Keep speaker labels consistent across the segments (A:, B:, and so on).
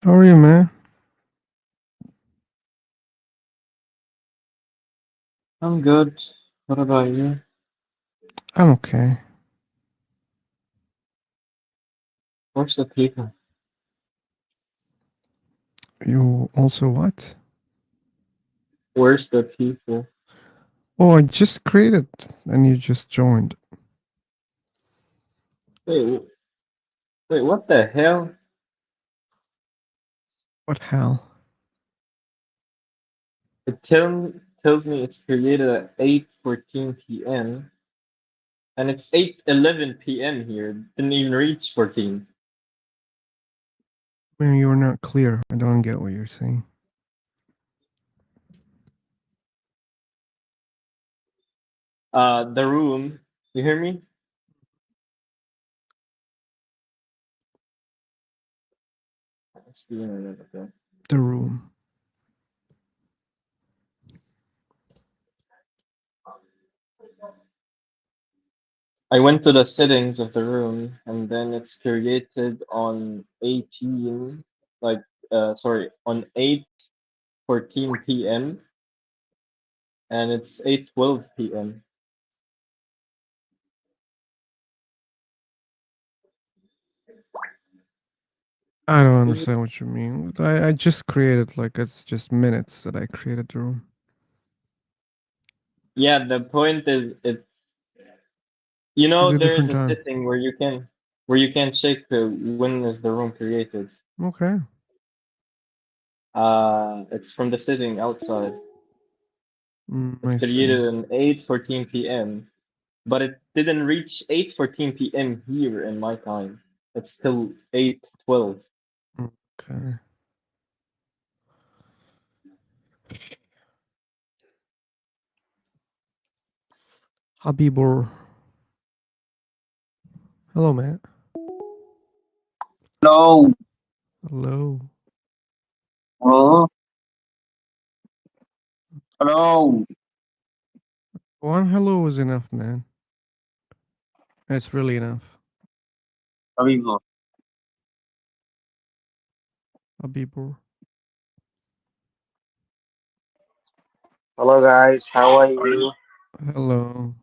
A: How are you, man?
B: I'm good. What about you?
A: I'm okay.
B: Where's the people?
A: You also what?
B: Where's the people?
A: Oh, I just created and you just joined.
B: Wait, wait, what the hell?
A: What hell?
B: It tells me it's created at 8:14 p.m. and it's 8:11 p.m. here. Didn't even reach 14.
A: Man, you're not clear. I don't get what you're saying.
B: The room. You hear me? It's the internet again.
A: The room.
B: I went to the settings of the room and then it's created on 18, like, on 8:14 p.m. and it's 8:12 p.m.
A: I don't
B: Is it?
A: understand what you mean. I just created, like, it's just minutes that I created the room.
B: Yeah, the point is
A: It's a
B: there is
A: different
B: a
A: time.
B: setting where you can check when is the room created.
A: Okay.
B: It's from the setting outside. It's
A: I see.
B: created on 8:14 p.m. But it didn't reach 8:14 p.m. here in my time. It's still 8:12.
A: Okay. Habibur. Hello, man.
C: Hello.
A: Hello.
C: Oh, hello.
A: One hello is enough, man. It's really enough.
C: Amigo.
A: Habibur.
C: Hello, guys. How are you?
A: Hello.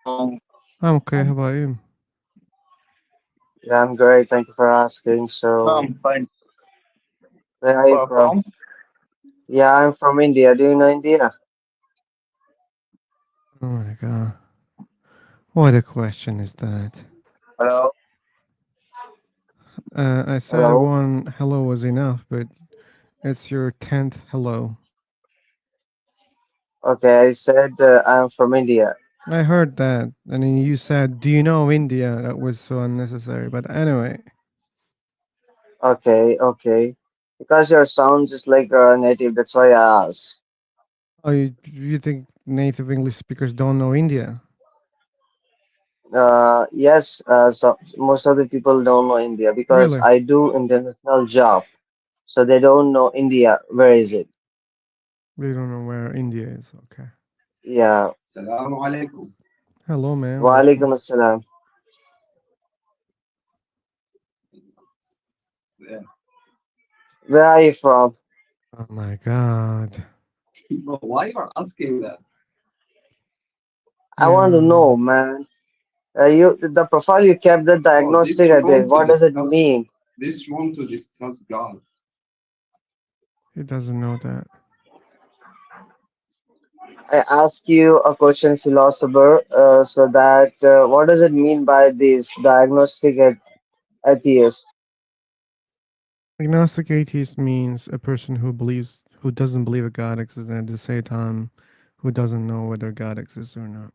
C: Um,
A: I'm okay. How about you?
C: yeah, I'm great. Thank you for asking.
D: I'm fine.
C: Where are you from?
D: From?
C: Yeah, I'm from India. Do you know India?
A: Oh my god. What a question is that?
D: Hello.
A: I said
C: Hello.
A: one hello was enough, but it's your 10th hello.
C: Okay, I said I'm from India.
A: I heard that. And then you said, do you know India? That was so unnecessary. But anyway,
C: Okay, okay. Because your sound is like a native, that's why I asked.
A: oh, you think native English speakers don't know India?
C: Yes, so most of the people don't know India because
A: Really?
C: I do international job, so they don't know India. Where is it?
A: We don't know where India is. Okay.
C: Yeah.
D: Assalamu alaikum.
A: Hello, man.
C: Wa
A: Welcome.
C: alaikum assalam.
D: Yeah.
C: Where are you from?
A: Oh my god.
D: Bro, why you are asking that?
C: I want to
A: Yeah.
C: know, man. The profile you kept, the
D: Bro,
C: diagnostic atheist. What does it mean?
D: this room to discuss God.
A: He doesn't know that.
C: I ask you a question, philosopher. So that what does it mean by this diagnostic atheist?
A: Agnostic atheist means a person who doesn't believe a God exists, and at the same time, who doesn't know whether God exists or not.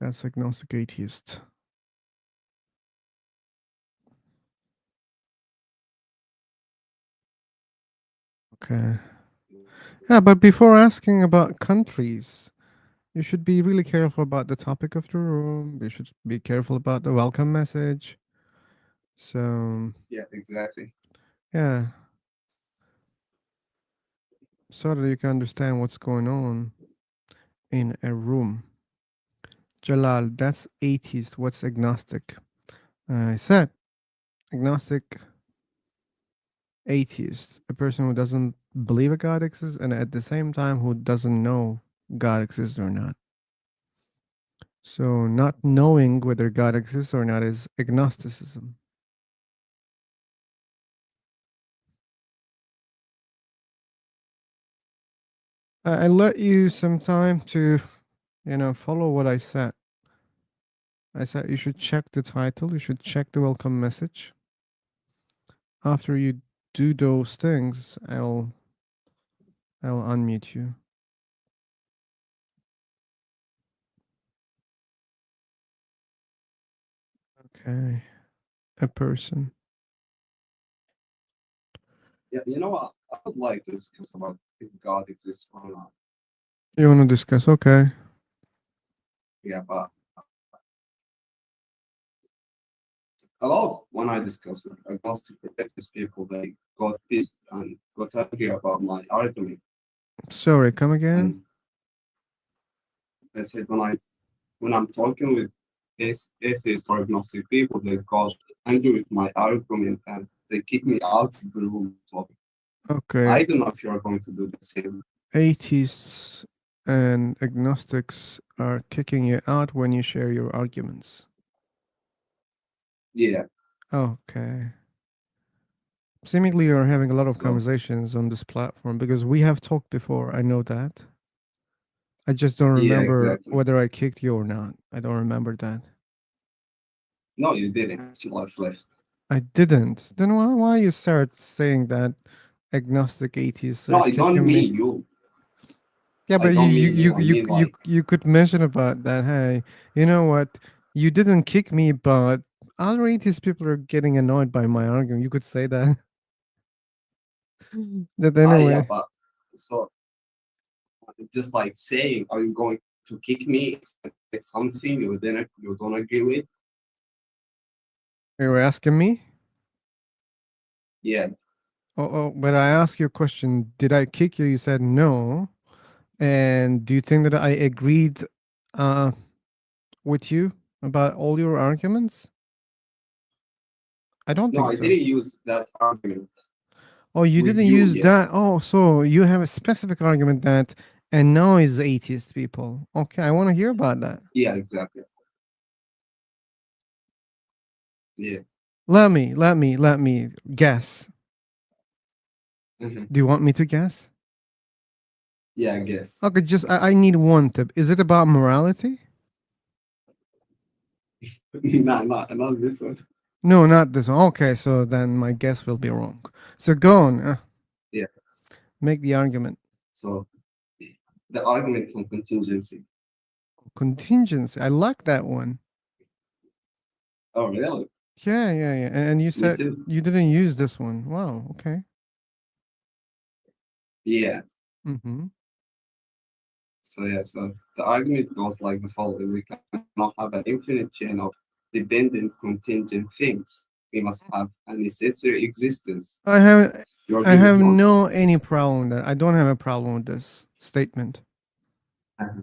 A: That's agnostic atheist. Okay. Yeah, but before asking about countries, you should be really careful about the topic of the room. You should be careful about the welcome message. So,
D: Yeah, exactly.
A: yeah, so that you can understand what's going on in a room. Jalal, that's atheist. What's agnostic? I said agnostic atheist, a person who doesn't believe a God exists and at the same time who doesn't know God exists or not. So, not knowing whether God exists or not is agnosticism. I let you some time to, follow what I said. I said you should check the title, you should check the welcome message. After you do those things, I'll unmute you. Okay. A person.
D: Yeah, you know what? I would like to discuss about if God exists or not.
A: You want to discuss? Okay.
D: Yeah, but a lot of when I discuss with agnostic protectors people, they got pissed and got angry about my argument.
A: Sorry, come again?
D: And they said when I'm talking with atheist or agnostic people, they got angry with my argument and they kick me out of the room. So
A: Okay.
D: I don't know if you are going to do the same.
A: Atheists and agnostics are kicking you out when you share your arguments.
D: Yeah.
A: Okay. Seemingly, you're having a lot of
D: So
A: conversations on this platform because we have talked before. I know that. I just don't
D: yeah,
A: remember
D: exactly.
A: whether I kicked you or not. I don't remember that.
D: No, you didn't. You are left.
A: I didn't. Then why you start saying that agnostic atheists
D: No,
A: are
D: I don't
A: kicking me?
D: mean you.
A: Yeah,
D: I
A: but
D: don't mean you. I mean like
A: you could mention about that. Hey, you know what? You didn't kick me, but other atheist people are getting annoyed by my argument. You could say that. That
D: yeah,
A: anyway.
D: but so just like saying, are you going to kick me if I say something you don't agree with?
A: You were asking me.
D: Yeah.
A: But I asked you a question. Did I kick you? You said no. And do you think that I agreed uh, with you about all your arguments? I don't
D: No,
A: think
D: I
A: so.
D: didn't use that argument
A: Oh, you
D: with
A: didn't
D: you
A: use
D: yet.
A: that. Oh, so you have a specific argument that and now is atheist people. Okay, I want to hear about that.
D: Yeah, exactly. Yeah.
A: Let me guess.
D: Hmm.
A: Do you want me to guess?
D: Yeah, I guess.
A: Okay, just I need one tip. Is it about morality?
D: Nah, not this one.
A: No, not this one. Okay, so then my guess will be wrong. So go on.
D: Yeah.
A: Make the argument.
D: So the argument from contingency.
A: Contingency. I like that one.
D: Oh, really?
A: Yeah. And you
D: Me
A: said
D: too.
A: you didn't use this one. Wow. Okay.
D: Yeah.
A: Mm-hmm.
D: So yeah, so the argument goes like the following: we cannot have an infinite chain of dependent contingent things. We must have a necessary existence.
A: I have
D: You
A: I
D: agree with
A: have
D: me on that?
A: no any problem with that. I don't have a problem with this statement.
D: Uh-huh.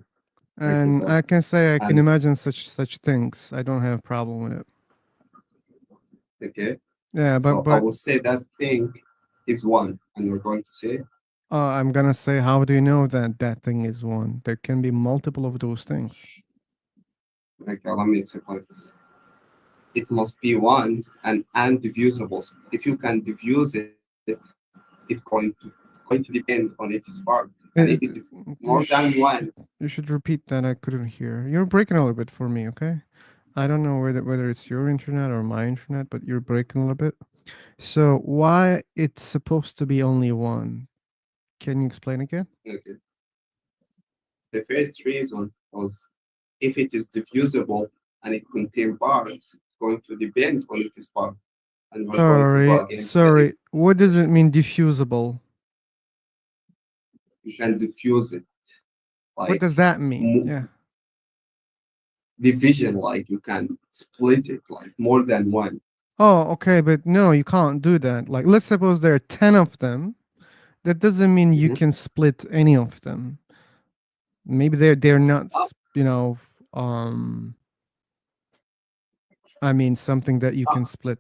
D: Okay,
A: And
D: so
A: I can say I can
D: and
A: imagine such things. I don't have a problem with it.
D: okay,
A: Yeah, but
D: so I will say that thing is one, and you're going to say,
A: I'm gonna say, how do you know that that thing is one? There can be multiple of those things.
D: like, let me explain. It must be one and undivisible. If you can diffuse it, it's going to depend on its part. And if it
A: It,
D: is
A: it-
D: more
A: you
D: than one,
A: should you should repeat that. I couldn't hear. You're breaking a little bit for me. Okay, I don't know whether it's your internet or my internet, but you're breaking a little bit. So why it's supposed to be only one? Can you explain again?
D: okay. The first reason was if it is diffusible and it contains parts, it's going to depend on its part. And we're going to go again to the
A: Sorry. What does it
D: definition.
A: mean diffusible?
D: You can diffuse it
A: What
D: like
A: does that mean? Yeah.
D: division, like you can split it like more than one.
A: Oh, okay, but no, you can't do that. Like, let's suppose there are 10 of them. That doesn't mean you
D: Mhm.
A: can split any of them. Maybe they're not,
D: Oh,
A: you know, um I mean something that you can split.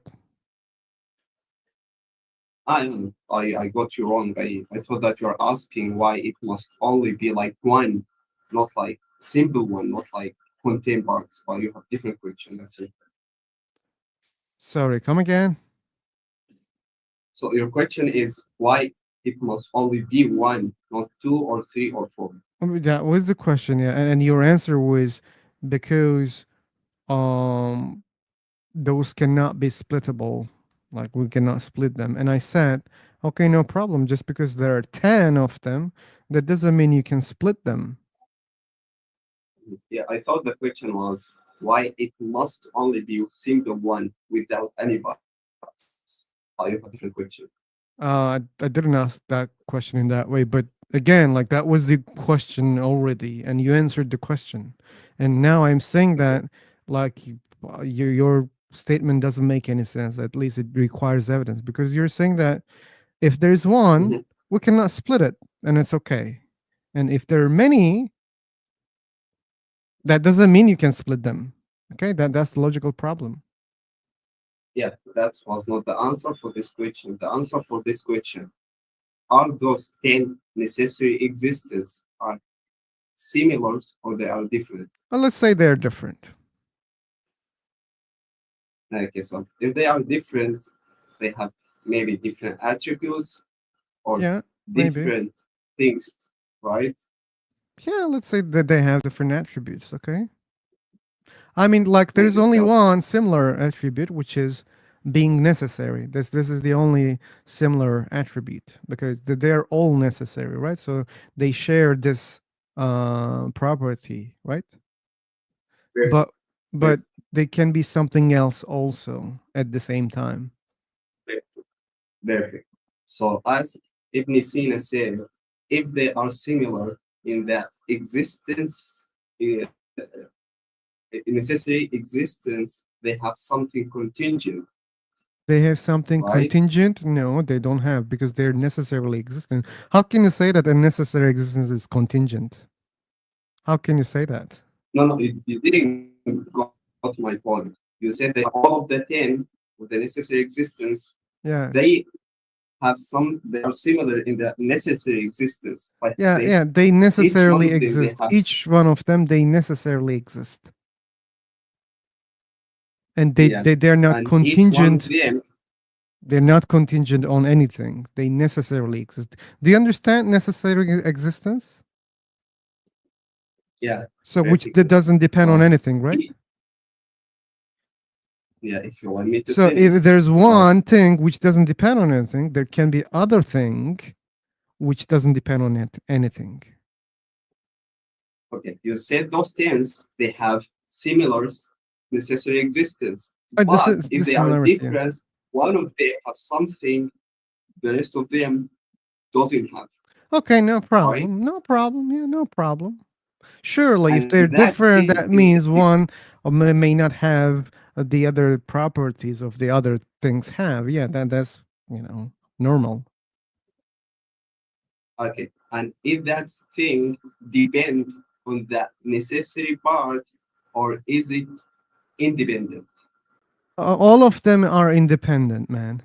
D: I got you wrong. I thought that you're asking why it must only be like one, not like simple one, not like contain parts, but you have different question. That's it.
A: Sorry, come again.
D: So your question is why it must only be one, not two or three or four.
A: That was the question, yeah, and your answer was because um those cannot be splittable, like we cannot split them. And I said, okay, no problem, just because there are 10 of them, that doesn't mean you can split them.
D: Yeah, I thought the question was why it must only be single one without any parts. I have a different question.
A: I didn't ask that question in that way, but again, like that was the question already, and you answered the question. And now I'm saying
D: Okay.
A: that, like, your statement doesn't make any sense. At least it requires evidence because you're saying that if there's one,
D: Mhm.
A: we cannot split it, and it's okay. And if there are many, that doesn't mean you can split them. Okay, that's the logical problem.
D: Yeah, that was not the answer for this question. The answer for this question are those 10 necessary existence are similar or they are different?
A: Well, let's say they're different.
D: Okay, so if they are different, they have maybe different attributes or
A: Yeah, maybe.
D: different things, right?
A: Yeah, let's say that they have different attributes. Okay. I mean, like there's
D: Maybe
A: only
D: so.
A: one similar attribute, which is being necessary. This is the only similar attribute because they're all necessary, right? So they share this property, right?
D: Very,
A: But
D: very,
A: but they can be something else also at the same time.
D: very, very. So as Ibn Sina said, if they are similar in the existence, in necessary existence, they have something contingent,
A: They have something
D: right?
A: contingent? No, they don't have because they're necessarily existent. How can you say that a necessary existence is contingent? How can you say that?
D: No, no, you didn't got my point. You said that all of the 10 with the necessary existence,
A: Yeah.
D: they they are similar in the necessary existence, but
A: Yeah,
D: they
A: yeah, they
D: each one
A: necessarily
D: of them they
A: exist.
D: have,
A: Each one of them, they necessarily exist. And
D: yeah,
A: they're not
D: and each one of
A: contingent.
D: them,
A: They're not contingent on anything. They necessarily exist. Do you understand necessary existence?
D: yeah,
A: So which that
D: perfectly.
A: doesn't depend on
D: So
A: anything, right?
D: e- yeah, if you want me to
A: So
D: finish,
A: if there's
D: so
A: one thing which doesn't depend on anything, there can be other thing which doesn't depend on anything.
D: okay, you said those things they have similar necessary existence,
A: This
D: but
A: is
D: if
A: this
D: they are
A: similarity. Yeah.
D: different, one of them have something the rest of them doesn't have,
A: Okay, no
D: right?
A: problem. No problem. Yeah, no problem. Surely, if
D: And
A: they're
D: that
A: different,
D: thing
A: that
D: is
A: means one may not have the other properties of the other things have. Yeah, that's normal.
D: okay. And if that thing depend on the necessary part, or is it independent?
A: All of them are independent, man.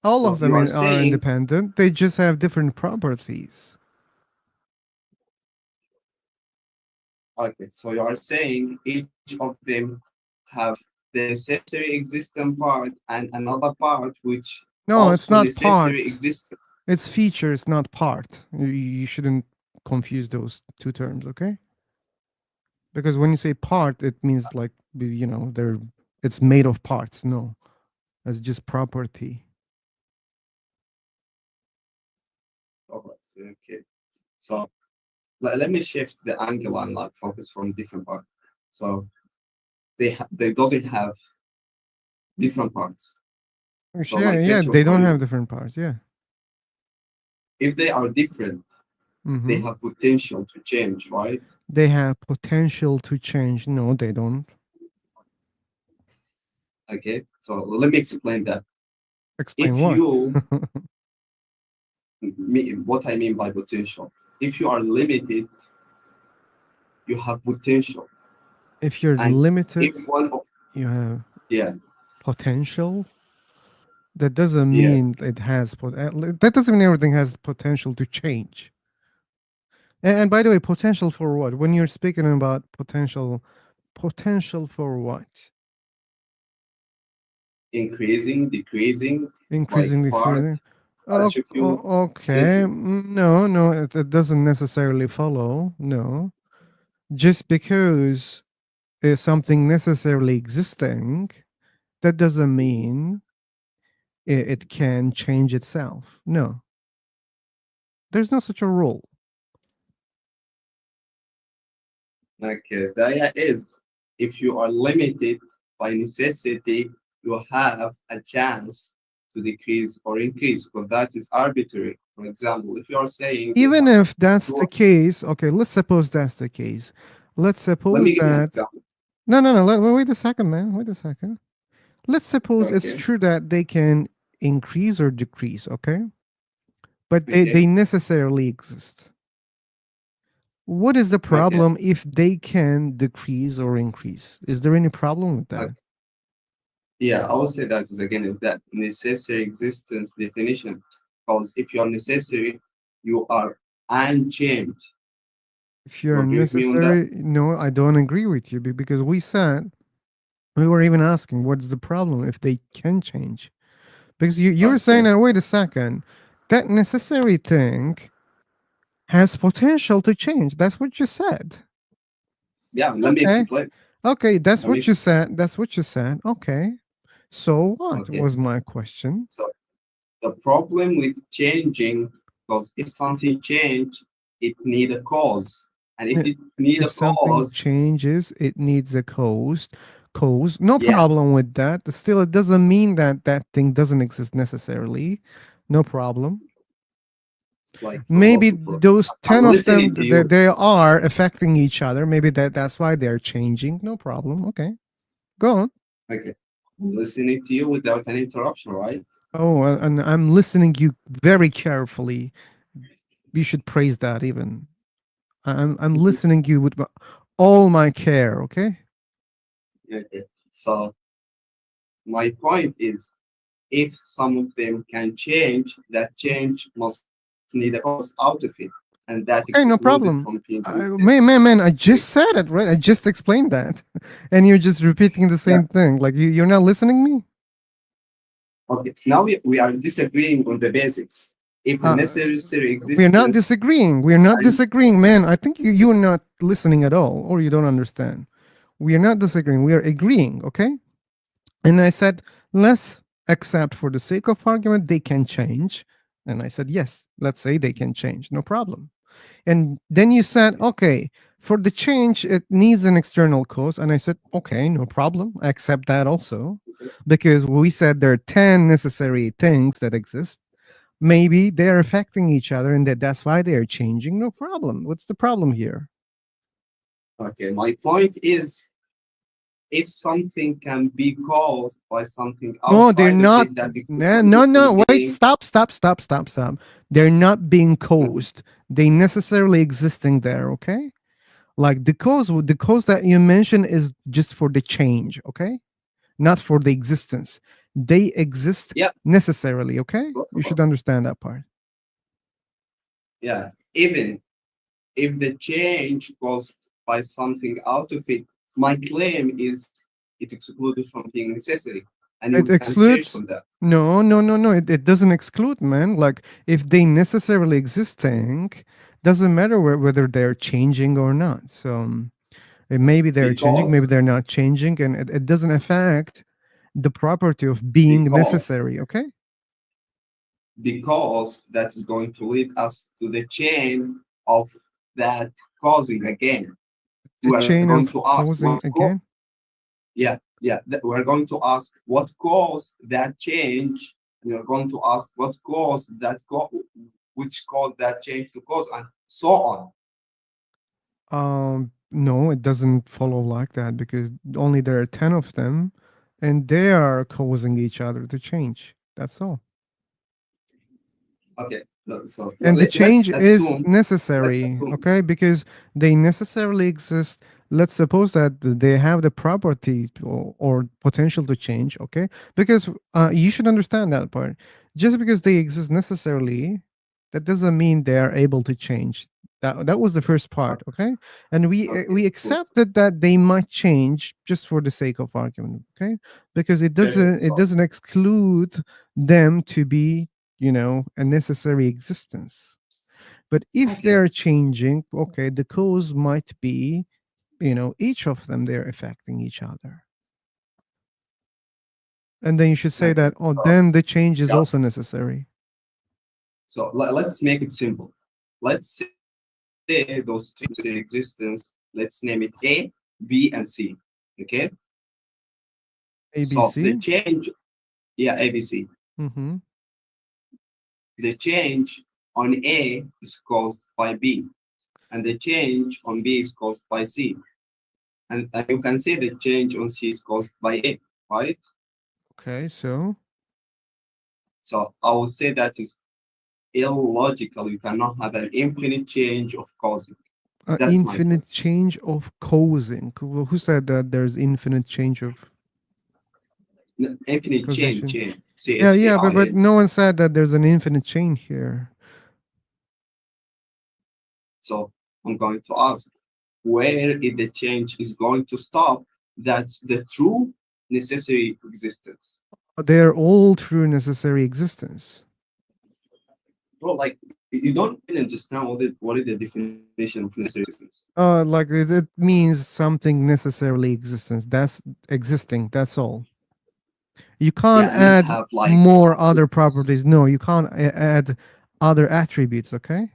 A: All
D: So
A: of
D: you
A: them
D: are
A: are
D: saying,
A: independent. They just have different properties.
D: okay, so you are saying each of them have the necessary existent part and another part which
A: No, it's
D: also
A: not
D: necessary
A: part.
D: existence.
A: It's features, not part. You shouldn't confuse those two terms, okay? Because when you say part, it means like they're it's made of parts. No, it's just property.
D: All right, okay. So let me shift the angle and like focus from different part. So they doesn't have different parts. So
A: Yeah,
D: my
A: yeah,
D: question
A: they
D: for
A: don't have
D: you,
A: different parts. Yeah.
D: if they are different, they
A: Mm-hmm.
D: have potential to change, right?
A: They have potential to change. No, they don't.
D: Okay, so let me explain that.
A: Explain
D: If
A: what?
D: you, what I mean by potential, if you are limited you have potential.
A: If you're
D: And
A: limited,
D: if one of,
A: you have
D: yeah,
A: potential. That doesn't
D: yeah,
A: mean it has that doesn't mean everything has potential to change. And by the way, potential for what? When you're speaking about potential, potential for what?
D: increasing, decreasing, like
A: Increasing the
D: part,
A: further.
D: attribute,
A: Okay.
D: anything.
A: No, no, it doesn't necessarily follow. No. Just because is something necessarily existing, that doesn't mean it can change itself. No, there's no such a rule.
D: Like the idea is, if you are limited by necessity, you have a chance to decrease or increase because that is arbitrary. For example, if you are saying you
A: Even
D: have
A: if that's the
D: two,
A: case, okay, let's suppose that's the case. Let's
D: let
A: suppose
D: me give you an
A: that.
D: example.
A: No, no, no. Wait a second, man. Wait a second. Let's suppose it's
D: Okay,
A: true that they can increase or decrease, okay? But they
D: okay,
A: necessarily exist. What is the
D: okay.
A: problem if they can decrease or increase? Is there any problem with
D: Uh,
A: that?
D: yeah, I would say that is again is that necessary existence definition. Because if you are necessary, you are unchanged.
A: If
D: You
A: you're
D: agree with me on that?
A: necessary, no, I don't agree with you because we said we were even asking what's the problem if they can change. Because you were saying
D: Okay.
A: that, wait a second, that necessary thing has potential to change. That's what you said.
D: Yeah, let me
A: Okay.
D: explain.
A: Okay, that's
D: Let me
A: what you
D: explain.
A: said. That's what you said. Okay. So what
D: Okay.
A: was my question?
D: So the problem with changing, because if something change, it need a cause, and if
A: I-
D: it need a
A: If something
D: cause,
A: changes, it needs a cause. Cause, no
D: yeah,
A: problem with that. Still, it doesn't mean that that thing doesn't exist necessarily. No problem.
D: like
A: Maybe
D: philosopher.
A: those
D: I'm
A: 10 of them,
D: listening to you.
A: they are affecting each other. Maybe that's why they're changing. No problem. Okay. Go on.
D: Okay, I'm listening to you without an interruption, right?
A: Oh, and I'm listening you very carefully. You should praise that even. I'm listening you with all my care, okay?
D: Okay. So my point is, if some of them can change, that change must need a cause out of it, and that
A: Okay, no
D: excluded from
A: problem.
D: being
A: Man, I
D: necessary.
A: just said it, right? I just explained that. And you're just repeating the
D: Yeah.
A: same thing. Like you're not listening me?
D: Okay. Now we are disagreeing on the basics. If a
A: Uh,
D: necessary
A: we're not
D: existence
A: disagreeing. We're not
D: and
A: disagreeing, man. I think you're not listening at all, or you don't understand. We are not disagreeing. We are agreeing, okay? And I said, let's accept for the sake of argument, they can change. And I said, yes, let's say they can change. No problem. And then you said, okay, for the change, it needs an external cause. And I said, okay, no problem. I accept that also. Because we said there are 10 necessary things that exist. Maybe they're affecting each other and that's why they're changing. No problem. What's the problem here?
D: okay, my point is if something can be caused by something
A: No, they're
D: outside of
A: not.
D: it that
A: No,
D: excluded
A: no,
D: from
A: no. Wait,
D: being
A: stop, stop, stop, stop, stop. They're not being caused. They necessarily existing there, okay? Like the cause that you mentioned is just for the change, okay? Not for the existence. They exist
D: yeah,
A: necessarily, okay?
D: both
A: You
D: of
A: should
D: us.
A: understand that part.
D: Yeah. Even if the change caused by something out of it, my claim is it excluded from being necessary. And you
A: It
D: can search from
A: excludes.
D: that.
A: No, no, no, no. It doesn't exclude, man. Like if they necessarily existing, doesn't matter whether they're changing or not. So maybe they're changing, maybe
D: Because
A: they're not changing, and it doesn't affect the property of being
D: because
A: necessary. Okay.
D: because that is going to lead us to the chain of that causing again.
A: The
D: We are
A: chain
D: going
A: of
D: to ask
A: causing again.
D: we're going to ask what caused that change, and we're going to ask what caused which caused that change to cause, and so on.
A: No, it doesn't follow like that because only there are 10 of them and they are causing each other to change. That's all.
D: Okay. So
A: And the
D: let's
A: change is
D: assume, let's
A: necessary,
D: assume,
A: okay, because they necessarily exist. Let's suppose that they have the property or potential to change, okay, because you should understand that part. Just because they exist necessarily, that doesn't mean they are able to change. That was the first part, okay, and
D: okay,
A: we
D: good,
A: accepted that they might change just for the sake of argument, okay, because
D: perfect.
A: it
D: So
A: doesn't exclude them to be, a necessary existence. But if
D: okay,
A: they're changing, okay, the cause might be, each of them, they're affecting each other. And then you should say
D: okay.
A: that, oh,
D: So
A: then the change is
D: yeah,
A: also necessary.
D: so let's make it simple. Let's say those three in existence. Let's name it A, B, and C. Okay. So the
A: ABC.
D: change, yeah, ABC.
A: Mm-hmm.
D: The change on A is caused by B, and the change on B is caused by C. And you can say the change on C is caused by A, right?
A: Okay, so
D: So I would say that is illogical. You cannot have an infinite change of causing. That's my point.
A: infinite change of causing. Well, who said that there's infinite change of
D: Infinite chain,
A: causation?
D: chain,
A: Yeah, yeah, but
D: CHAIN.
A: no one said that there's an infinite chain here.
D: So I'm going to ask, where is the change is going to stop? That's the true necessary existence.
A: They're all true necessary existence.
D: Well, like you don't really understand what is the definition of necessary existence.
A: Like it means something necessarily existence. That's existing. That's all. You can't
D: Yeah, and then
A: add
D: have like
A: more other properties. No, you can't add other attributes. Okay.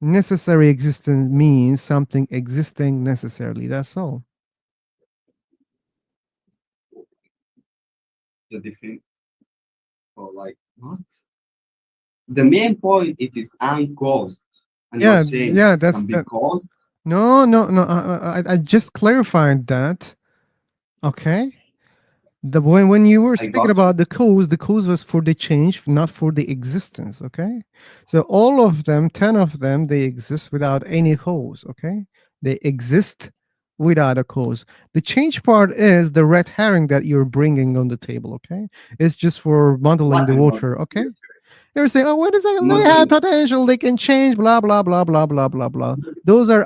A: Necessary existence means something existing necessarily. That's all.
D: the definition or like what? The main point it is uncaused, and you're
A: Yeah,
D: saying
A: yeah.
D: it
A: That's
D: can be
A: that.
D: caused.
A: No, no, no. I just clarified that. Okay. When you were
D: I
A: speaking
D: got you.
A: about the cause was for the change, not for the existence. Okay, so all of them, 10 of them, they exist without any cause. Okay, they exist without a cause. The change part is the red herring that you're bringing on the table. Okay, it's just for muddling
D: What
A: the
D: I'm modeling
A: water. Okay,
D: here,
A: you're saying, oh, wait a second, they have
D: modeling.
A: potential, they can change, blah, blah, blah, blah, blah, blah, blah. Those are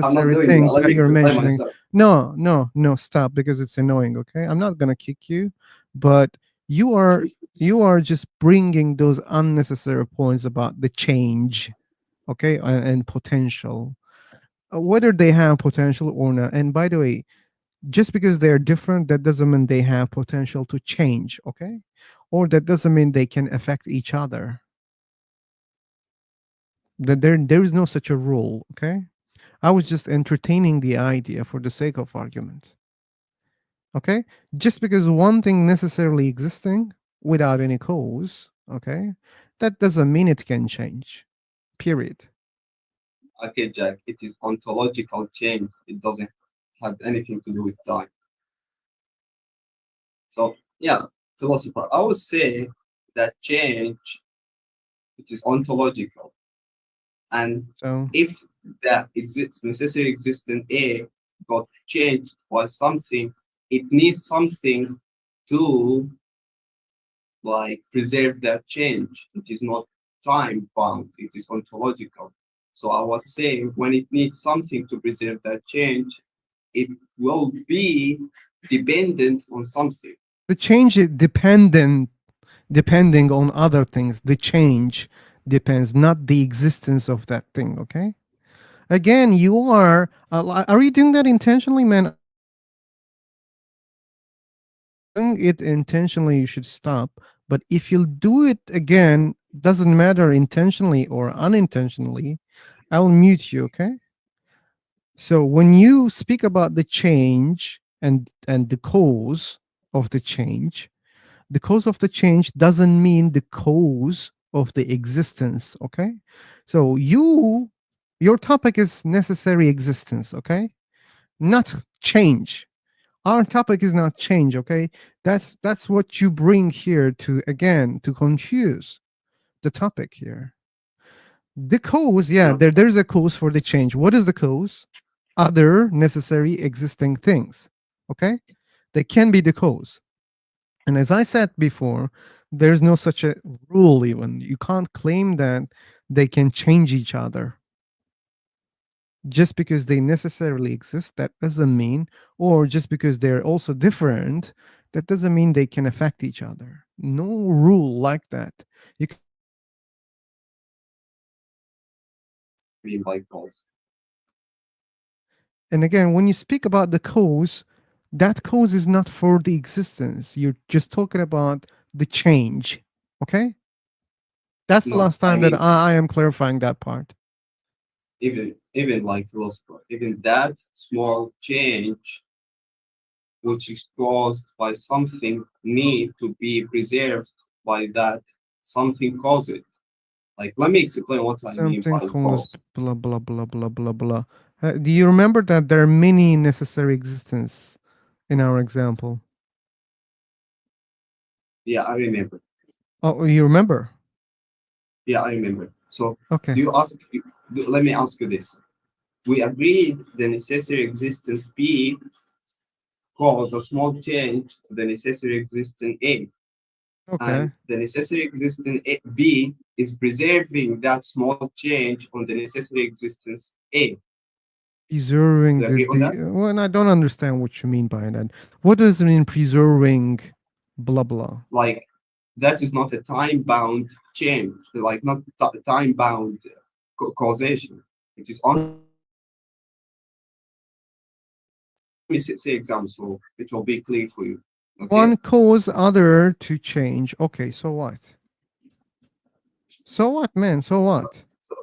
D: I'm not
A: unnecessary
D: doing that.
A: things
D: Let
A: that
D: me
A: you're
D: explain
A: mentioning.
D: myself.
A: No, no, no, stop because it's annoying, okay? I'm not gonna kick you, but you are you are just bringing those unnecessary points about the change, okay, and potential. Whether they have potential or not. And by the way, just because they're different, that doesn't mean they have potential to change, okay? Or that doesn't mean they can affect each other. That there is no such a rule, okay? I was just entertaining the idea for the sake of argument, okay? Just because one thing necessarily existing without any cause, okay, that doesn't mean it can change, period.
D: Okay, Jack, it is ontological change. It doesn't have anything to do with time. So, yeah, philosopher, I would say that change it is ontological, and
A: So
D: if that exists necessary existence A got changed by something, it needs something to like preserve that change. It is not time bound, it is ontological. So I was saying when it needs something to preserve that change, it will be dependent on something.
A: the change is depending on other things. The change depends, not the existence of that thing, okay? Again, are you doing that intentionally, man? Doing it intentionally, you should stop. But if you'll do it again, doesn't matter intentionally or unintentionally, I'll mute you, okay? So when you speak about the change and the cause of the cause of the change doesn't mean the cause of the existence, okay? So your topic is necessary existence, okay? Not change. Our topic is not change, okay? That's what you bring here to, again, to confuse the topic here. The cause, yeah,
D: No,
A: there's a cause for the change. What is the cause? Other necessary existing things. Okay? They can be the cause. And as I said before, there's no such a rule even. You can't claim that they can change each other. Just because they necessarily exist, that doesn't mean, or just because they're also different, that doesn't mean they can affect each other. No rule like that. You can say that they can affect each other,
D: mean by cause.
A: and again, when you speak about the cause, that cause is not for the existence. You're just talking about the change. Okay? That's the
D: No,
A: last
D: I
A: time that
D: mean
A: I am clarifying that part.
D: even like philosopher, even that small change which is caused by something need to be preserved by that something cause it. Like let me explain what I mean
A: Something
D: by
A: caused
D: cause.
A: blah blah blah blah blah blah. Do you remember that there are many necessary existence in our example?
D: Yeah, I remember.
A: Oh, you remember?
D: Yeah, I remember. So
A: Okay.
D: do you ask let me ask you this. We agreed the necessary existence B cause a small change to the necessary existence A.
A: Okay.
D: And the necessary existence B is preserving that small change on the necessary existence A.
A: Preserving
D: Do you agree on that?
A: well, and I don't understand what you mean by that. What does it mean preserving blah blah?
D: Like that is not a time bound change, like not time bound causation. It is only let me say example so it will be clear for you. Okay.
A: One cause other to change. Okay, so what? So what, man? So what?
D: So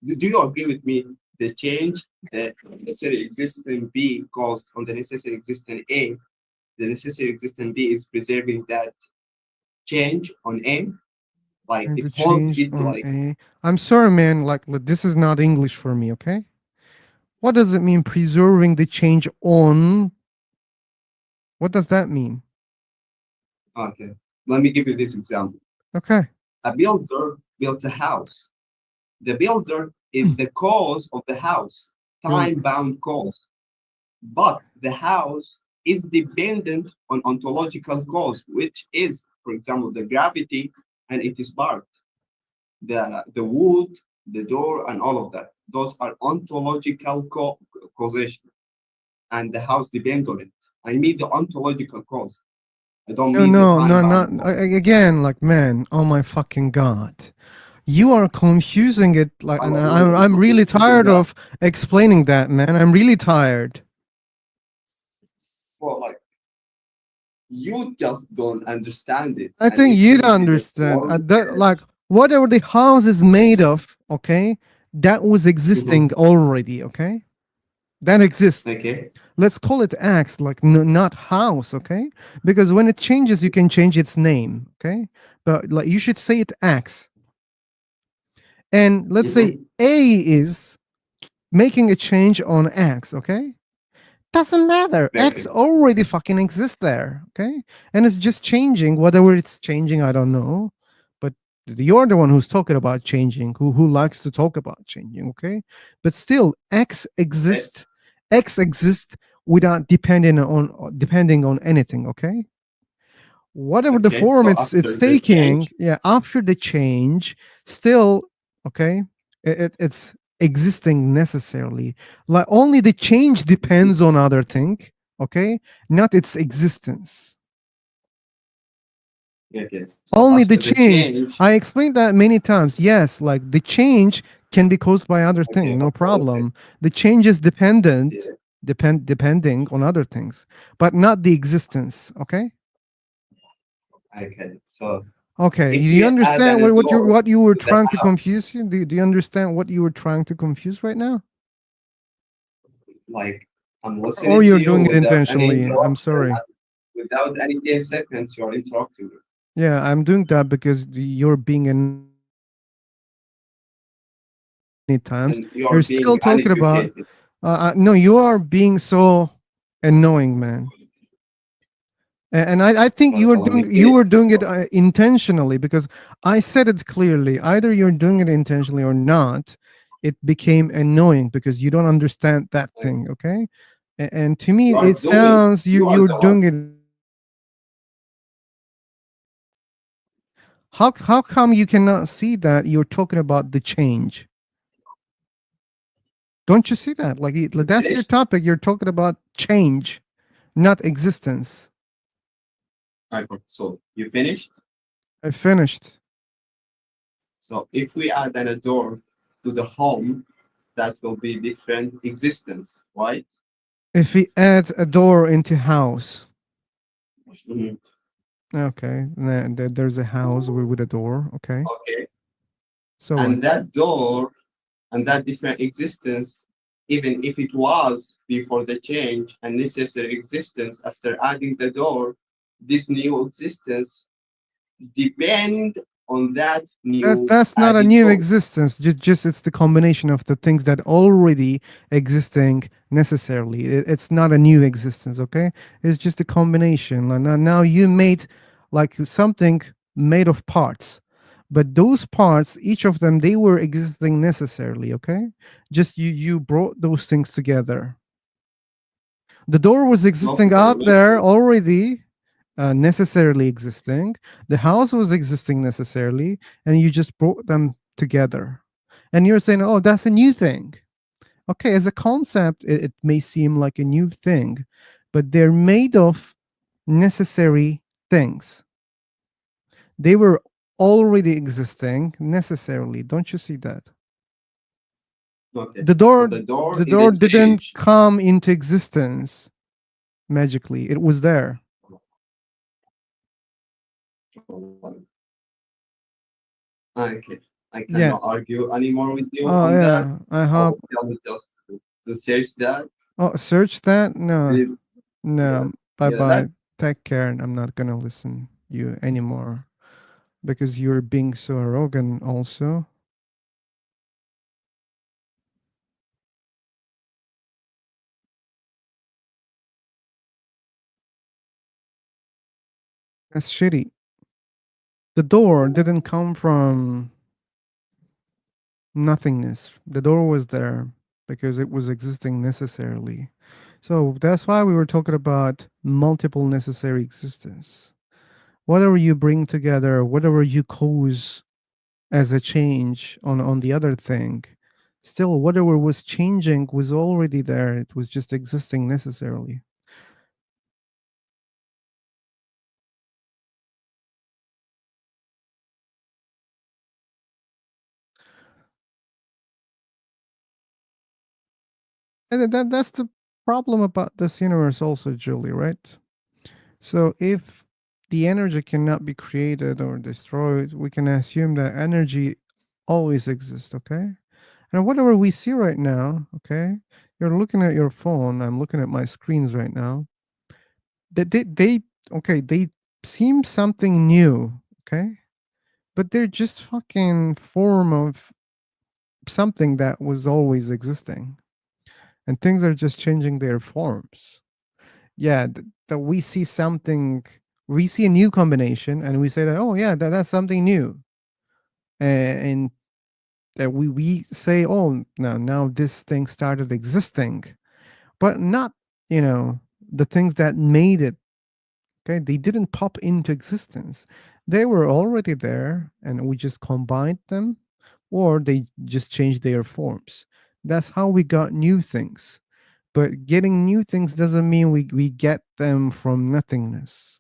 D: do you agree with me? The change that necessary existence B caused on the necessary existence A, the necessary existence B is preserving that change on A, like
A: And
D: it
A: the
D: holds
A: change
D: it
A: on
D: like
A: a. I'm sorry, man. Like this is not English for me. Okay. What does it mean preserving the change on? What does that mean?
D: okay. Let me give you this example.
A: Okay.
D: A builder built a house. The builder is the cause of the house,
A: Build.
D: time bound cause. But the house is dependent on ontological cause, which is, for example, the gravity and it is part, the wood, the door, and all of that. Those are ontological causation, and the house depends on it. I mean the ontological cause. I don't
A: No,
D: mean the
A: no,
D: time
A: no,
D: bound
A: not
D: cause.
A: again. Like, man, oh my fucking god, you are confusing it. Like,
D: I'm
A: and
D: the one who is
A: I'm really
D: confusing
A: tired
D: that.
A: of explaining that, man. I'm really tired.
D: Well, like you just don't understand it,
A: I
D: and
A: think
D: it
A: you don't
D: will be the
A: understand.
D: smallest
A: Like, whatever the house is made of, okay, that was existing
D: Mhm.
A: already. Okay, that exists.
D: Okay,
A: Let's call it X, like not house, okay? Because when it changes, you can change its name, okay? But like you should say it X. And let's say
D: hmm
A: A is making a change on X, okay? Doesn't matter. X
D: perfect.
A: already fucking exists there, okay? And it's just changing. Whatever it's changing, I don't know. But you're the one who's talking about changing, who likes to talk about changing, okay? But still,
D: Eh,
A: X exists without depending on anything, okay? Whatever the
D: Okay,
A: form
D: so
A: it's
D: after the
A: taking,
D: change,
A: yeah, after the change, still, okay, it's existing necessarily. Like only the change depends on other thing, okay, not its existence.
D: okay, so
A: Only
D: after
A: the
D: the
A: change.
D: change,
A: I explained that many times. Yes, like the change can be caused by other
D: okay,
A: thing, no
D: of course,
A: problem. The change is dependent,
D: yeah,
A: depending on other things, but not the existence. Okay.
D: okay. So
A: Okay, do
D: if
A: you
D: we add
A: understand
D: a door
A: what you were
D: to the
A: trying to
D: house,
A: confuse you? Do you understand what you were trying to confuse right now?
D: like I'm
A: Or
D: listening to
A: you're
D: you
A: doing it
D: without any
A: intentionally? I'm
D: interruption,
A: sorry.
D: and without any 10 seconds, you're interrupting me,
A: Yeah, I'm doing that because you're being annoying many times.
D: and you're
A: You're
D: being
A: still talking about.
D: uneducated.
A: No, you are being so annoying, man. And I think
D: But Kalam, it
A: you
D: is.
A: were doing it intentionally, because I said it clearly. Either you're doing it intentionally or not. It became annoying because you don't understand that
D: Like,
A: thing. Okay, and to me
D: you are
A: it
D: doing,
A: sounds
D: you are
A: you're
D: the one.
A: doing it. How come you cannot see that you're talking about the change? Don't you see that? Like
D: You
A: that's your
D: finished?
A: topic. You're talking about change, not existence.
D: So you finished?
A: I finished.
D: So if we add a door to the home, that will be different existence, right?
A: If we add a door into house,
D: Mhm.
A: okay, then there's a house with a door. Okay,
D: Okay.
A: so what?
D: And that door and that different existence, even if it was before the change and necessary existence after adding the door, this new existence depend on that new
A: That's not a
D: added
A: new
D: door.
A: existence. Just it's the combination of the things that already existing necessarily. It's not a new existence. Okay, it's just a combination. Like now you made like something made of parts, but those parts, each of them, they were existing necessarily. Okay, just you brought those things together. The door was existing
D: Philosopher,
A: out there
D: eventually,
A: already, necessarily existing. The house was existing necessarily, and you just brought them together. And you're saying, oh, that's a new thing. Okay, as a concept, it may seem like a new thing, but they're made of necessary things. They were already existing necessarily. Don't you see that?
D: okay.
A: The
D: So
A: door
D: the door
A: the door
D: didn't
A: didn't
D: change.
A: come into existence magically. It was there.
D: Okay. I
A: Yeah.
D: cannot argue anymore with you
A: Oh
D: on that.
A: yeah. I
D: So
A: hope.
D: tell me just to search that.
A: Oh, search that? No,
D: It- yeah.
A: no. Bye
D: Yeah, that
A: bye. Take care. And I'm not gonna listen you anymore because you're being so arrogant. Also, that's shitty. The door didn't come from nothingness. The door was there because it was existing necessarily. So that's why we were talking about multiple necessary existence. Whatever you bring together, whatever you cause as a change on the other thing, still whatever was changing was already there. It was just existing necessarily. And that's the problem about this universe also, Julie, right? So if the energy cannot be created or destroyed, we can assume that energy always exists. Okay, and whatever we see right now, okay, you're looking at your phone, I'm looking at my screens right now. They okay, they seem something new, okay, but they're just fucking form of something that was always existing, and things are just changing their forms. Yeah, that we see something, we see a new combination, and we say that, oh yeah, that's something new, and that we say, oh, now this thing started existing, but not, you know, the things that made it. Okay, they didn't pop into existence. They were already there, and we just combined them, or they just changed their forms. That's how we got new things. But getting new things doesn't mean we get them from nothingness.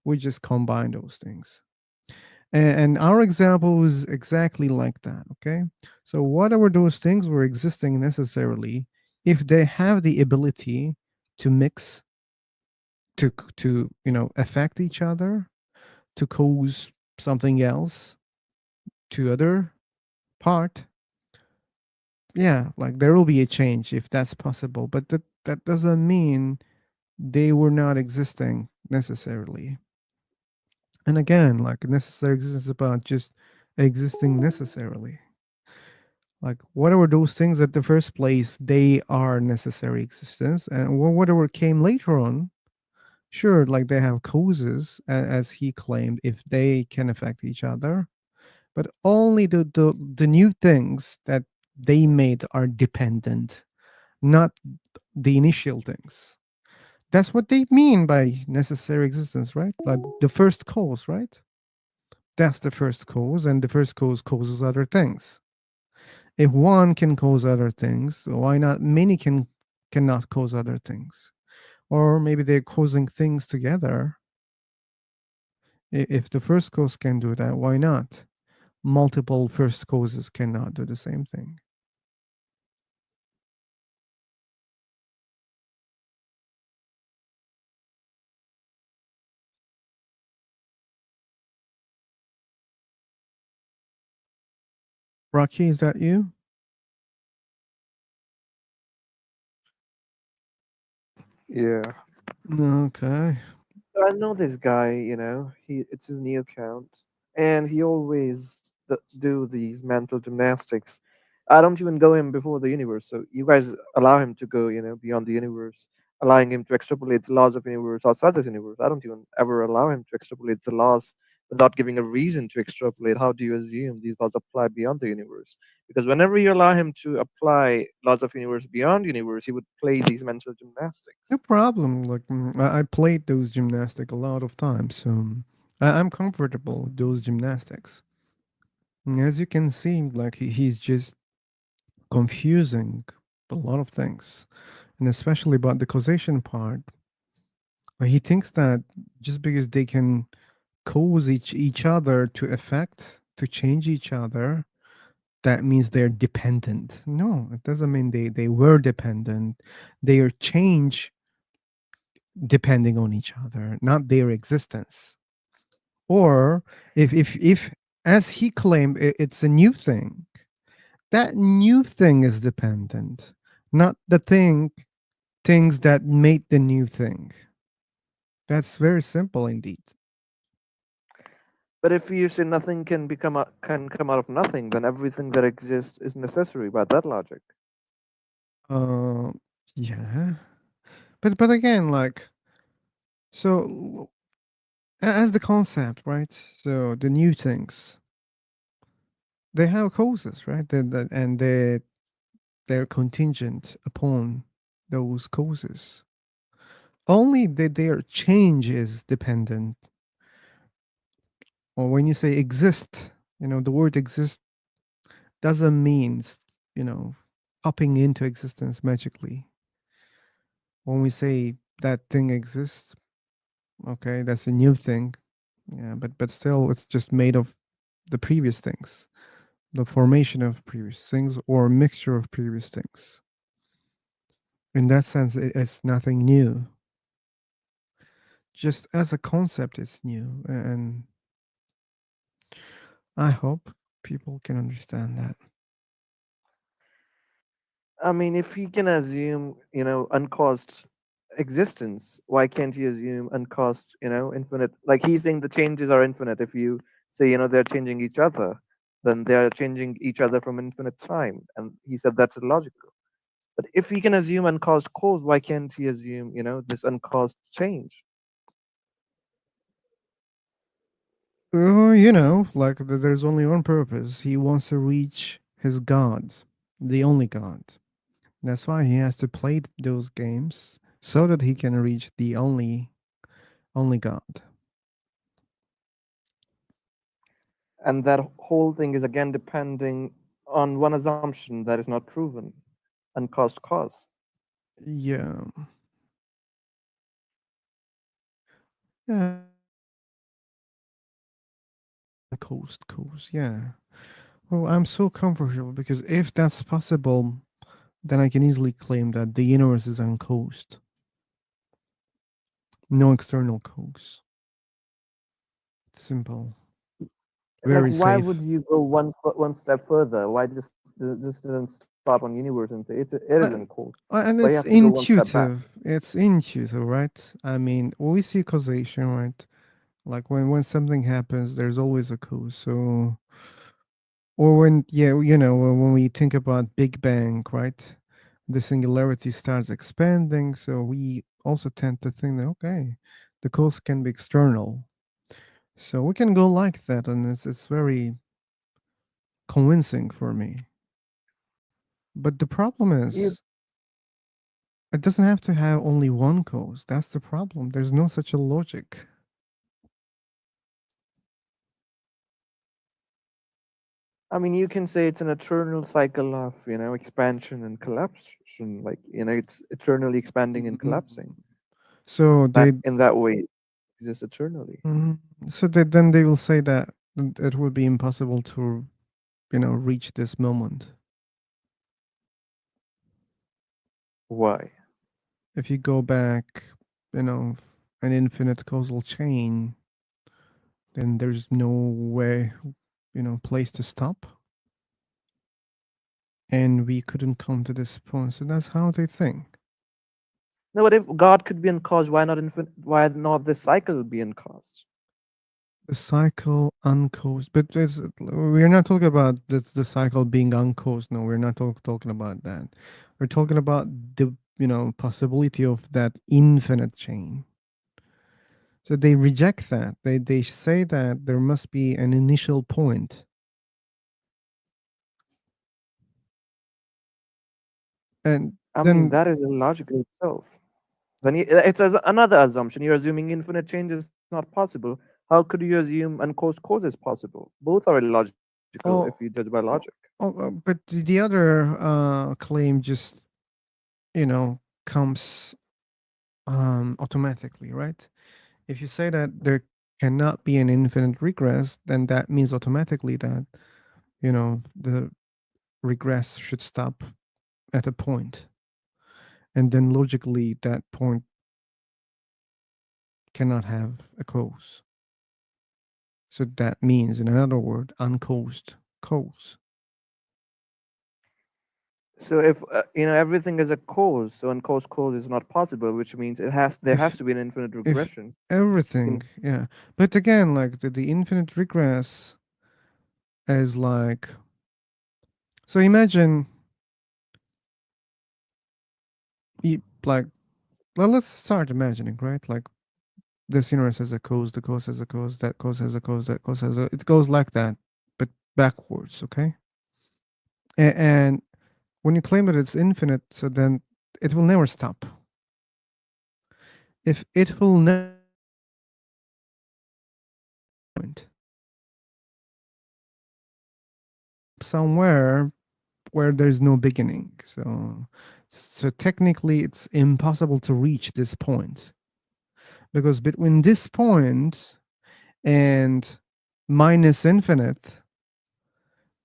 A: We just combine those things. And our example was exactly like that. Okay, so whatever those things were existing necessarily, if they have the ability to mix, to affect each other, to cause something else to other part, yeah, like there will be a change if that's possible, but that doesn't mean they were not existing necessarily. And again, like necessary existence is about just existing necessarily. Like whatever those things at the first place, they are necessary existence, and whatever came later on, Sure, like they have causes, as he claimed, if they can affect each other, but only the new things that they made are dependent, not the initial things. That's what they mean by necessary existence, right? Like the first cause, right? That's the first cause, and the first cause causes other things. If one can cause other things, why not many cannot cause other things? Or maybe they're causing things together. If the first cause can do that, why not? Multiple first causes cannot do the same thing. Rocky, is that you?
E: Yeah.
A: Okay.
E: I know this guy, it's his new account, and he always do these mental gymnastics. I don't even go in before the universe, so you guys allow him to go, beyond the universe, allowing him to extrapolate the laws of the universe outside this universe. I don't even ever allow him to extrapolate the laws without giving a reason to extrapolate. How do you assume these laws apply beyond the universe? Because whenever you allow him to apply laws of universe beyond universe, he would play these mental
A: No
E: gymnastics.
A: problem. Like I played those gymnastics a lot of times, so I'm comfortable with those gymnastics. And as you can see, like he's just confusing a lot of things, and especially about the causation part. He thinks that just because they can cause each other to affect to change each other, that means they're dependent. No, it doesn't mean they were dependent. They are change depending on each other, not their existence. Or if as he claimed it's a new thing, that new thing is dependent, not the things that made the new thing. That's very simple indeed.
E: But if you say nothing can come out of nothing, then everything that exists is necessary by that logic.
A: Uh, yeah, but again, like so as the concept, right? So the new things they have causes, right? And they're contingent upon those causes. Only that their change is dependent. Or when you say exist, the word exist doesn't mean, you know, popping into existence magically. When we say that thing exists, okay, that's a new thing. Yeah, but still, it's just made of the previous things, the formation of previous things, or a mixture of previous things. In that sense, it's nothing new. Just as a concept, it's new, and I hope people can understand that.
E: I mean, if he can assume, uncaused existence, why can't he assume uncaused, infinite? Like he's saying the changes are infinite. If you say, they're changing each other, then they're changing each other from infinite time. And he said that's illogical. But if he can assume uncaused cause, why can't he assume, this uncaused change?
A: Like there's only one purpose. He wants to reach his God, the only God. That's why he has to play those games so that he can reach the only God.
E: And that whole thing is again depending on one assumption that is not proven, uncaused cause.
A: Yeah, yeah, coast. Yeah. Well, I'm so comfortable because if that's possible, then I can easily claim that the universe is uncoast, no external cause. Simple,
E: Like,
A: very
E: why would
A: safe.
E: you go one step further? Why just didn't stop on universe and say it is
A: Uh,
E: uncaused?
A: and
E: Why you
A: it's
E: have to go one step back?
A: intuitive. It's intuitive, right? I mean, we see causation, right? Like when something happens, there's always a cause. So, or when yeah, when we think about Big Bang, right? the singularity starts expanding. So we also tend to think that, okay, the cause can be external. So we can go like that, and it's very convincing for me. But the problem
E: You,
A: is, it doesn't have to have only one cause. That's the problem. There's no such a logic.
E: I mean, you can say it's an eternal cycle of, expansion and collapsion. Like, it's eternally expanding and
A: Mhm.
E: collapsing.
A: So
E: That
A: they,
E: in that way it exists eternally.
A: mhm. Then they will say that it would be impossible to, reach this moment.
E: Why?
A: If you go back, an infinite causal chain, then there's no way, place to stop. And we couldn't come to this point. So that's how they think.
E: No, but if God could be uncaused, why not why not this cycle be uncaused?
A: The cycle uncaused, but we're not talking about the cycle being uncaused. No, we're not talking about that. We're talking about the possibility of that infinite chain. So they reject that. They say that there must be an initial point, and
E: I mean,
A: then
E: that is illogical itself. Then it's as another assumption. You're assuming infinite change is not possible. How could you assume uncaused cause is possible? Both are illogical if you judge
A: oh,
E: by logic.
A: oh, but the other claim just comes automatically, right? If you say that there cannot be an infinite regress, then that means automatically that the regress should stop at a point, and then logically that point cannot have a cause. So that means, in another word, uncaused cause.
E: So if everything is a cause, so uncaused cause is not possible, which means there has
A: If
E: to be an infinite
A: if
E: regression.
A: everything, yeah, but again, like the infinite regress is like, so imagine like, well, let's start imagining, right? Like this universe has a cause, the cause has a cause, that cause has a cause, that cause has a, it goes like that, but backwards, okay? And when you claim that it's infinite, so then it will never stop. If it will never point somewhere where there's no beginning, so technically it's impossible to reach this point, because between this point and minus infinite,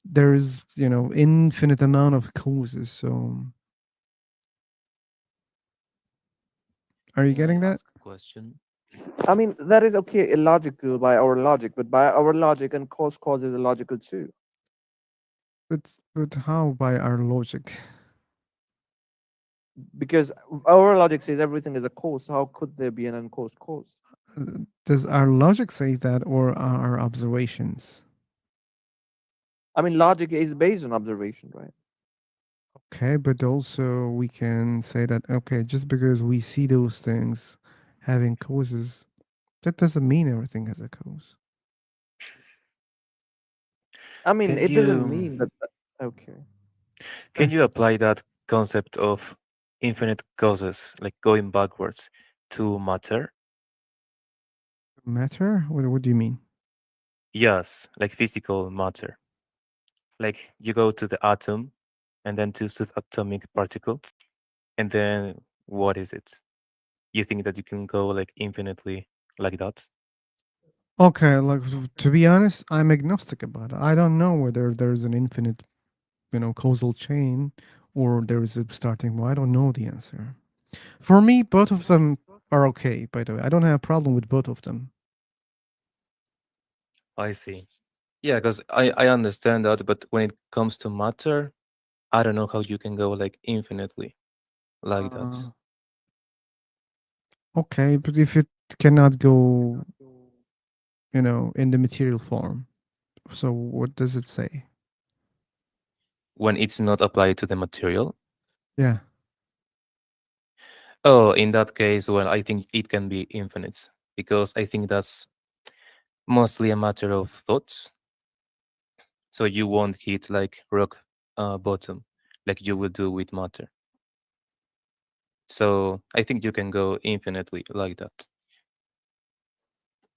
A: there's infinite amount of causes. So are you
F: May I
A: getting that?
F: ask a question?
E: I mean, that is okay, illogical by our logic, but by our logic, uncaused cause is illogical too.
A: But how by our logic?
E: Because our logic says everything is a cause. So how could there be an uncaused cause?
A: Does our logic say that, or our observations?
E: I mean, logic is based on observation, right?
A: Okay, but also we can say that, okay, just because we see those things having causes, that doesn't mean everything has a cause.
E: I mean,
F: Can
E: it doesn't
F: you
E: mean that. Okay.
F: can you apply that concept of infinite causes, like going backwards, to matter?
A: Matter? What do you mean?
F: Yes, like physical matter. Like you go to the atom and then to subatomic particles, and then what is it? You think that you can go like infinitely like that?
A: Okay, like to be honest, I'm agnostic about it. I don't know whether there's an infinite, causal chain, or there is a starting point. I don't know the answer. For me, both of them are okay, by the way. I don't have a problem with both of them.
F: I see. Yeah, because I understand that, but when it comes to matter, I don't know how you can go like infinitely like that.
A: Uh, okay, but if it cannot go, in the material form, so what does it say?
F: When it's not applied to the material,
A: Yeah.
F: Oh, in that case, well, I think it can be infinite because I think that's mostly a matter of thoughts. So you won't hit like rock bottom like you will do with matter. So I think you can go infinitely like that.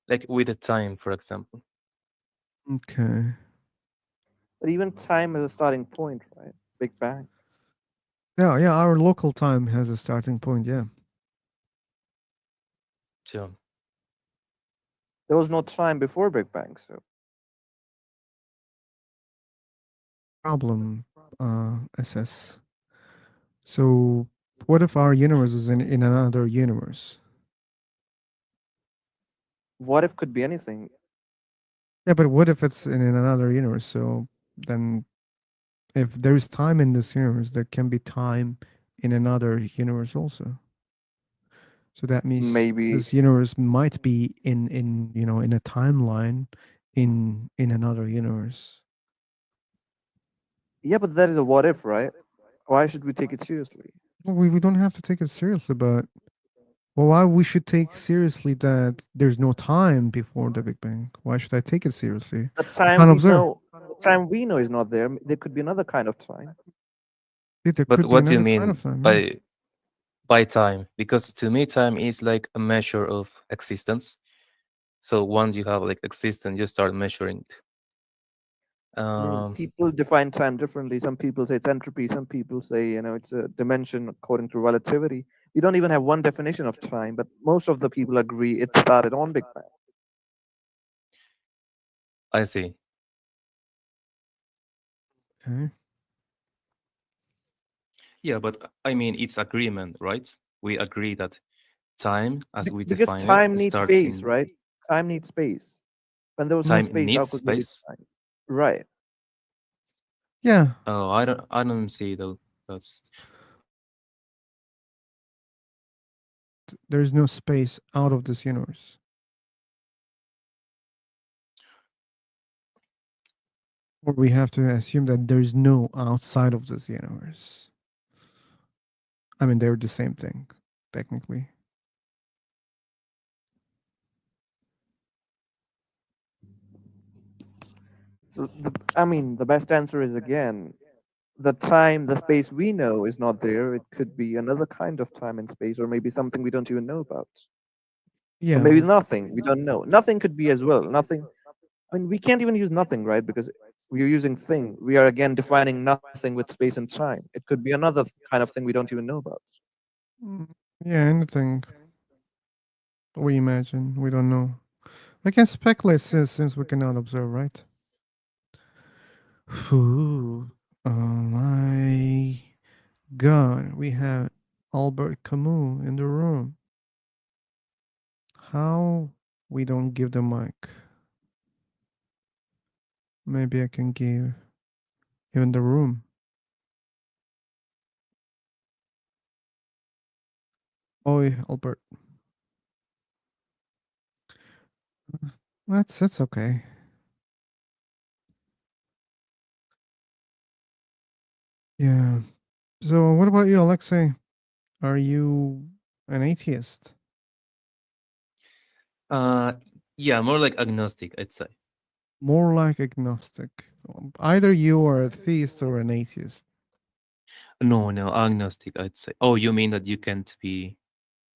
F: Like with the time, for example.
A: Okay.
E: But even time is a starting point, right? Big Bang.
A: Yeah, yeah. Our local time has a starting point. Yeah.
F: Sure.
E: There was no time before Big Bang, so
A: Problem. SS. So, what if our universe is in another universe?
E: what if could be anything.
A: Yeah, but what if it's in another universe? So then, if there's time in this universe, there can be time in another universe also. So that means
E: Maybe,
A: this universe might be in in a timeline in another universe.
E: yeah, but that is a what if, right? Why should we take it seriously?
A: Well, we don't have to take it seriously, but well, why we should take seriously that there's no time before the Big Bang? Why should I take it seriously?
E: The
A: I
E: time
A: can't
E: we
A: observe.
E: know, the time we know is not there. There could be another kind of time.
A: Yeah, there
F: But
A: could be
F: what do you
A: another kind
F: mean
A: of time. Yeah.
F: by time? Because to me, time is like a measure of existence. So once you have like existence, you start measuring it.
E: I mean,
F: Um,
E: people define time differently. Some people say it's entropy. Some people say, it's a dimension according to relativity. We don't even have one definition of time, but most of the people agree it started on Big Bang.
F: I see.
A: Okay.
F: Yeah, but I mean, it's agreement, right? We agree that time, as we
E: Because
F: define it,
E: time needs
F: starts
E: space,
F: in
E: right? Time needs space. When there was no
A: Mm,
F: time
E: space, how
F: needs
E: could there be
F: space.
E: time? Right.
A: yeah.
F: Oh, I don't see though. That's
A: There's no space out of this universe. Or we have to assume that there's no outside of this universe. I mean, they're the same thing, technically.
E: So, the best answer is again, the time, the space we know is not there. It could be another kind of time and space, or maybe something we don't even know about. Or
A: Yeah.
E: maybe nothing. We don't know. Nothing could be as well. Nothing. I mean, we can't even use nothing, right? Because we are using thing. We are again defining nothing with space and time. It could be another kind of thing we don't even know about.
A: Mm, yeah, anything we imagine, we don't know. We can speculate since we cannot observe, right? Ooh, oh my God, we have Albert Camus in the room. How we don't give the mic? Maybe I can give even the room. Oh, Albert, that's okay. Yeah. So, what about you, Alexei? Are you an atheist?
F: uh, yeah, more like agnostic, I'd say.
A: More like agnostic. Either you are a theist or an atheist.
F: No, no, agnostic, I'd say. Oh, you mean that you can't be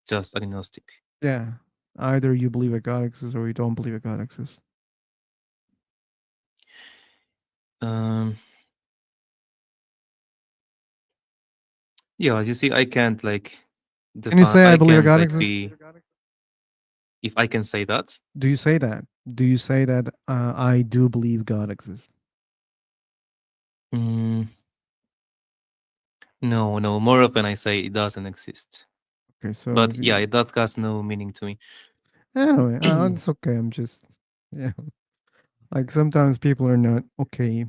F: just agnostic?
A: Yeah. Either you believe a God exists or you don't believe a God exists.
F: Um, yeah, you see, I can't like
A: Can you
F: define.
A: say I
F: I
A: believe a
F: can't
A: God
F: like
A: exists?
F: be. If I can say that,
A: Do you say that? Do you say that I do believe God exists?
F: mm, no, no. More often, I say it doesn't exist.
A: Okay, so
F: But yeah, that has no meaning to me.
A: anyway, it's okay. I'm just, yeah. Like sometimes people are not okay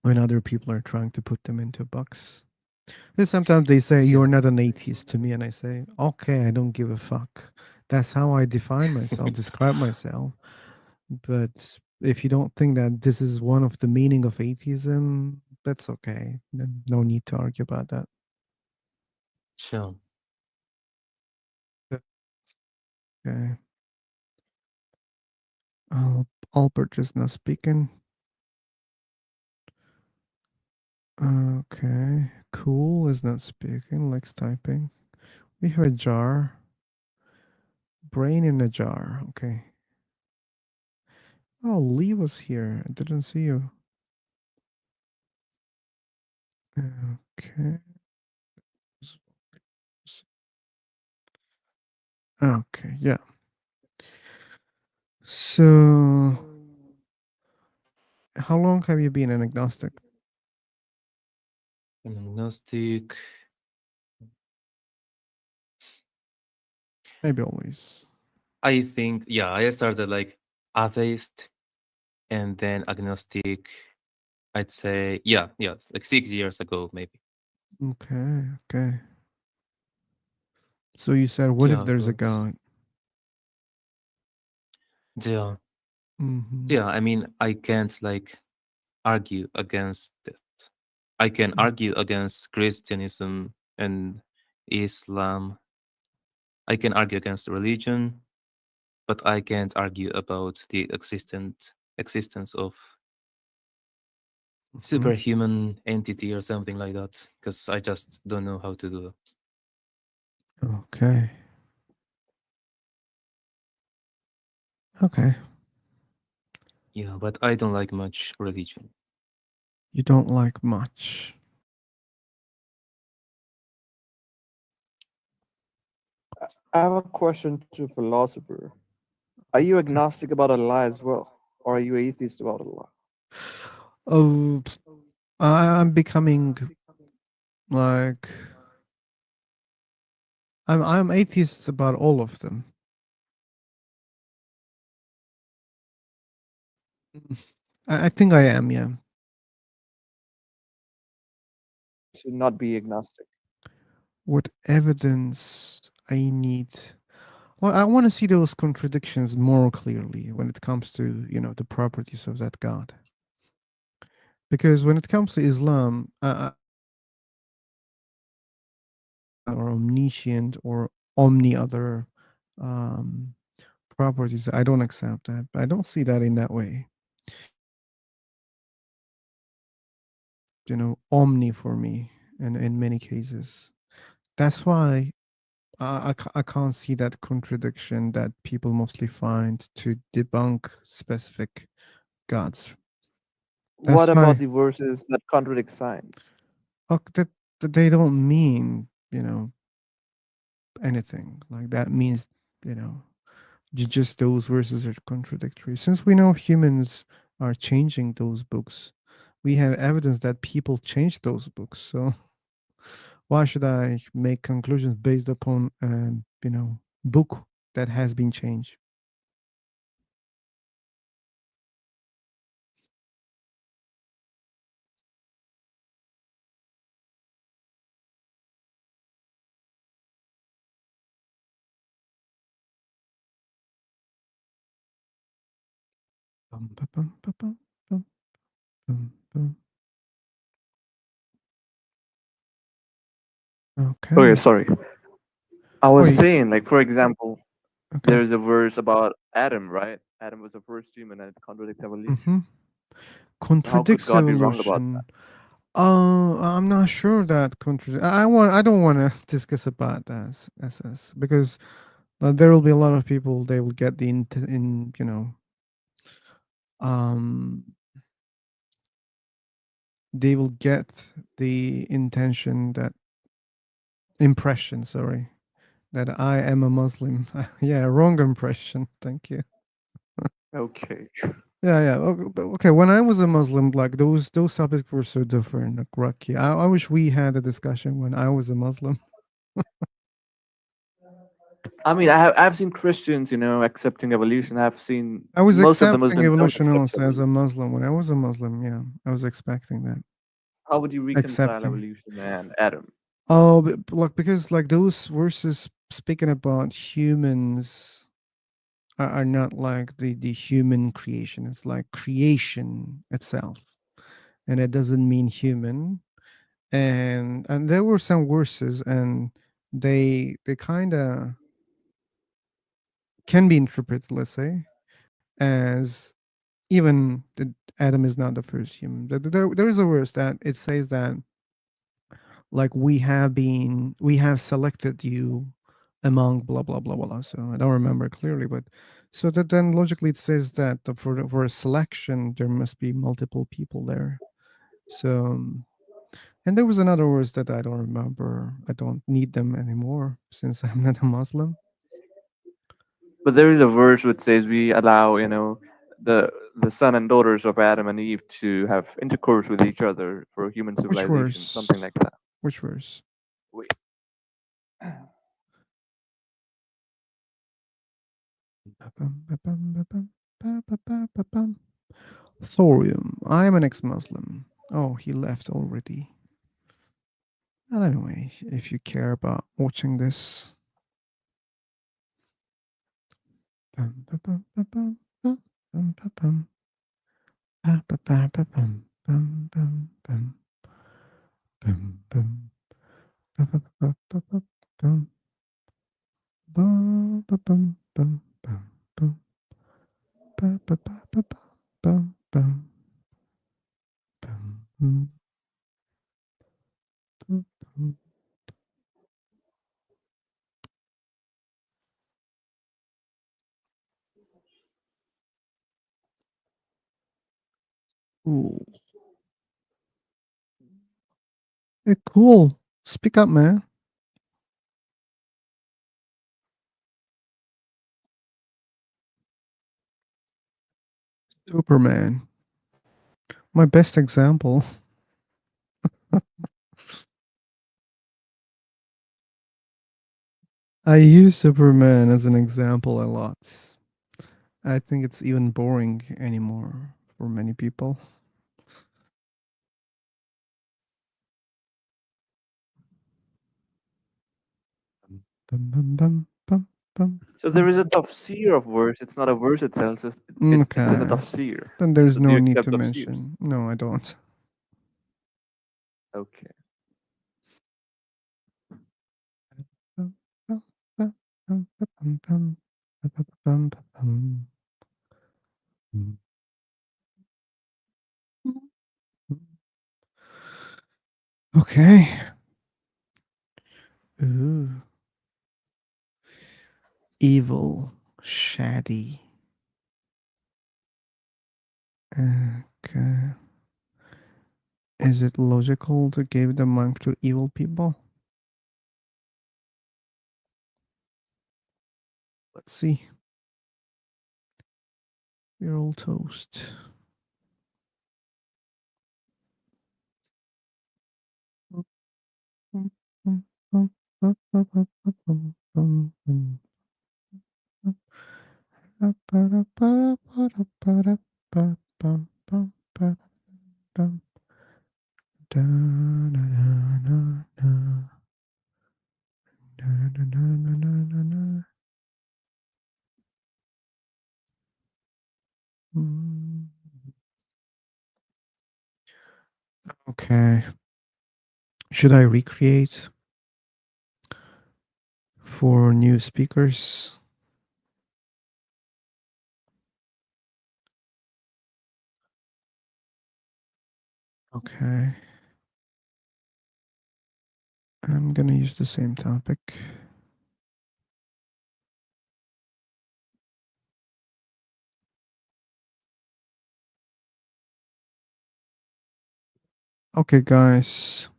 A: when other people are trying to put them into a box. And sometimes they say
F: Yeah,
A: you're not an atheist to me, and I say, okay, I don't give a fuck. That's how I define myself, describe myself. But if you don't think that this is one of the meaning of atheism, that's okay. No need to argue about that.
F: sure.
A: Okay. Albert is not speaking. Okay. Cool is not speaking. Likes typing. We have a jar. Brain in a jar. Okay. Oh, Lee was here. I didn't see you. Okay. Okay. Yeah. So, how long have you been an agnostic?
F: I'm agnostic.
A: Maybe always.
F: I think, yeah, I started like atheist and then agnostic. I'd say, yeah, like 6 years ago, maybe.
A: Okay. Okay. So you said, what if
F: Yeah,
A: there's a
F: but
A: God?
F: yeah,
A: Mm-hmm.
F: yeah. I mean, I can't like argue against it. I can
A: Mm,
F: argue against Christianism and Islam. I can argue against religion, but I can't argue about the existence of
A: mhm.
F: superhuman entity or something like that, because I just don't know how to do that.
A: Okay. Okay.
F: Yeah, but I don't like much religion.
A: You don't like much.
E: I have a question to philosopher. Are you
A: Okay.
E: agnostic about Allah as well, or are you atheist about Allah?
A: Oh, I'm becoming like I'm atheist about all of them. Mm. I think I am. Yeah.
E: To not be agnostic.
A: What evidence I need? Well, I want to see those contradictions more clearly when it comes to the properties of that God. Because when it comes to Islam, or omniscient or omni other um, properties, I don't accept that. I don't see that in that way. Omni for me, and in many cases, that's why I can't see that contradiction that people mostly find to debunk specific gods.
E: What
A: That's
E: about
A: why
E: the verses that contradict science?
A: that they don't mean anything like that means you know just those verses are contradictory. Since we know humans are changing those books, we have evidence that people changed those books. So why should I make conclusions based upon book that has been changed? Bum, ba, bum, ba, bum, bum, bum, bum.
E: Okay,
A: Okay.
E: sorry. I was
A: Wait.
E: saying, like, for example,
A: Okay.
E: there's a verse about Adam, right? Adam was the first human and it contradicts evolution.
A: Mm-hmm.
E: So how could
A: Contradicts
E: God be wrong about that?
A: evolution. I'm not sure that contradict. I don't want to discuss about that as because there will be a lot of people. They will get the in um they will get the intention that impression. Sorry, that I am a Muslim. Yeah, wrong impression. Thank you.
E: Okay.
A: Yeah, yeah. Okay, when I was a Muslim, like those topics were so different. Like Rocky, I wish we had a discussion when I was a Muslim.
E: I mean, I've seen Christians, accepting evolution. I've seen
A: I was
E: most of the
A: accepting
E: Muslims don't
A: evolution
E: accept
A: also as a
E: evolution.
A: Muslim. When I was a Muslim, yeah, I was expecting that.
E: How would you reconcile
A: Accepting.
E: evolution and Adam?
A: Oh, like because like those verses speaking about humans are not like the human creation. It's like creation itself, and it doesn't mean human. And there were some verses, and they kind of can be interpreted, let's say, as even the Adam is not the first human. There is a verse that it says that like we have selected you among blah blah blah blah. So I don't remember clearly, but so that then logically it says that for a selection there must be multiple people there. So and there was another verse that I don't remember. I don't need them anymore since I'm not a Muslim.
E: But there is a verse which says we allow, the son and daughters of Adam and Eve to have intercourse with each other for human
A: Which
E: civilization, something
A: verse?
E: like that.
A: Which verse?
E: Wait.
A: Thorium. I am an ex-Muslim. Oh, he left already. Well, anyway, if you care about watching this. Ooh. Hey, cool. Speak up, man. Superman. My best example. I use Superman as an example a lot. I think it's even boring anymore for many people. Bum, bum, bum, bum, bum,
E: So there
A: bum.
E: is a tafsir of verse. It's not a verse itself. It's in a
A: Okay.
E: tafsir.
A: Then there's
E: So do
A: no
E: you
A: need
E: accept
A: to
E: tafsirs?
A: mention. No, I don't.
E: Okay.
A: Bum, bum, bum, bum, bum, bum, bum, bum, bum, bum. Okay. Ooh. Evil. Shady. Okay. Is it logical to give the monk to evil people? Let's see. We're all toast. Okay. Should I recreate for new speakers? Okay. I'm gonna use the same topic. Okay, guys.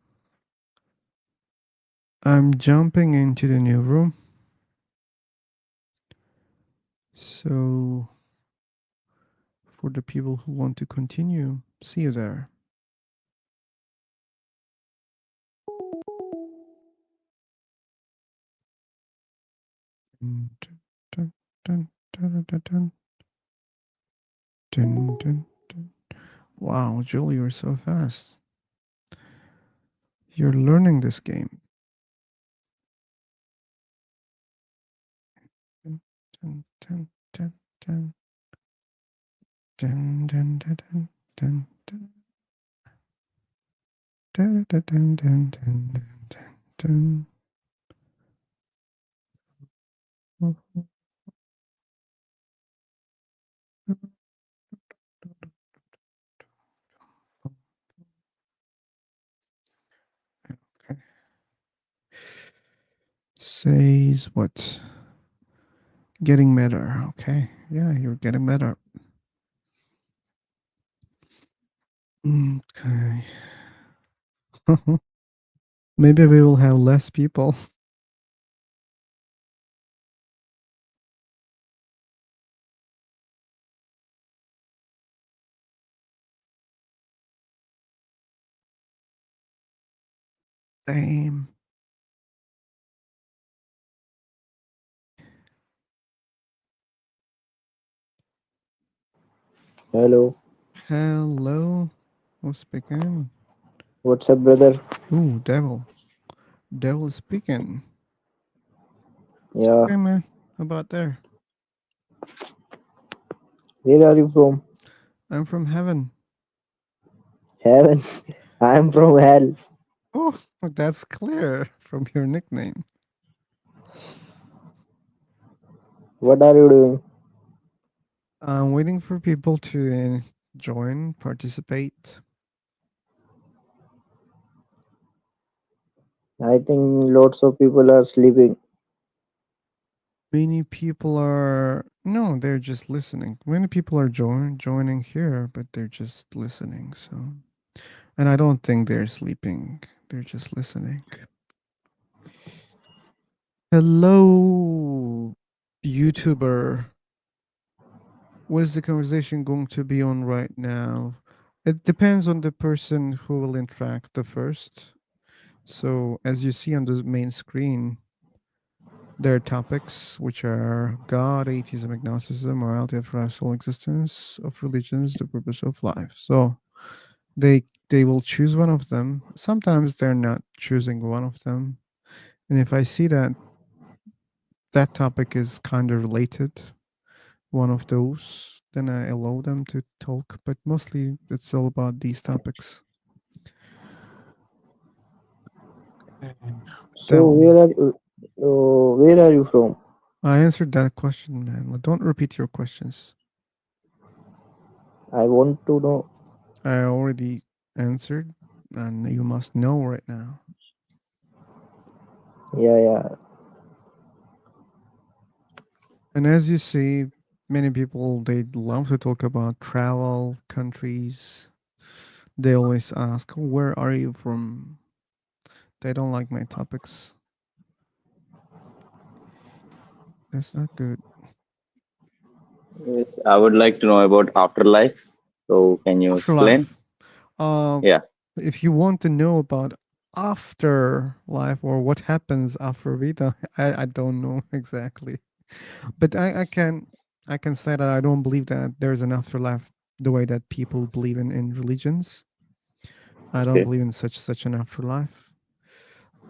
A: I'm jumping into the new room. So, for the people who want to continue, see you there. Dun, dun, dun, dun, dun, dun, dun, dun, dun. Wow, Joel, you're so fast. You're learning this game. Dun, dun, dun, dun, dun, dun, dun, dun, dun, dun, dun. Dun, dun, dun, dun, dun, dun, dun, dun. says what? Getting better. Okay. Yeah, you're getting better. Okay. Maybe we will have less people. Damn.
G: Hello,
A: Hello. Who's speaking?
G: what's up, brother?
A: Ooh, devil. Devil speaking. It's
G: Yeah,
A: okay, man. How about there?
G: where are you from?
A: I'm from heaven.
G: Heaven. I am from hell.
A: Oh, that's clear from your nickname.
G: What are you doing?
A: I'm waiting for people to join, participate.
G: I think lots of people are sleeping.
A: Many people are no, they're just listening. Many people are joining here, but they're just listening. So, and I don't think they're sleeping. They're just listening. Hello, YouTuber. What is the conversation going to be on right now? It depends on the person who will interact the first. So, as you see on the main screen, there are topics which are God, atheism, agnosticism, morality of rational existence, of religions, the purpose of life. So, they will choose one of them. Sometimes they're not choosing one of them. And if I see that that topic is kind of related, one of those, then I allow them to talk. But mostly it's all about these topics. And
G: So
A: Devil,
G: where are you from?
A: I answered that question, man. Don't repeat your questions.
G: I want to know.
A: I already answered, and you must know right now.
G: Yeah, yeah.
A: And as you see, many people they love to talk about travel, countries. They always ask, "Where are you from?" They don't like my topics. That's not good.
H: Yes, I would like to know about afterlife. So can you explain?
A: Afterlife. Uh,
H: Yeah.
A: if you want to know about afterlife or what happens after Vita, I don't know exactly. But I can say that I don't believe that there's an afterlife the way that people believe in religions. I don't
H: Okay.
A: believe in such an afterlife.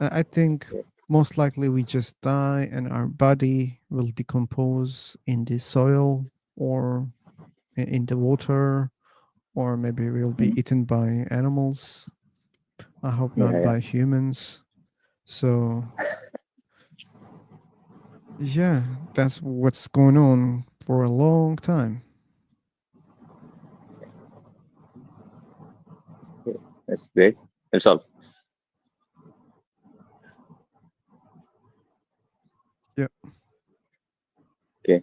A: I think most likely we just die and our body will decompose in the soil or in the water, or maybe we'll be
H: Mhm.
A: eaten by animals. I hope
H: Yeah,
A: not
H: yeah.
A: by humans. So yeah, that's what's going on for a long time.
H: Okay. That's great. That's all.
A: Yeah.
H: Okay.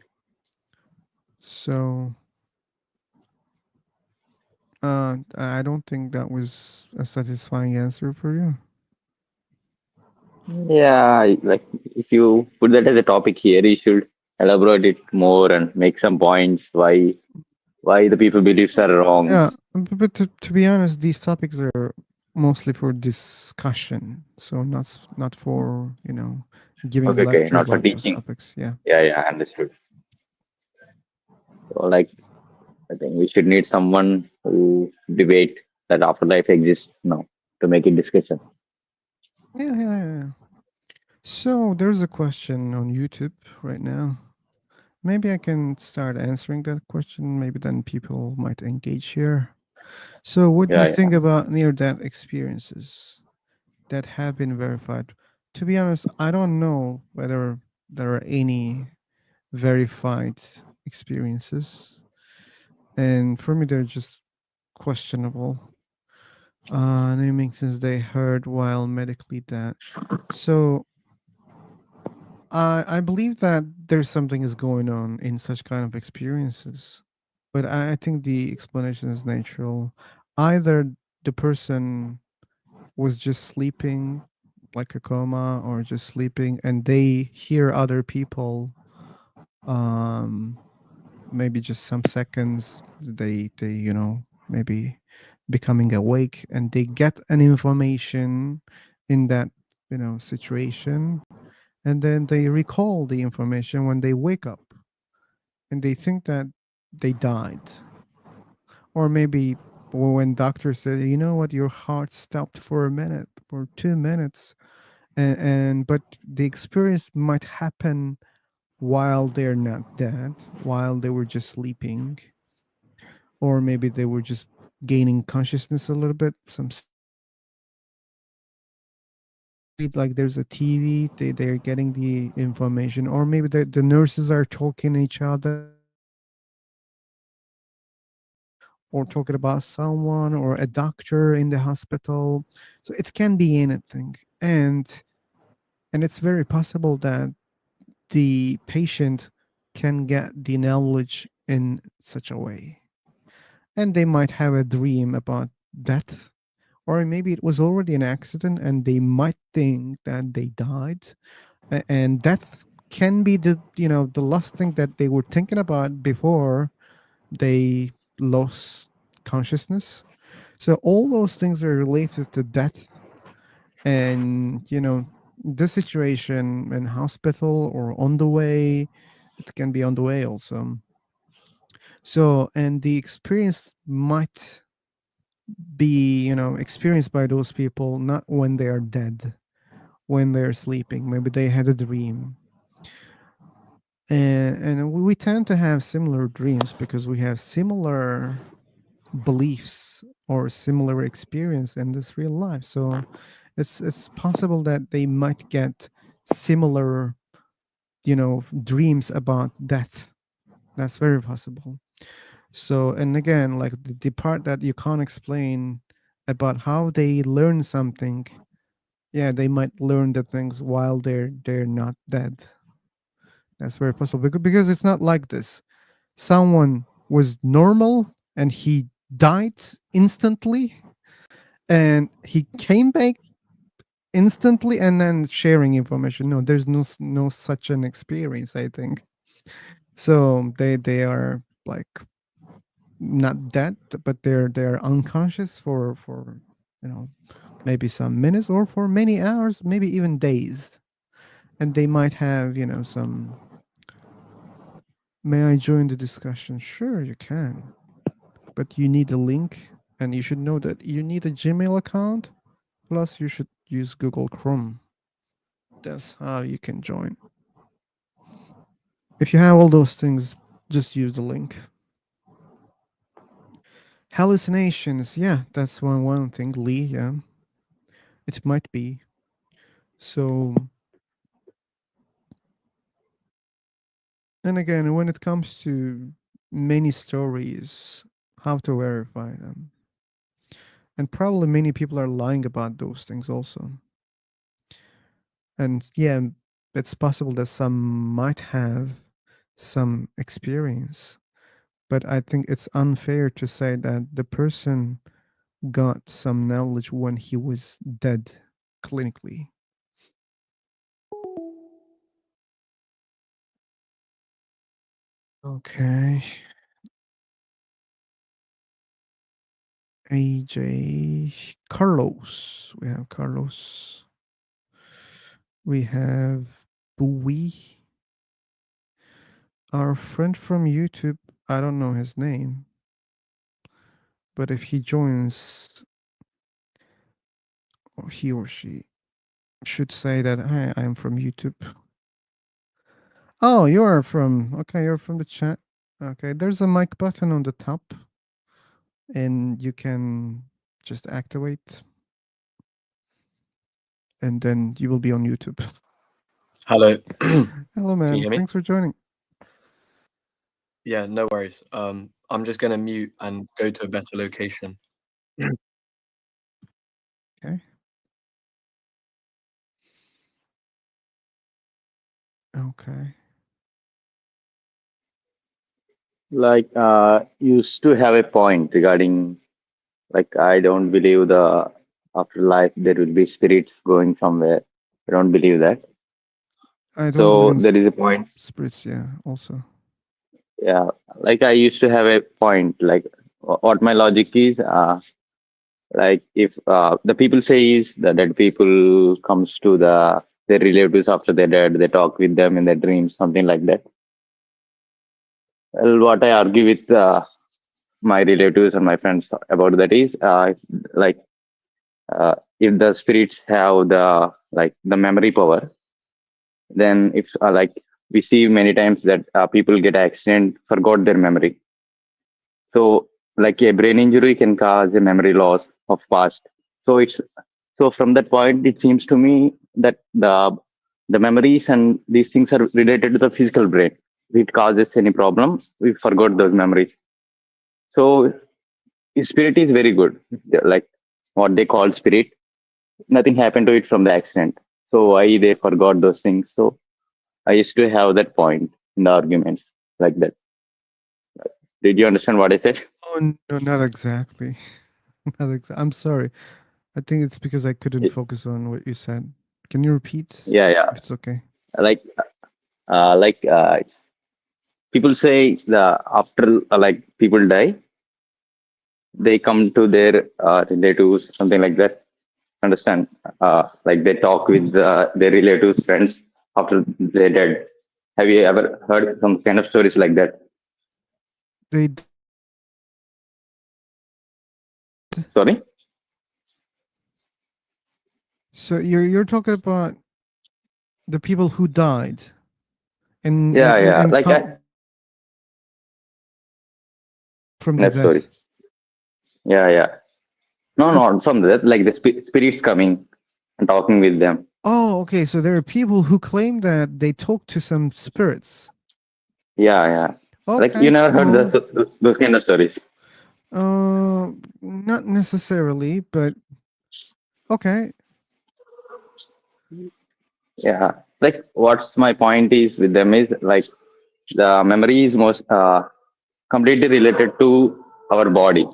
A: So I don't think that was a satisfying answer for you.
H: Yeah, like if you put that as a topic here, you should elaborate it more and make some points why the people beliefs are wrong.
A: Yeah, but to be honest, these topics are mostly for discussion, so not for giving
H: Okay, okay,
A: lecture
H: not for
A: about those
H: teaching.
A: topics. Yeah,
H: Yeah, yeah, understood. So like I think we should need someone who debate that afterlife exists now to make it discussion.
A: yeah. So there's a question on YouTube right now. Maybe I can start answering that question. Maybe then people might engage here. So, what do you
H: Yeah, yeah.
A: think about near-death experiences that have been verified? To be honest, I don't know whether there are any verified experiences, and for me, they're just questionable. Naming since they heard while medically dead. So I believe that there's something is going on in such kind of experiences, but I think the explanation is natural. Either the person was just sleeping like a coma or just sleeping and they hear other people, um maybe just some seconds, they maybe becoming awake and they get an information in that situation, and then they recall the information when they wake up and they think that they died. Or maybe when doctors say, you know what, your heart stopped for a minute, for 2 minutes, and but the experience might happen while they're not dead, while they were just sleeping, or maybe they were just gaining consciousness a little bit, some like there's a TV, they're getting the information, or maybe the nurses are talking to each other or talking about someone or a doctor in the hospital. So it can be anything. And it's very possible that the patient can get the knowledge in such a way. And they might have a dream about death, or maybe it was already an accident and they might think that they died. And death can be the last thing that they were thinking about before they lost consciousness. So all those things are related to death, and the situation in hospital or on the way. It can be on the way also. So, and the experience might be experienced by those people not when they are dead, when they're sleeping. Maybe they had a dream, and we tend to have similar dreams because we have similar beliefs or similar experience in this real life. So it's possible that they might get similar dreams about death. That's very possible. So, and again, like the part that you can't explain about how they learn something, yeah, they might learn the things while they're not dead. That's very possible because it's not like this. Someone was normal and he died instantly, and he came back instantly and then sharing information. No, there's no such an experience, I think. So they are like not dead, but they're unconscious for you know maybe some minutes or for many hours, maybe even days. And they might have some. May I join the discussion? Sure, you can, but you need a link, and you should know that you need a Gmail account, plus you should use Google Chrome. That's how you can join. If you have all those things, just use the link. Hallucinations, yeah, that's one thing, Lee. Yeah, it might be. So, and again, when it comes to many stories, how to verify them, and probably many people are lying about those things also. And yeah, it's possible that some might have some experience, but I think it's unfair to say that the person got some knowledge when he was dead clinically. Okay. AJ Carlos. We have Carlos. We have Bowie. Our friend from YouTube. I don't know his name, but if he joins, or he or she should say that, hi, I'm from YouTube. Oh, you're from, okay, you're from the chat. Okay, there's a mic button on the top, and you can just activate, and then you will be on YouTube.
I: Hello.
A: Hello,
I: Can you
A: man.
I: hear me?
A: Thanks for joining.
I: Yeah, no worries. I'm just gonna mute and go to a better location.
A: Okay. Okay.
H: Like used to have a point regarding like I don't believe the afterlife there will be spirits going somewhere. I don't believe that.
A: I don't believe
H: So
A: in
H: there is a point.
A: spirits. Yeah. Also.
H: Yeah, like I used to have a point. Like what my logic is. Like if the people say is that dead people comes to their relatives after they're dead, they talk with them in their dreams, something like that. Well, what I argue with my relatives and my friends about that is like if the spirits have the memory power, then if like we see many times that people get accident, forgot their memory. So like a brain injury can cause a memory loss of past. So it's so from that point, it seems to me that the memories and these things are related to the physical brain. If it causes any problem, we forgot those memories. So spirit is very good. Like what they call spirit, nothing happened to it from the accident. So why they forgot those things? So I used to have that point in the arguments like that. Did you understand what I said?
A: Oh no, not exactly. I'm sorry. I think it's because I couldn't
H: Y-
A: focus on what you said. Can you repeat
H: Yeah, yeah.
A: if it's okay?
H: Like like people say the after like people die, they come to their relatives, something like that. Understand? Like they talk with their relatives, friends after they're dead. Have you ever heard some kind of stories like that?
A: They
H: Sorry.
A: So you're talking about the people who died
H: Yeah, yeah.
A: and
H: Like
A: come from the
H: that story.
A: death.
H: Yeah, yeah. No,
A: Okay.
H: no, from that, like the spirits coming and talking with them.
A: Oh, okay. So there are people who claim that they talk to some spirits.
H: Yeah, yeah. Like you
A: Okay.
H: never heard
A: Well,
H: those kind of stories.
A: not necessarily, but okay.
H: Yeah. Like what's my point is with them is like the memory is most completely related to our body.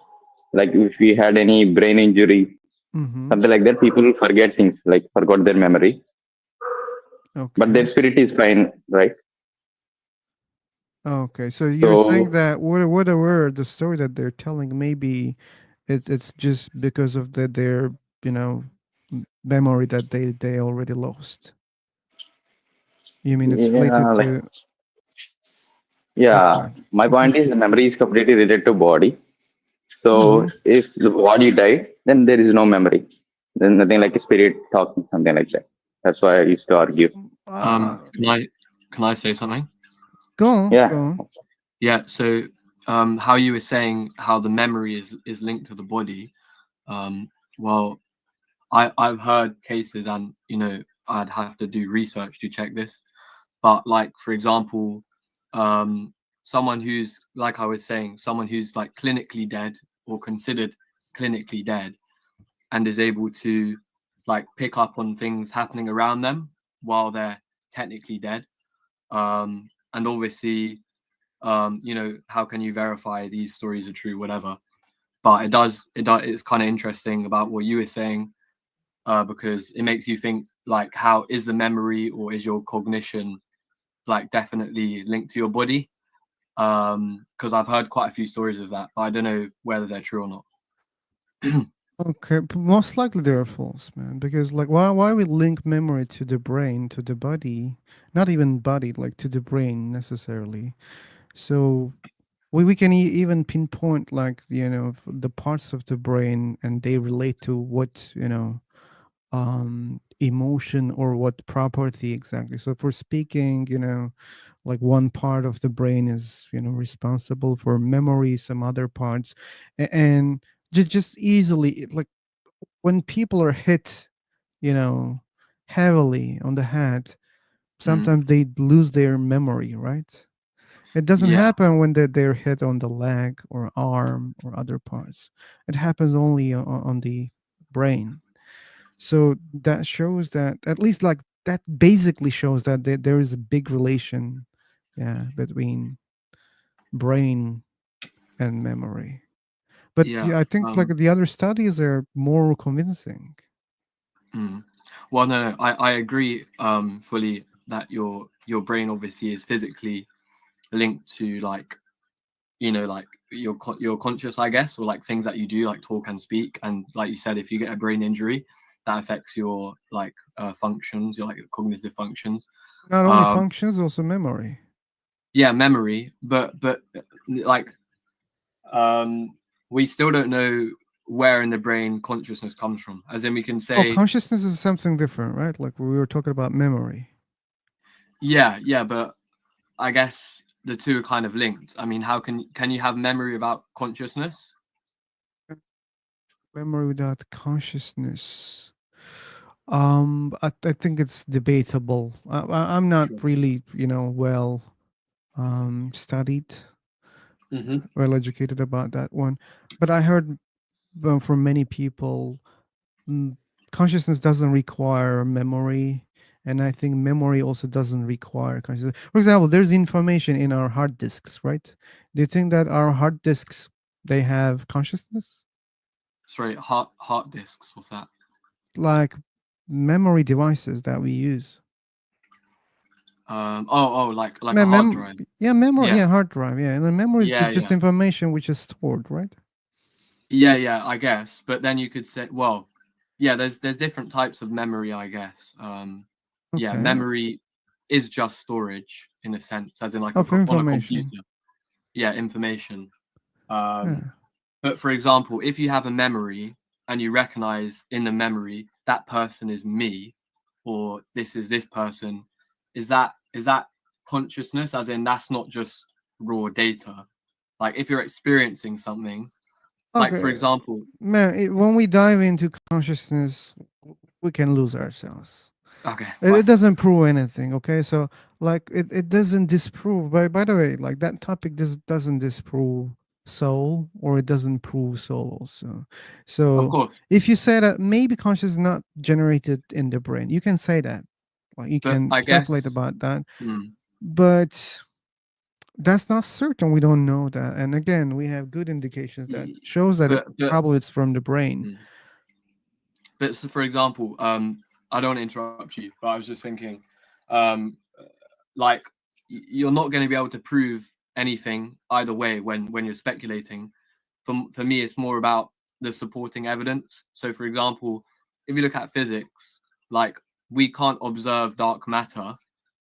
H: Like if we had any brain injury,
A: Mm-hmm.
H: something like that, people forget things, like forgot their memory, but their
A: Okay.
H: spirit is fine, right?
A: Okay. So you're saying
H: So
A: that whatever the story that they're telling, maybe it's just because of their you know memory that they already lost. You mean it's
H: yeah,
A: related
H: like
A: to that
H: yeah,
A: part?
H: my
A: Okay.
H: point is the memory is completely related to body.
A: Mm-hmm.
H: So if the body died, then there is no memory. Then nothing like a spirit talking, something like that. That's why I used to argue.
A: Uh,
I: Can I say something?
A: go on, go
H: Yeah,
A: on.
I: Yeah. So how you were saying how the memory is linked to the body. Well, I've heard cases, and I'd have to do research to check this. But like for example, um, someone who's like I was saying, someone who's like clinically dead or considered clinically dead and is able to like pick up on things happening around them while they're technically dead. And obviously, how can you verify these stories are true, whatever. But it's kind of interesting about what you were saying, because it makes you think like, how is the memory or is your cognition like definitely linked to your body? Because I've heard quite a few stories of that, but I don't know whether they're true or not.
A: Okay, most likely they are false, man. Because like, why we link memory to the brain, to the body, not even body, like to the brain necessarily. So we can even pinpoint like the parts of the brain, and they relate to what emotion or what property exactly. So for speaking, like one part of the brain is responsible for memory, some other parts, and just easily like when people are hit you know heavily on the head,
I: Mm,
A: sometimes they lose their memory, right? It doesn't
I: yeah.
A: happen when they're hit on the leg or arm or other parts. It happens only on the brain. So that shows that, at least like that basically shows that there is a big relation, yeah, between brain and memory. But
I: Yeah.
A: yeah, I think like the other studies are more convincing.
I: Mm. Well, no, I agree fully that your brain obviously is physically linked to like like your conscious, I guess, or like things that you do like talk and speak, and like you said, if you get a brain injury, that affects your like functions, your like cognitive functions.
A: Not only
I: Um,
A: functions, also memory.
I: yeah, memory, but like we still don't know where in the brain consciousness comes from. As in, we can
A: Oh,
I: say,
A: consciousness is something different, right? Like we were talking about memory.
I: yeah, but I guess the two are kind of linked. I mean, how can you have memory without consciousness?
A: Memory without consciousness. I think it's debatable. I'm not
I: Sure.
A: really, well studied,
I: Mm-hmm.
A: well educated about that one, but I heard from many people, mm, consciousness doesn't require memory, and I think memory also doesn't require consciousness. For example, there's information in our hard disks, right? Do you think that our hard disks, they have consciousness?
I: Sorry, heart discs. What's that?
A: Like memory devices that we use.
I: Oh, like a hard drive.
A: Yeah, memory,
I: Yeah,
A: yeah, hard drive, yeah, and the memory is just
I: yeah.
A: information which is stored, right?
I: Yeah, I guess. But then you could say, well, yeah, there's different types of memory, I guess. Yeah,
A: Okay,
I: memory is just storage in a sense, as in like
A: of
I: on a
A: information.
I: computer. Yeah, information.
A: Yeah.
I: But for example, if you have a memory and you recognize in the memory that person is me, or this is this person, is that consciousness? As in, that's not just raw data. Like if you're experiencing something, like for
A: Okay,
I: example,
A: man. When we dive into consciousness, we can lose ourselves.
I: okay,
A: It
I: fine.
A: doesn't prove anything. Okay, so like it doesn't disprove. By the way, like that topic doesn't disprove soul, or it doesn't prove soul also.
I: Of
A: So
I: course,
A: if you say that maybe consciousness is not generated in the brain, you can say that. Like you
I: but
A: can
I: I
A: speculate
I: guess,
A: about that,
I: mm,
A: but that's not certain. We don't know that. And again, we have good indications that
I: y-
A: shows that it
I: but
A: probably it's from the brain.
I: mm. But so for example, I don't want to interrupt you, but I was just thinking, um, like you're not going to be able to prove anything either way when you're speculating. For me, it's more about the supporting evidence. So, for example, if you look at physics, like we can't observe dark matter,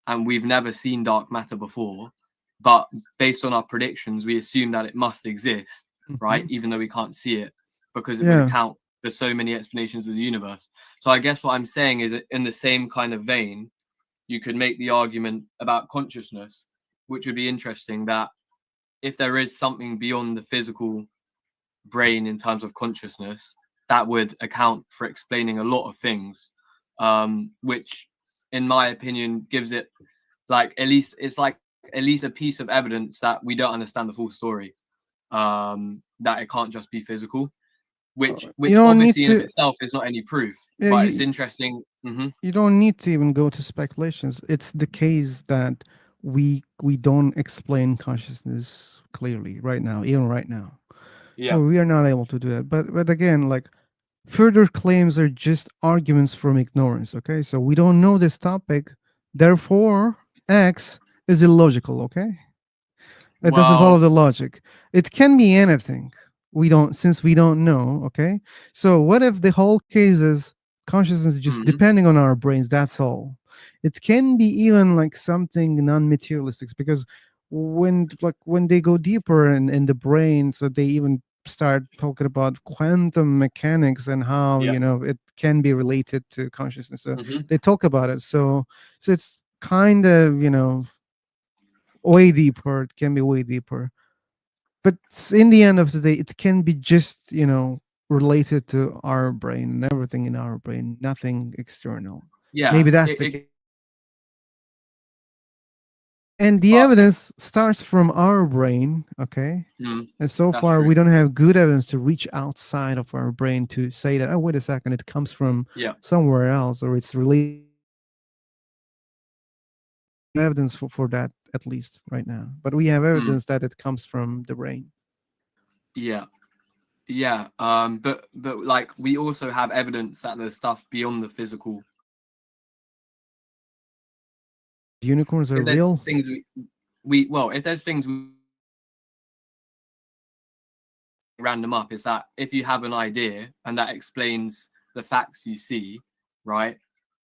I: and we've never seen dark matter before, but based on our predictions, we assume that it must exist, right?
A: Hmm.
I: Even though we can't see it, because it would
A: Yeah.
I: account for so many explanations of the universe. So, I guess what I'm saying is that in the same kind of vein, you could make the argument about consciousness, which would be interesting that if there is something beyond the physical brain in terms of consciousness, that would account for explaining a lot of things, which, in my opinion, gives it like at least it's like at least a piece of evidence that we don't understand the full story. That it can't just be physical,
A: You
I: which
A: don't need
I: obviously in of
A: to.
I: itself is not any proof,
A: Yeah,
I: but it's interesting.
A: you don't need to even go to speculations. It's the case that we don't explain consciousness clearly right now, even right now.
I: Yeah.
A: No, we are not able to do that. But again, like further claims are just arguments from ignorance. Okay, so we don't know this topic, therefore X is illogical. Okay, it doesn't follow
I: Well.
A: the logic. It can be anything. We don't, since we don't know. Okay. So what if the whole case is consciousness just
I: Mhm.
A: depending on our brains? That's all. It can be even like something non-materialistic, because when they go deeper in the brain, so they even start talking about quantum mechanics and how
I: Yeah.
A: it can be related to consciousness. So
I: Hmm.
A: they talk about it. So it's kind of way deeper. It can be way deeper, but in the end of the day, it can be just related to our brain and everything in our brain, nothing external.
I: Yeah.
A: Maybe that's the case. And the
I: But
A: evidence starts from our brain, okay?
I: mm,
A: And so
I: that's
A: far
I: true.
A: we don't have good evidence to reach outside of our brain to say that, oh, wait a second, it comes from
I: Yeah.
A: somewhere else, or it's related evidence for that, at least right now. But we have
I: Mm,
A: evidence that it comes from the brain.
I: yeah. Yeah. But like we also have evidence that there's stuff beyond the physical.
A: Unicorns are
I: If there's
A: real.
I: things we well, if there's things we random up, is that if you have an idea and that explains the facts you see, right?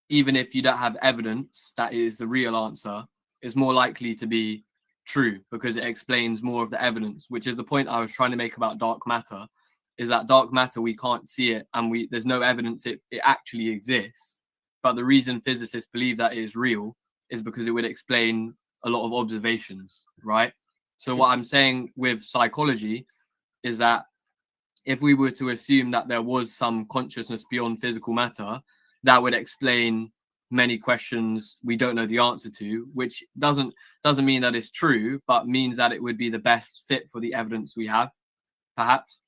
I: Even if you don't have evidence that it is the real answer, is more likely to be true because it explains more of the evidence, which is the point I was trying to make about dark matter. Is that dark matter, we can't see it and there's no evidence it actually exists. But the reason physicists believe that it is real is because it would explain a lot of observations, right? So what I'm saying with psychology is that if we were to assume that there was some consciousness beyond physical matter, that would explain many questions we don't know the answer to, which doesn't mean that it's true, but means that it would be the best fit for the evidence we have, perhaps.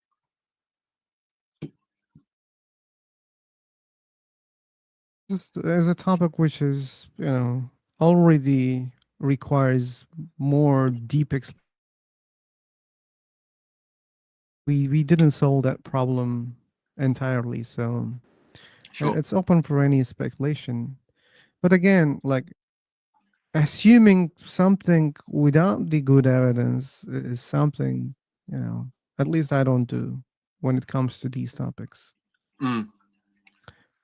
A: This is a topic which is, already requires more deep. We didn't solve that problem entirely, so
I: Sure.
A: it's open for any speculation. But again, like assuming something without the good evidence is something, at least I don't do when it comes to these topics.
I: Mm.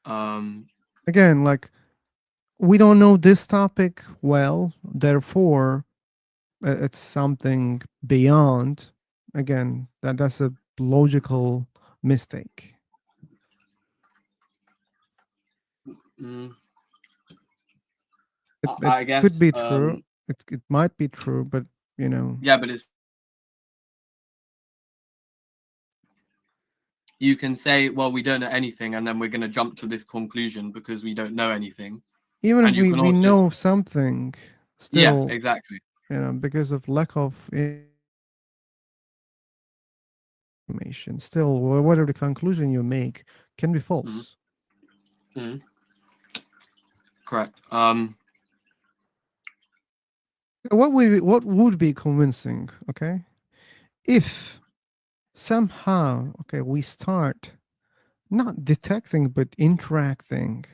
I: Um,
A: Again, like we don't know this topic well, therefore it's something beyond. Again, that's a logical mistake.
I: mm,
A: It
I: I guess,
A: could be true. It might be true, but
I: yeah, but it's you can say, well, we don't know anything, and then we're going to jump to this conclusion because we don't know anything.
A: even if
I: And you
A: we
I: can
A: we
I: also,
A: know something,
I: yeah,
A: still,
I: exactly.
A: because of lack of information, still, whatever the conclusion you make can be
I: Mm,
A: false.
I: mm, correct.
A: What would be convincing? Okay, if somehow, okay, we start not detecting but interacting.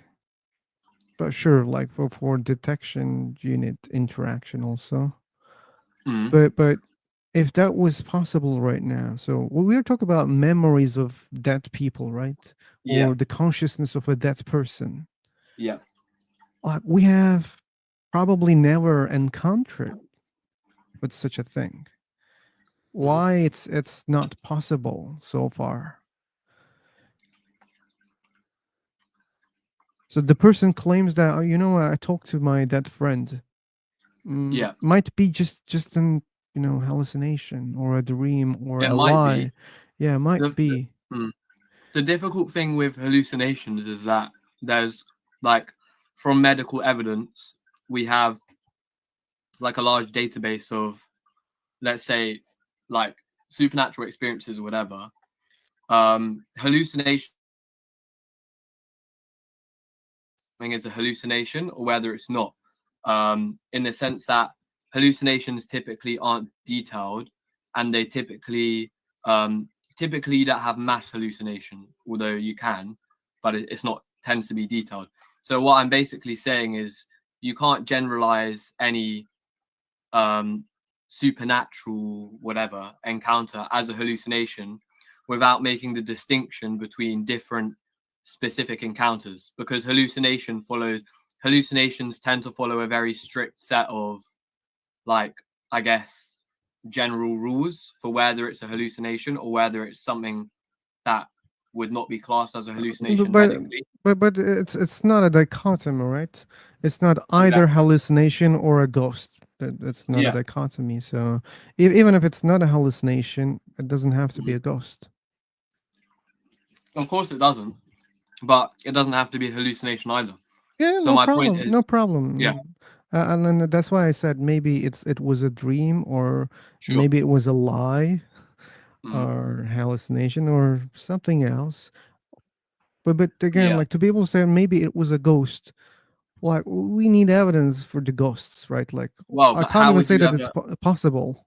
A: But sure, like for detection, you need interaction also.
I: mm,
A: But if that was possible right now, so we were talking about memories of dead people, right?
I: yeah,
A: Or the consciousness of a dead person.
I: yeah.
A: Like we have probably never encountered with such a thing.
I: Mm,
A: Why it's not possible so far? So the person claims that, oh, I talked to my dead friend.
I: yeah.
A: Might be just an hallucination or a dream or
I: It
A: a
I: might be.
A: lie. Yeah, might
I: The, the,
A: be.
I: mm. The difficult thing with hallucinations is that there's like, from medical evidence, we have like a large database of, let's say, like supernatural experiences or whatever. Hallucination is a hallucination or whether it's not, in the sense that hallucinations typically aren't detailed, and they typically you don't have mass hallucination, although you can, but it's not tends to be detailed. So what I'm basically saying is you can't generalize any um, supernatural whatever encounter as a hallucination without making the distinction between different specific encounters, because hallucinations tend to follow a very strict set of, like, I guess, general rules for whether it's a hallucination or whether it's something that would not be classed as a
A: But
I: hallucination
A: but
I: medically.
A: but it's not a dichotomy, right? It's not either
I: Exactly.
A: hallucination or a ghost. That's not a
I: Yeah,
A: dichotomy. So even if it's not a hallucination, it doesn't have to be
I: mhm.
A: a ghost.
I: Of course it doesn't, but it doesn't have to be a hallucination either.
A: Yeah,
I: So
A: no
I: my point
A: problem,
I: is,
A: no problem.
I: yeah,
A: And then that's why I said maybe it was a dream, or
I: sure.
A: maybe it was a lie
I: Mm,
A: or hallucination or something else. But again,
I: yeah.
A: like to be able to say maybe it was a ghost, Like we need evidence for the ghosts, right? Like
I: Well,
A: I
I: but
A: can't
I: how
A: even
I: would
A: say
I: you
A: that it's
I: ever?
A: possible.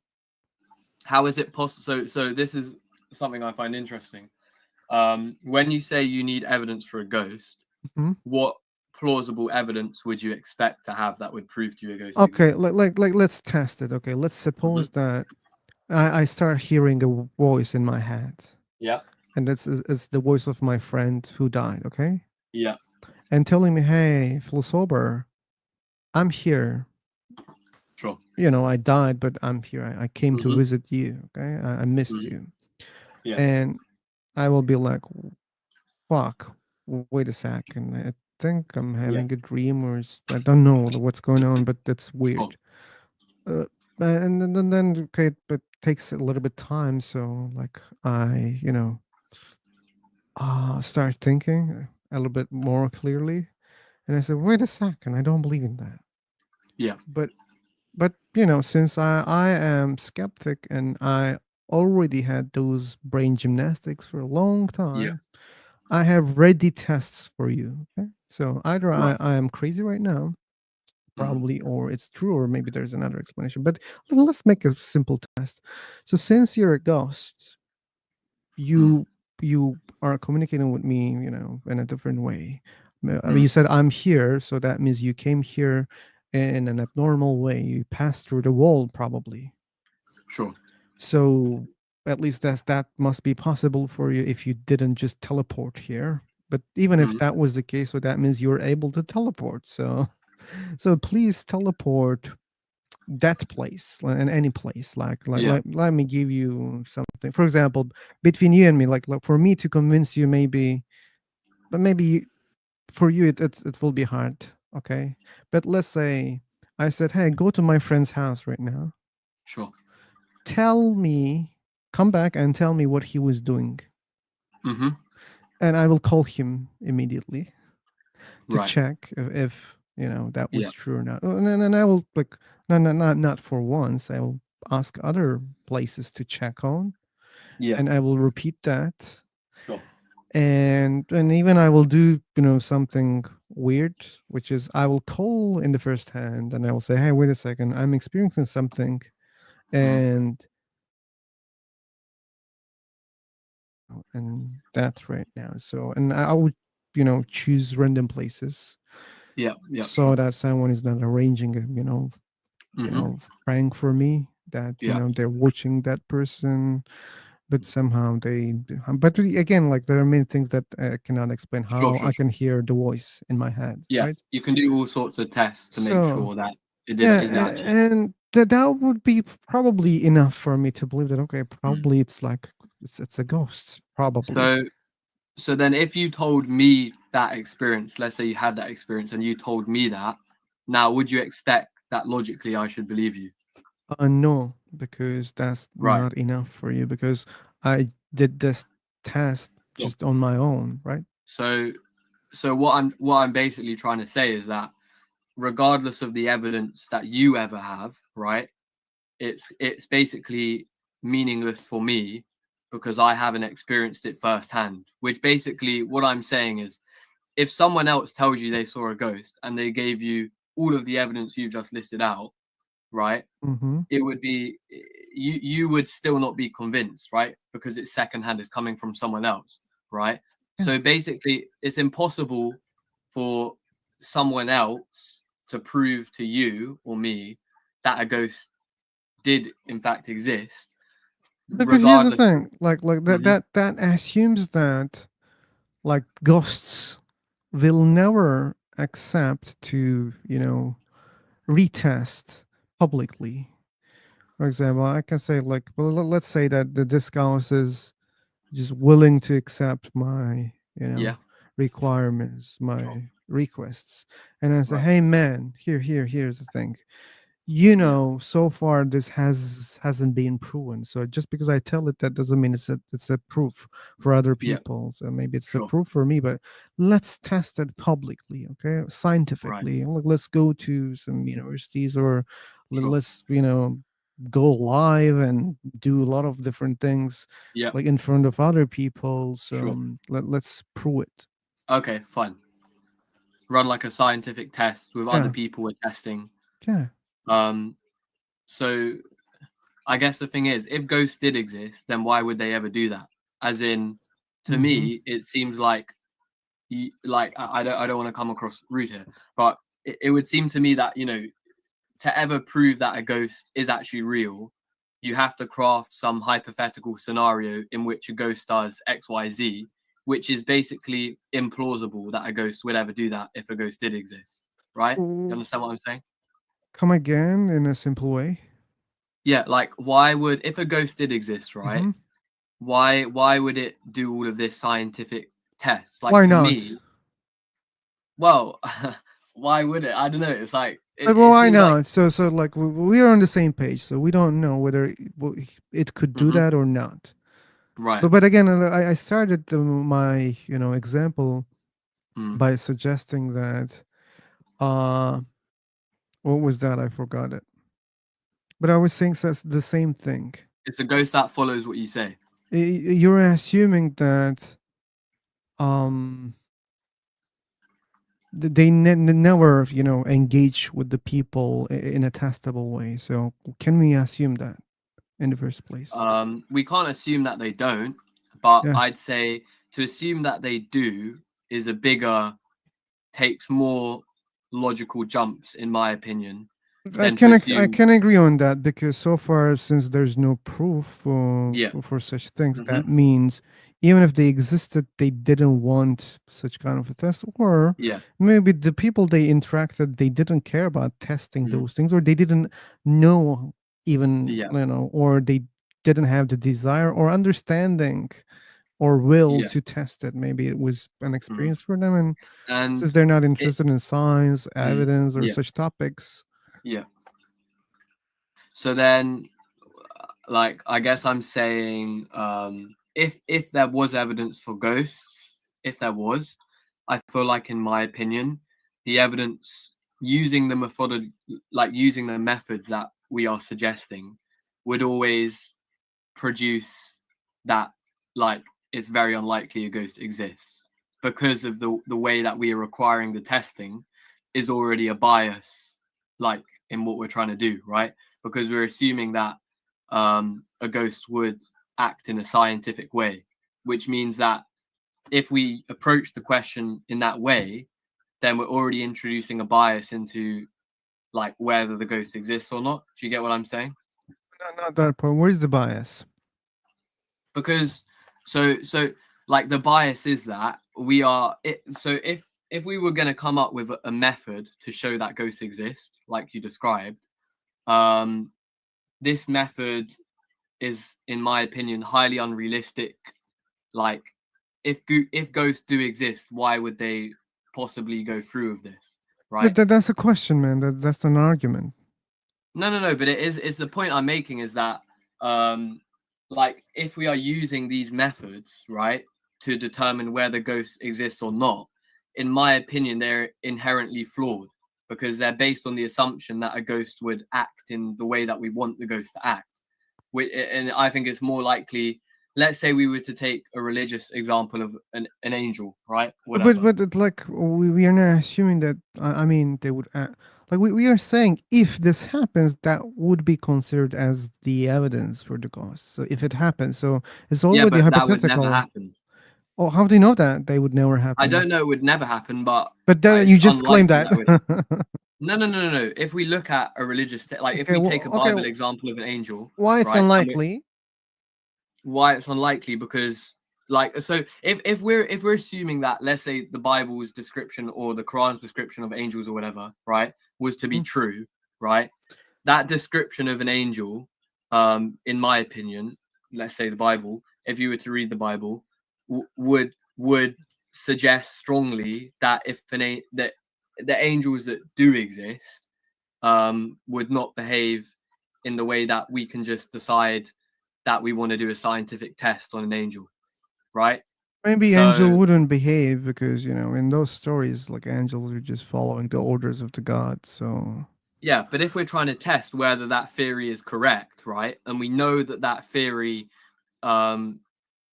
I: How is it possible? So this is something I find interesting. When you say you need evidence for a ghost,
A: Mhm.
I: what plausible evidence would you expect to have that would prove to you a ghost
A: Okay,
I: exists?
A: let's test it. Okay, let's
I: Hmm.
A: suppose that I start hearing a voice in my head,
I: Yeah,
A: and it's the voice of my friend who died. Okay,
I: yeah,
A: and telling me, "Hey, sober, I'm here.
I: sure.
A: You know, I died, but I'm here. I came to
I: Hmm.
A: visit you. Okay, I missed
I: Hmm.
A: you."
I: Yeah,
A: And I will be like, "Fuck, wait a second. I think I'm
I: yeah,
A: having a dream, or I don't know what's going on, but that's
I: sure.
A: weird." Uh, and then okay, but takes a little bit time. So like I, start thinking a little bit more clearly, and I said, "Wait a second, I don't believe in that."
I: Yeah,
A: But since I am skeptic and I already had those brain gymnastics for a long
I: yeah,
A: time, I have ready tests for you. Okay, so either
I: right.
A: I am crazy right now,
I: Hmm.
A: probably, or it's true, or maybe there's another explanation. But let's make a simple test. So since you're a ghost,
I: Hmm.
A: you are communicating with me, in a different way. I mean,
I: Hmm.
A: you said I'm here, so that means you came here in an abnormal way. You passed through the wall, probably.
I: Sure.
A: So at least that must be possible for you if you didn't just teleport here. But even if
I: Hmm.
A: that was the case, so that means you're able to teleport. So so please teleport that place and any place. Like
I: Yeah,
A: let me give you something. For example, between you and me, like for me to convince you, maybe, but maybe for you it will be hard. Okay, but let's say I said, hey, go to my friend's house right now.
I: sure.
A: Tell me, come back and tell me what he was doing,
I: Hmm.
A: and I will call him immediately to
I: Right.
A: check if that
I: Yeah,
A: was true or not. And I will, like, no, no, not for once. I will ask other places to check on,
I: yeah,
A: and I will repeat that.
I: sure.
A: And even I will do something weird, which is I will call in the first hand, and I will say, hey, wait a second, I'm experiencing something,
I: Hmm.
A: and that's right now. So, and I would choose random places
I: Yeah, yeah,
A: so
I: sure.
A: that someone is not arranging a
I: Hmm.
A: prank for me, that
I: Yeah,
A: they're watching that person, but somehow but again, like, there are many things that I cannot explain
I: sure,
A: how
I: sure,
A: I
I: sure.
A: can hear the voice in my head,
I: Yeah,
A: right?
I: you can do all sorts of tests to make
A: So
I: sure that it did
A: yeah,
I: is actually.
A: and that would be probably enough for me to believe that, okay,
I: Mm.
A: probably it's like it's a ghost, probably.
I: So, so then if you told me that experience, let's say you had that experience and you told me that, now would you expect that logically I should believe you?
A: No, because that's
I: Right.
A: not enough for you, because I did this test
I: Sure.
A: just on my own, right?
I: So, so what I'm basically trying to say is that regardless of the evidence that you ever have, right, it's basically meaningless for me because I haven't experienced it firsthand. Which basically what I'm saying is if someone else tells you they saw a ghost and they gave you all of the evidence you've just listed out, right?
A: Mm-hmm.
I: It would be you would still not be convinced, right? Because it's secondhand, it's coming from someone else, right?
A: Yeah.
I: So basically, it's impossible for someone else to prove to you or me that a ghost did in fact exist,
A: Because here's the
I: regardless of.
A: thing, like that
I: Mhm.
A: that assumes that, like, ghosts will never accept to retest publicly. For example, I can say, like, well, let's say that the discourse is just willing to accept my
I: Yeah,
A: requirements,
I: sure,
A: my requests, and I say,
I: right,
A: hey man, here's the thing.
I: yeah,
A: So far this hasn't been proven. So just because I tell it, that doesn't mean it's a proof for other
I: yeah,
A: people. So maybe it's a
I: sure,
A: proof for me, but let's test it publicly, okay,
I: right,
A: scientifically. Let's go to some universities, or
I: sure,
A: let's go live and do a lot of different things,
I: yeah,
A: like in front of other people. So
I: sure.
A: let's prove it.
I: Okay, fine. run like a scientific test with other
A: Yeah.
I: people we're testing.
A: Yeah.
I: So I guess the thing is, if ghosts did exist, then why would they ever do that? As in, to me, it seems like, I don't want to come across rude here, but it would seem to me that, you know, to ever prove that a ghost is actually real, you have to craft some hypothetical scenario in which a ghost does X, Y, Z, which is basically implausible that a ghost would ever do that if a ghost did exist, right? You understand what I'm saying?
A: Come again in a simple way.
I: Yeah, like why would, if a ghost did exist, right?
A: Mhm.
I: Why would it do all of this scientific tests? Like
A: Why
I: to
A: not?
I: me, well, why would it? I don't know. It's like
A: Well,
I: it
A: why
I: seems like
A: not? So like we are on the same page, so we don't know whether it could do that or not.
I: right.
A: But again, I started my example
I: Mm.
A: by suggesting that what was that? I forgot it. But I was saying that's the same thing.
I: It's a ghost that follows what you say.
A: You're assuming that um they never engage with the people in a testable way. So can we assume that in the first place?
I: We can't assume that they don't, but
A: Yeah.
I: I'd say to assume that they do is a bigger, takes more logical jumps, in my opinion,
A: I
I: than to
A: can I
I: assume.
A: can agree on that because so far, since there's no proof
I: Yeah.
A: for such things, that means even if they existed, they didn't want such kind of a test, or
I: Yeah.
A: maybe the people they interacted, they didn't care about testing
I: Mm.
A: those things, or they didn't know even,
I: Yeah.
A: or they didn't have the desire or understanding or will
I: Yeah.
A: to test it. Maybe it was an
I: Mm.
A: experience for them, and since
I: And
A: they're not
I: it,
A: interested in science, evidence, or
I: yeah.
A: such topics.
I: Yeah. So then, like, I guess I'm saying, if there was evidence for ghosts, if there was, I feel like, in my opinion, the evidence using the using the methods that we are suggesting, would always produce that, like, it's very unlikely a ghost exists, because of the way that we are requiring the testing is already a bias, like, in what we're trying to do, right? Because we're assuming that a ghost would act in a scientific way, which means that if we approach the question in that way, then we're already introducing a bias into, like, whether the ghost exists or not. Do you get what I'm saying?
A: Not that point. Where's the bias?
I: Because so like, the bias is that we are it. So if we were going to come up with a method to show that ghosts exist, like you described, this method is, in my opinion, highly unrealistic. Like, if ghosts do exist, why would they possibly go through with this, right?
A: That's a question, man. That's an argument.
I: No, but it's the point I'm making is that, like, if we are using these methods, right, to determine whether ghosts exist or not, in my opinion, they're inherently flawed, because they're based on the assumption that a ghost would act in the way that we want the ghost to act. And I think it's more likely, let's say we were to take a religious example of an angel, right? Whatever.
A: Like we are not assuming that. I mean, they would like we are saying if this happens, that would be considered as the evidence for the ghost. So if it happens, so it's
I: Yeah,
A: already
I: but that would never
A: hypothetical.
I: happen.
A: Oh, how do you know that they would never
I: I
A: happen?
I: don't know it would never happen, but
A: But then
I: it's
A: you just claim
I: unlikely
A: that.
I: that would. No. If we look at a religious, like, if
A: Okay,
I: we
A: well,
I: take a
A: okay.
I: Bible example of an angel,
A: Why it's
I: right?
A: unlikely?
I: Why it's unlikely? Because, like, so if we're assuming that, let's say, the Bible's description or the Quran's description of angels or whatever, right, was to be true, right? That description of an angel, in my opinion, let's say the Bible, if you were to read the Bible, would suggest strongly that that the angels that do exist would not behave in the way that we can just decide that we want to do a scientific test on an angel, right?
A: Maybe
I: So
A: angel wouldn't behave because in those stories, like angels are just following the orders of the god. So
I: yeah, but if we're trying to test whether that theory is correct, right, and we know that that theory,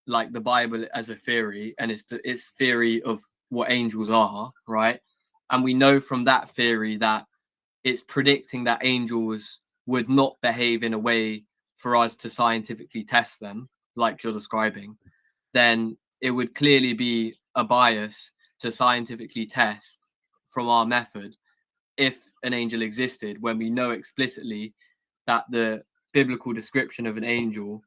I: like the Bible as a theory, and it's theory of what angels are, right? and we know from that theory that it's predicting that angels would not behave in a way for us to scientifically test them, like you're describing, then it would clearly be a bias to scientifically test from our method if an angel existed, when we know explicitly that the biblical description of an angel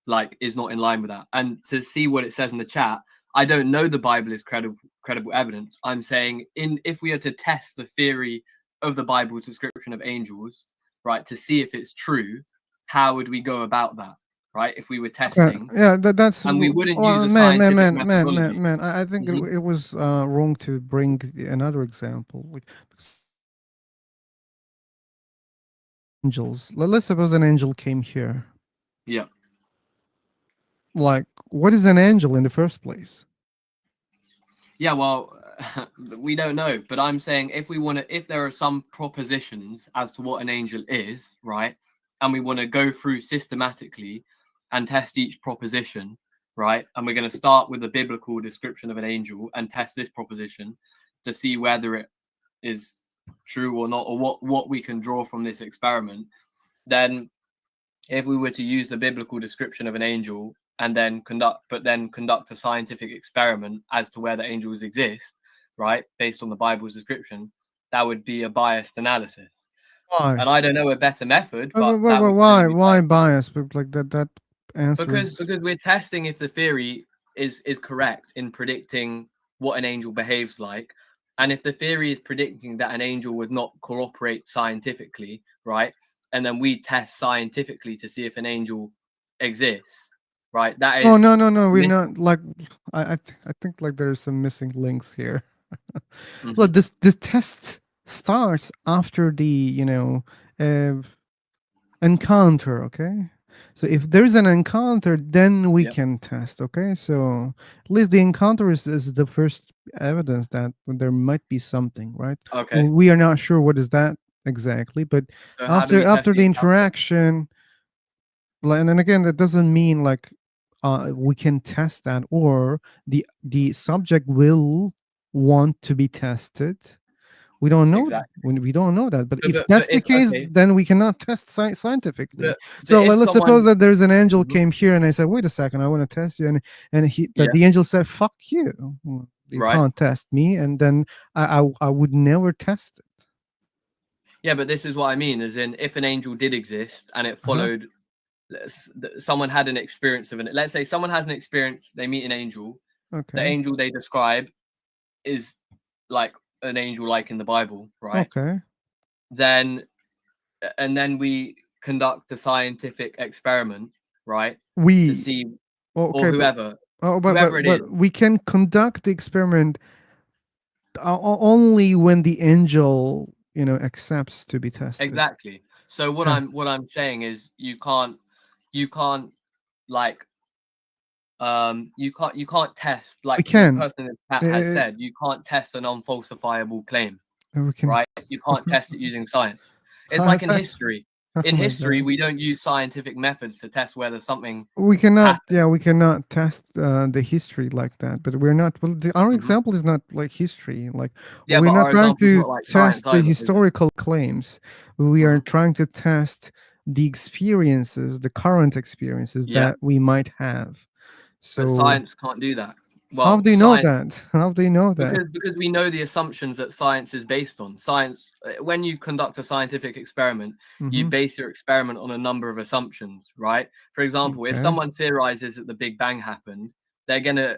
I: like is not in line with that. And to see what it says in the chat, I don't know the Bible is credible evidence. I'm saying if we are to test the theory of the Bible's description of angels, right, to see if it's true, how would we go about that, right? If we were testing,
A: Yeah, that's
I: and we wouldn't use
A: well,
I: a
A: man, man,
I: scientific
A: man, man, man,
I: methodology.
A: man. I think
I: Mhm.
A: it was wrong to bring another example, like angels. Let's suppose an angel came here.
I: Yeah.
A: Like, what is an angel in the first place?
I: Yeah, well, we don't know, but I'm saying if there are some propositions as to what an angel is, right, and we want to go through systematically and test each proposition, right, and we're going to start with the biblical description of an angel and test this proposition to see whether it is true or not, or what we can draw from this experiment, then if we were to use the biblical description of an angel and then conduct a scientific experiment as to whether angels exist, right, based on the Bible's description, that would be a biased analysis.
A: Why?
I: And I don't know a better method, but that would clearly be
A: Why
I: biased.
A: bias? But like that answer
I: Because
A: is
I: we're testing if the theory is correct in predicting what an angel behaves like. And if the theory is predicting that an angel would not cooperate scientifically, right? And then we test scientifically to see if an angel exists, right? That
A: no,
I: is
A: no, no, no. We're
I: mis-
A: not like I think like there's some missing links here.
I: Mhm.
A: Look, this test starts after the uh, encounter. Okay, so if there's an encounter, then we
I: Yep.
A: can test. Okay, so at least the encounter is the first evidence that there might be something, right?
I: Okay.
A: We are not sure what is that exactly, but
I: So how do we test
A: after
I: the
A: the
I: encounter?
A: interaction, and then again, that doesn't mean like we can test that, or the subject will want to be tested. We don't know
I: Exactly.
A: when we don't know that, but if
I: But
A: that's the
I: if
A: case,
I: okay,
A: then we cannot test scientifically.
I: but
A: So
I: if
A: let's suppose
I: someone
A: that there's an angel
I: Mhm.
A: came here and I said, wait a second, I want to test you, and
I: Yeah,
A: the angel said, fuck you. You
I: right.
A: can't test me, and then I would never test it.
I: Yeah, but this is what I mean, as in if an angel did exist and it followed someone had an experience of it. Let's say someone has an experience, they meet an angel. The
A: Okay.
I: angel they describe is like an angel like in the Bible, right?
A: Okay.
I: Then we conduct a scientific experiment, right? To
A: We
I: see
A: okay,
I: or whoever
A: but
I: it is.
A: we can conduct the experiment only when the angel accepts to be tested.
I: Exactly. So what
A: Yeah.
I: I'm saying is you can't like you can't test,
A: We
I: like the
A: can.
I: person in the chat has said, you can't test an unfalsifiable claim,
A: We can.
I: right? You can't test it using science. It's
A: I
I: like in
A: bet-
I: history.
A: Oh
I: In
A: my
I: history,
A: God.
I: we don't use scientific methods to test whether something
A: We cannot.
I: happened.
A: Yeah, we cannot test the history like that. But we're not. Well, our
I: Mhm.
A: example is not like history. Like
I: Yeah,
A: we're
I: but
A: not
I: our
A: trying
I: example's
A: to
I: not like
A: test
I: science
A: the
I: either, is it?
A: historical claims. We are
I: Mhm.
A: trying to test the experiences, the current experiences
I: Yeah,
A: that we might have.
I: but
A: So
I: science can't do that.
A: how
I: Well,
A: do you know
I: science
A: that? How do you know that?
I: because we know the assumptions that science is based on. Science, when you conduct a scientific experiment, you
A: Mm-hmm.
I: base your experiment on a number of assumptions, right? For example, if
A: Okay.
I: someone theorizes that the Big Bang happened, they're going to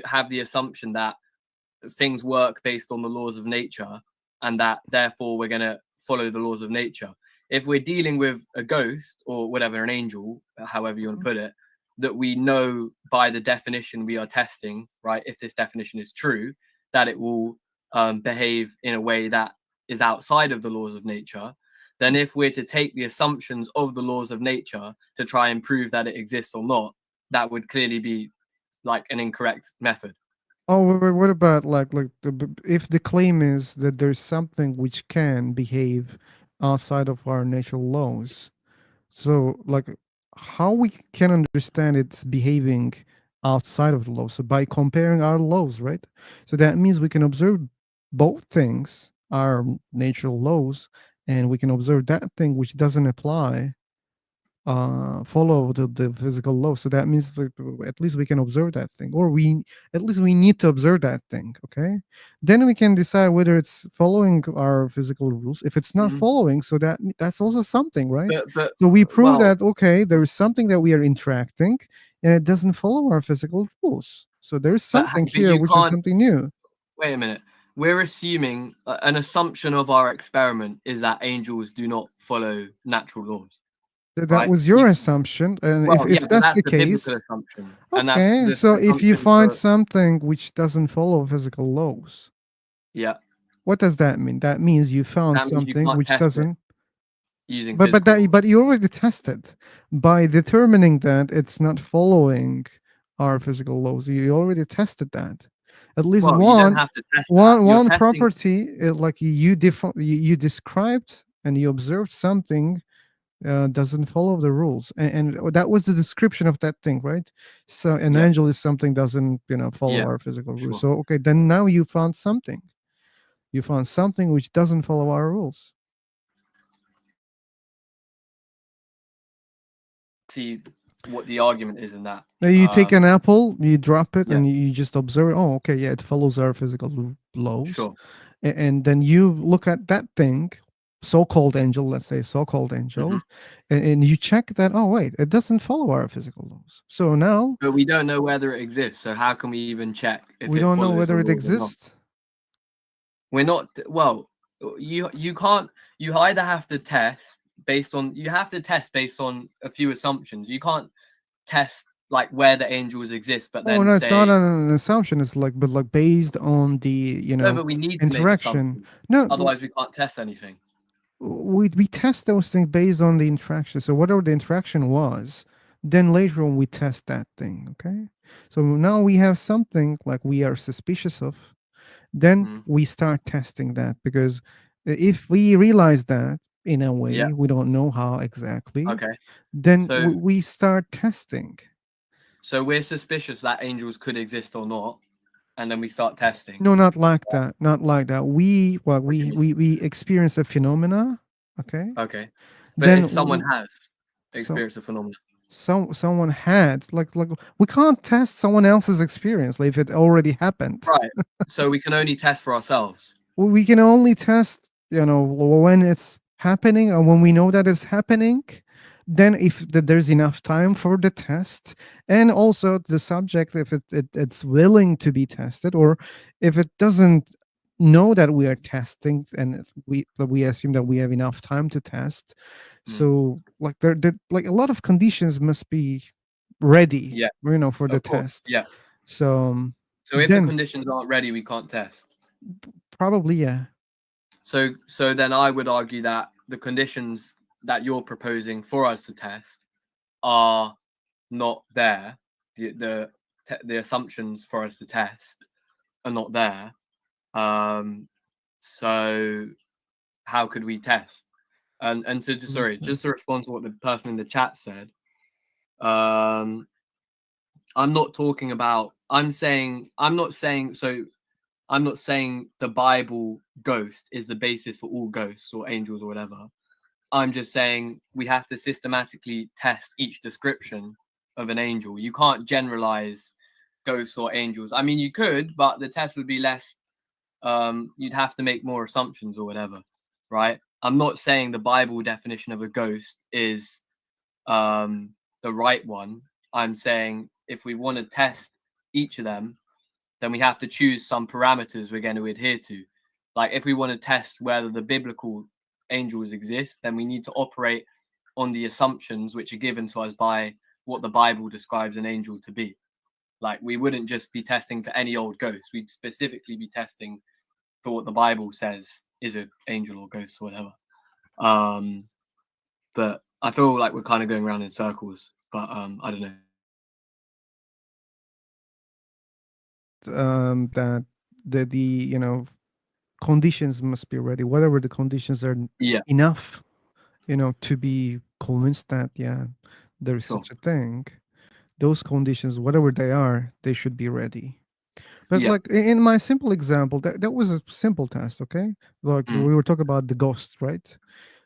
I: have the assumption that things work based on the laws of nature, and that therefore we're going to follow the laws of nature. If we're dealing with a ghost or whatever, an angel, however you want to put it, that we know by the definition we are testing, right? If this definition is true, that it will behave in a way that is outside of the laws of nature. Then, if we're to take the assumptions of the laws of nature to try and prove that it exists or not, that would clearly be like an incorrect method.
A: Oh, what about like if the claim is that there's something which can behave outside of our natural laws? So like how we can understand it's behaving outside of the law. So by comparing our laws, right? So that means we can observe both things, our natural laws, and we can observe that thing which doesn't apply, follow the physical law. So that means at least we can observe that thing, or we at least we need to observe that thing. Okay, then we can decide whether it's following our physical rules. If it's not
I: Mhm.
A: following, so that's also something, right?
I: But
A: So we prove
I: well,
A: that okay, there is something that we are interacting, and it doesn't follow our physical rules. So there's something
I: but
A: here
I: you
A: which is
I: can't.
A: something new.
I: Wait a minute. We're assuming an assumption of our experiment is that angels do not follow natural laws,
A: That
I: right?
A: was your assumption, and
I: Well, yeah,
A: if
I: but
A: that's
I: that's
A: the
I: the biblical
A: case,
I: assumption, and that's
A: okay.
I: the
A: So if you
I: assumption
A: find
I: for
A: something which doesn't follow physical laws,
I: yeah.
A: what does that mean? That means you found
I: That means you
A: something
I: can't
A: which
I: test it
A: doesn't.
I: using
A: But
I: physical laws.
A: you already tested by determining that it's not following our physical laws. You already tested that. At least
I: Well, you don't have to test that. You're
A: one
I: testing.
A: property, like you described and you observed something doesn't follow the rules, and that was the description of that thing, right? So an
I: Yeah,
A: angel is something doesn't follow
I: yeah,
A: our physical rules.
I: sure.
A: So okay, then now you found something. You found something which doesn't follow our rules.
I: See what the argument is in that.
A: Now you take an apple, you drop it,
I: Yeah,
A: and you just observe it. Oh, okay, yeah, it follows our physical laws.
I: sure.
A: And then you look at that thing, so-called angel, let's say so-called
I: Hmm.
A: angel, and you check that. Oh, wait, it doesn't follow our physical laws. So now
I: But we don't know whether it exists. So how can we even check if
A: we
I: it
A: don't know
I: follows the
A: whether it
I: laws or not?
A: exists.
I: We're not. Well, you can't. You either have to test based on. You have to test based on a few assumptions. You can't test like where the angels exist, but
A: Oh
I: then
A: no, it's not
I: say
A: an assumption. It's like, but like based on the
I: no. But we need to make
A: interaction.
I: assumptions.
A: No,
I: Otherwise, we can't test anything.
A: we test those things based on the interaction. So whatever the interaction was, then later on we test that thing. Okay. So now we have something like we are suspicious of. Then
I: Mm.
A: we start testing that, because if we realize that in a
I: Yeah.
A: way we don't know how exactly,
I: Okay.
A: then
I: So
A: we start testing.
I: so we're suspicious that angels could exist or not, and then we start testing.
A: No, not like that. Not like that. We well,
I: What do you mean?
A: we experience a phenomena. Okay.
I: Okay. But
A: Then
I: if someone has
A: so
I: experienced a phenomenon,
A: someone had like we can't test someone else's experience, like if it already happened.
I: right? So we can only test for ourselves.
A: We can only test when it's happening, and when we know that it's happening, then if there's enough time for the test, and also the subject, if it's willing to be tested, or if it doesn't know that we are testing, and we assume that we have enough time to test.
I: Mm.
A: So like there like a lot of conditions must be ready,
I: Yeah,
A: for the
I: of course.
A: test.
I: Yeah.
A: So
I: So if the
A: then
I: conditions aren't ready, we can't test.
A: probably, yeah.
I: So then I would argue that the conditions that you're proposing for us to test are not there. The assumptions for us to test are not there. So how could we test? And so just just to respond to what the person in the chat said, I'm not talking about. I'm not saying the Bible ghost is the basis for all ghosts or angels or whatever. I'm just saying we have to systematically test each description of an angel. You can't generalize ghosts or angels. I mean, you could, but the test would be less. You'd have to make more assumptions or whatever, right? I'm not saying the Bible definition of a ghost is the right one. I'm saying if we want to test each of them, then we have to choose some parameters we're going to adhere to. Like if we want to test whether the biblical angels exist, then we need to operate on the assumptions which are given to us by what the Bible describes an angel to be. Like we wouldn't just be testing for any old ghost. We'd specifically be testing for what the Bible says is an angel or ghost or whatever. But I feel like we're kind of going around in circles. But I don't know.
A: That the conditions must be ready, whatever the conditions are
I: Yeah,
A: enough to be convinced that, yeah, there is
I: sure.
A: such a thing. those conditions, whatever they are, they should be ready. But
I: Yeah.
A: like in my simple example, that was a simple test, okay? Like
I: Mm.
A: we were talking about the ghost, right?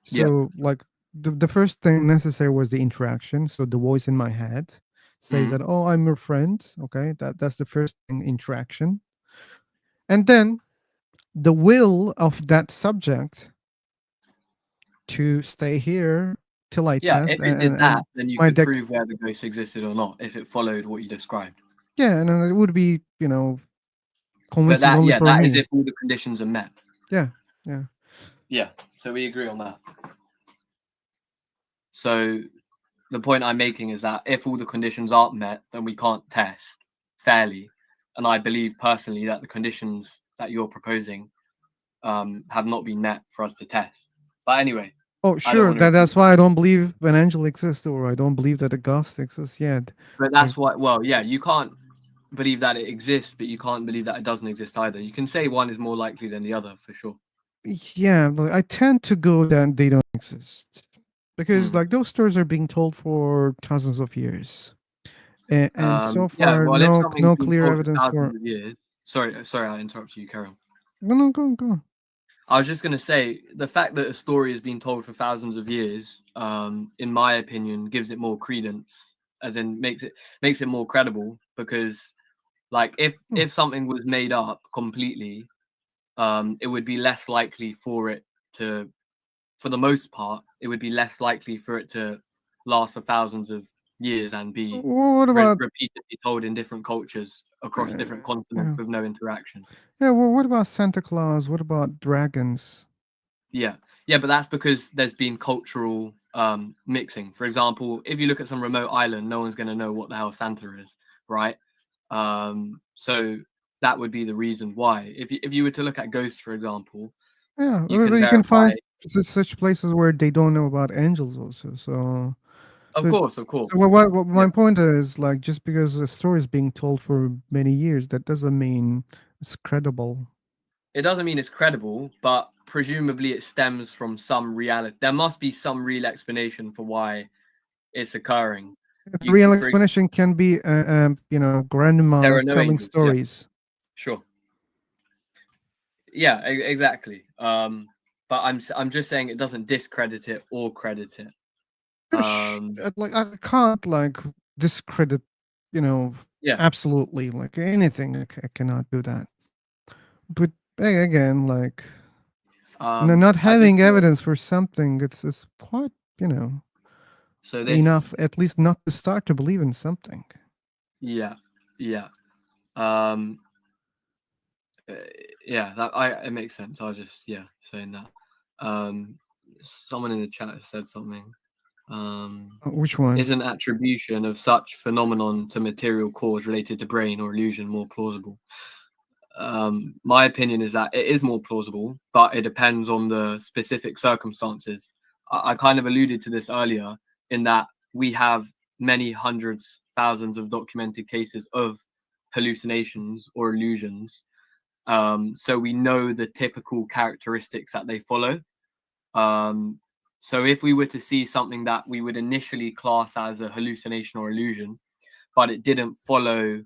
I: Yeah.
A: So like the first thing necessary was the interaction. So the voice in my head says
I: Mm.
A: that, oh, I'm your friend. Okay, that's the first thing, interaction. And then the will of that subject to stay here till I
I: Yeah.
A: test
I: If it did that,
A: and
I: then you
A: my
I: could
A: deck.
I: prove where the ghost existed or not if it followed what you described.
A: Yeah, and then it would be,
I: But
A: convincing
I: that,
A: only
I: yeah,
A: for
I: that is
A: me.
I: if all the conditions are met.
A: Yeah, yeah.
I: Yeah. So we agree on that. So the point I'm making is that if all the conditions aren't met, then we can't test fairly. And I believe personally that the conditions that you're proposing have not been met for us to test. But anyway,
A: Oh,
I: I don't
A: sure.
I: want to
A: That's
I: repeat.
A: why I don't believe an angel exists, or I don't believe that a ghost exists yet.
I: But
A: Like,
I: that's why, well, yeah, you can't believe that it exists, but you can't believe that it doesn't exist either. You can say one is more likely than the other for sure.
A: yeah, but I tend to go that they don't exist because,
I: Mm.
A: like, those stories are being told for thousands of years, and so
I: Yeah,
A: far,
I: well, if
A: no
I: something's been
A: clear
I: told for
A: evidence
I: thousands
A: for.
I: of years, sorry, I interrupted you. Carry on.
A: No, no, go, go.
I: I was just going to say the fact that a story has been told for thousands of years, in my opinion, gives it more credence, as in makes it more credible. Because, like, if something was made up completely, it would be less likely for it to, for the most part, it would be less likely for it to last for thousands of years and be
A: What about?
I: repeatedly told in different cultures across different continents
A: Yeah,
I: with no interaction.
A: yeah. Well, what about Santa Claus? What about dragons?
I: Yeah, yeah, but that's because there's been cultural mixing. For example, if you look at some remote island, no one's going to know what the hell Santa is, right? So that would be the reason why. If you were to look at ghosts, for example,
A: Yeah,
I: you can
A: but you can
I: verify.
A: find such places where they don't know about angels also. So,
I: Of
A: so,
I: course, of course.
A: so what
I: Yeah,
A: my point is, like, just because a story is being told for many years, that doesn't mean it's credible.
I: it doesn't mean it's credible, but presumably it stems from some reality. There must be some real explanation for why it's occurring.
A: The real
I: For
A: explanation can be,
I: there
A: grandma
I: are no
A: telling
I: angels. Yeah,
A: stories.
I: sure. Yeah, exactly. But I'm just saying it doesn't discredit it or credit it.
A: Like, I can't like discredit,
I: Yeah.
A: absolutely like anything. I cannot do that. But again, like, not
I: I just
A: having evidence for something, it's quite,
I: so this
A: enough at least not to start to believe in something.
I: yeah, yeah. Um uh, yeah, that it makes sense. I was just saying that. Someone in the chat has said something.
A: Which one?
I: Is an attribution of such phenomenon to material cause related to brain or illusion more plausible? My opinion is that it is more plausible, but it depends on the specific circumstances. I kind of alluded to this earlier in that we have many hundreds, thousands of documented cases of hallucinations or illusions. So we know the typical characteristics that they follow. So if we were to see something that we would initially class as a hallucination or illusion, but it didn't follow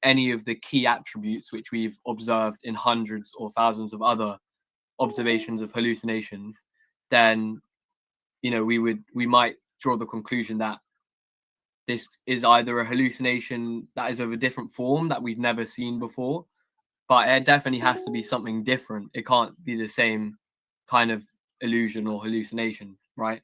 I: any of the key attributes which we've observed in hundreds or thousands of other observations of hallucinations, then we might draw the conclusion that this is either a hallucination that is of a different form that we've never seen before, but it definitely has to be something different. It can't be the same kind of illusion or hallucination, right?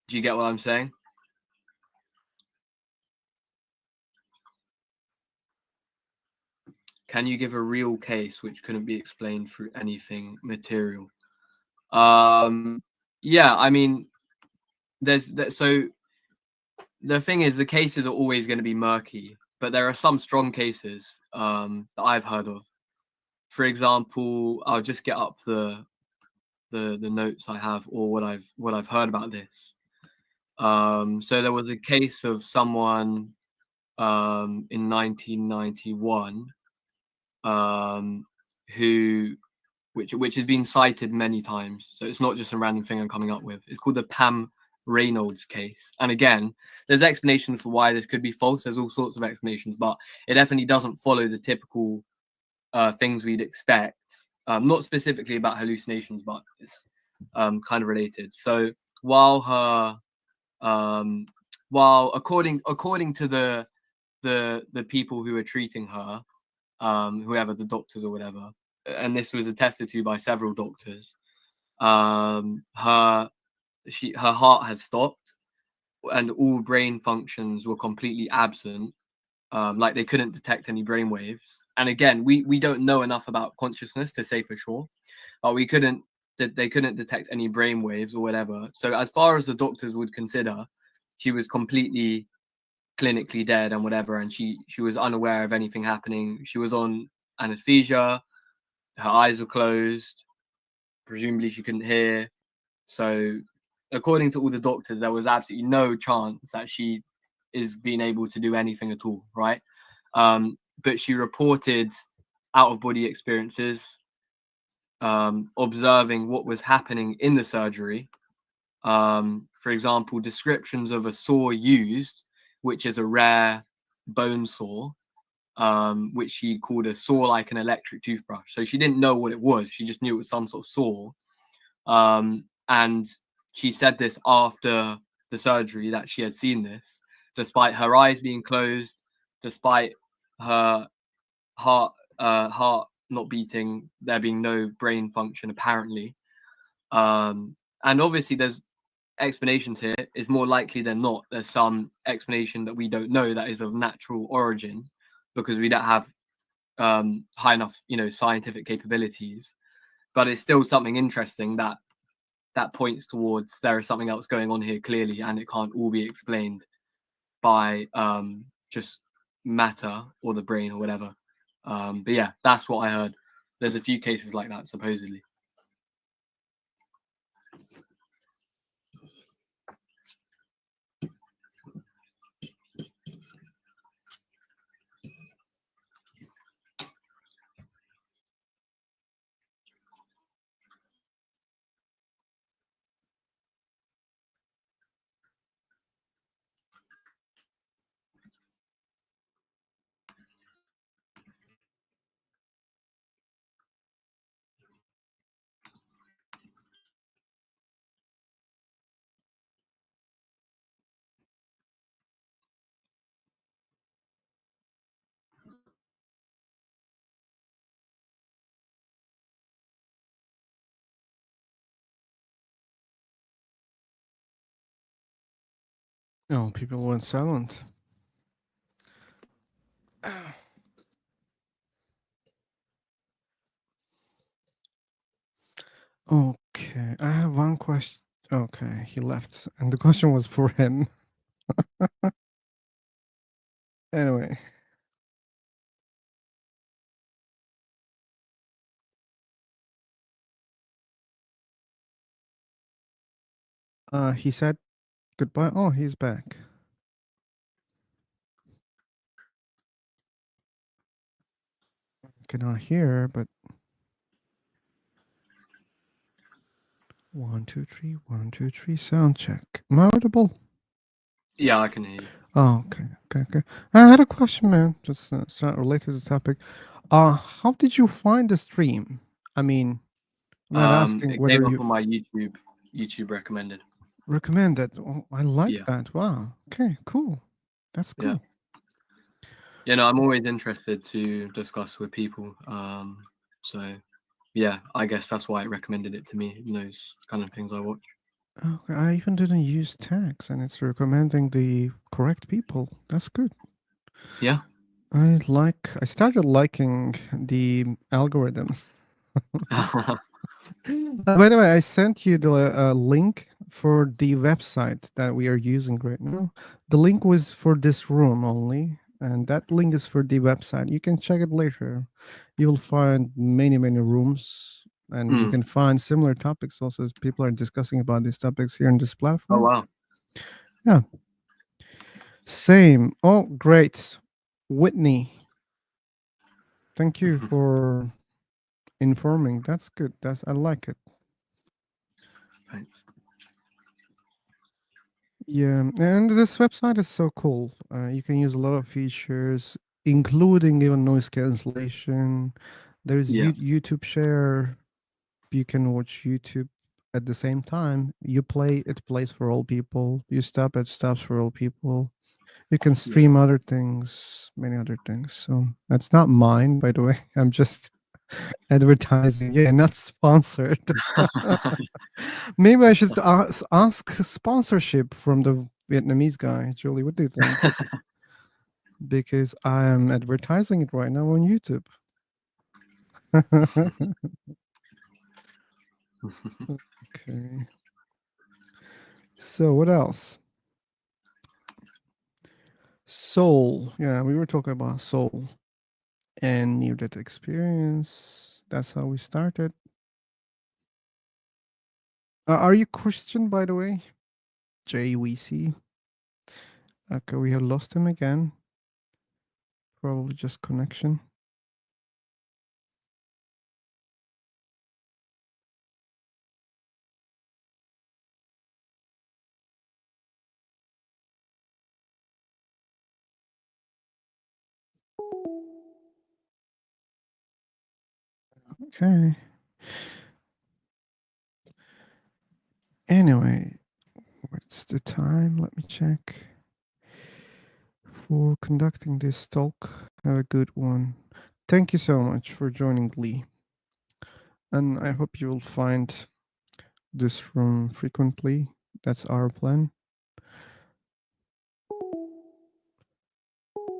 I: Do you get what I'm saying? Can you give a real case which couldn't be explained through anything material? Yeah, I mean, so the thing is, the cases are always going to be murky, but there are some strong cases that I've heard of. For example, I'll just get up the notes I have or what I've heard about this. So there was a case of someone in 1991 who which has been cited many times. So it's not just a random thing I'm coming up with. It's called the Pam Reynolds case. And again, there's explanations for why this could be false. There's all sorts of explanations, but it definitely doesn't follow the typical things we'd expect. Not specifically about hallucinations, but it's kind of related. So while according to the people who are treating her, whoever, the doctors or whatever, and this was attested to by several doctors, her heart had stopped and all brain functions were completely absent. Like they couldn't detect any brain waves. And again, we don't know enough about consciousness to say for sure, but they couldn't detect any brain waves or whatever. So as far as the doctors would consider, she was completely clinically dead and whatever, and she was unaware of anything happening. She was on anesthesia, her eyes were closed, presumably she couldn't hear. So according to all the doctors, there was absolutely no chance that she is being able to do anything at all, right? But she reported out of body experiences, observing what was happening in the surgery. For example, descriptions of a saw used, which is a rare bone saw, which she called a saw like an electric toothbrush. So she didn't know what it was. She just knew it was some sort of saw. And she said this after the surgery that she had seen this, despite her eyes being closed, despite her heart not beating, there being no brain function apparently. And obviously there's explanations here. It's more likely than not there's some explanation that we don't know that is of natural origin, because we don't have high enough, scientific capabilities. But it's still something interesting that points towards there is something else going on here clearly, and it can't all be explained by just matter or the brain or whatever. But yeah, that's what I heard. There's a few cases like that supposedly.
A: Oh, people went silent. Okay, I have one question. Okay, he left, and the question was for him. Anyway. He said goodbye. Oh, he's back. Cannot hear, but 1, 2, 3, 1, 2, 3. Sound check. Am I audible?
I: Yeah, I can hear you.
A: Oh, okay. I had a question, man. Just it's not related to the topic. How did you find the stream? I mean, I'm not asking
I: It
A: whether
I: came up
A: you
I: on my YouTube recommended.
A: recommend it. Oh, I like
I: Yeah.
A: that. Wow. Okay, cool. That's cool.
I: Yeah, no, I'm always interested to discuss with people. So yeah, I guess that's why it recommended it to me. Those kind of things I watch.
A: Okay, I even didn't use tags, and it's recommending the correct people. That's good.
I: Yeah.
A: I started liking the algorithm. By the way, I sent you the link for the website that we are using right now. The link was for this room only, and that link is for the website. You can check it later. You'll find many rooms, and you can find similar topics also, as people are discussing about these topics here in this
I: Oh
A: platform.
I: wow.
A: Yeah. Same. Oh, great. Whitney. Thank you for informing. That's good. I like it.
I: Thanks.
A: Yeah, and this website is so cool. You can use a lot of features, including even noise cancellation. There's
I: Yeah.
A: YouTube share. You can watch YouTube at the same time. You play, it plays for all people. You stop, it stops for all people. You can
I: Yeah.
A: stream other things, many other things. So that's not mine, by the way. I'm just advertising. Yeah, not sponsored. Maybe I should ask sponsorship from the Vietnamese guy. Julie, what do you think? Because I am advertising it right now on YouTube. Okay. So what else? Soul. Yeah, we were talking about soul and near-death experience. That's how we started. Are you Christian, by the way? JWC. Okay, we have lost him again. Probably just connection. Okay. Anyway, what's the time? Let me check. For conducting this talk, have a good one. Thank you so much for joining, Lee. And I hope you will find this room frequently. That's our plan.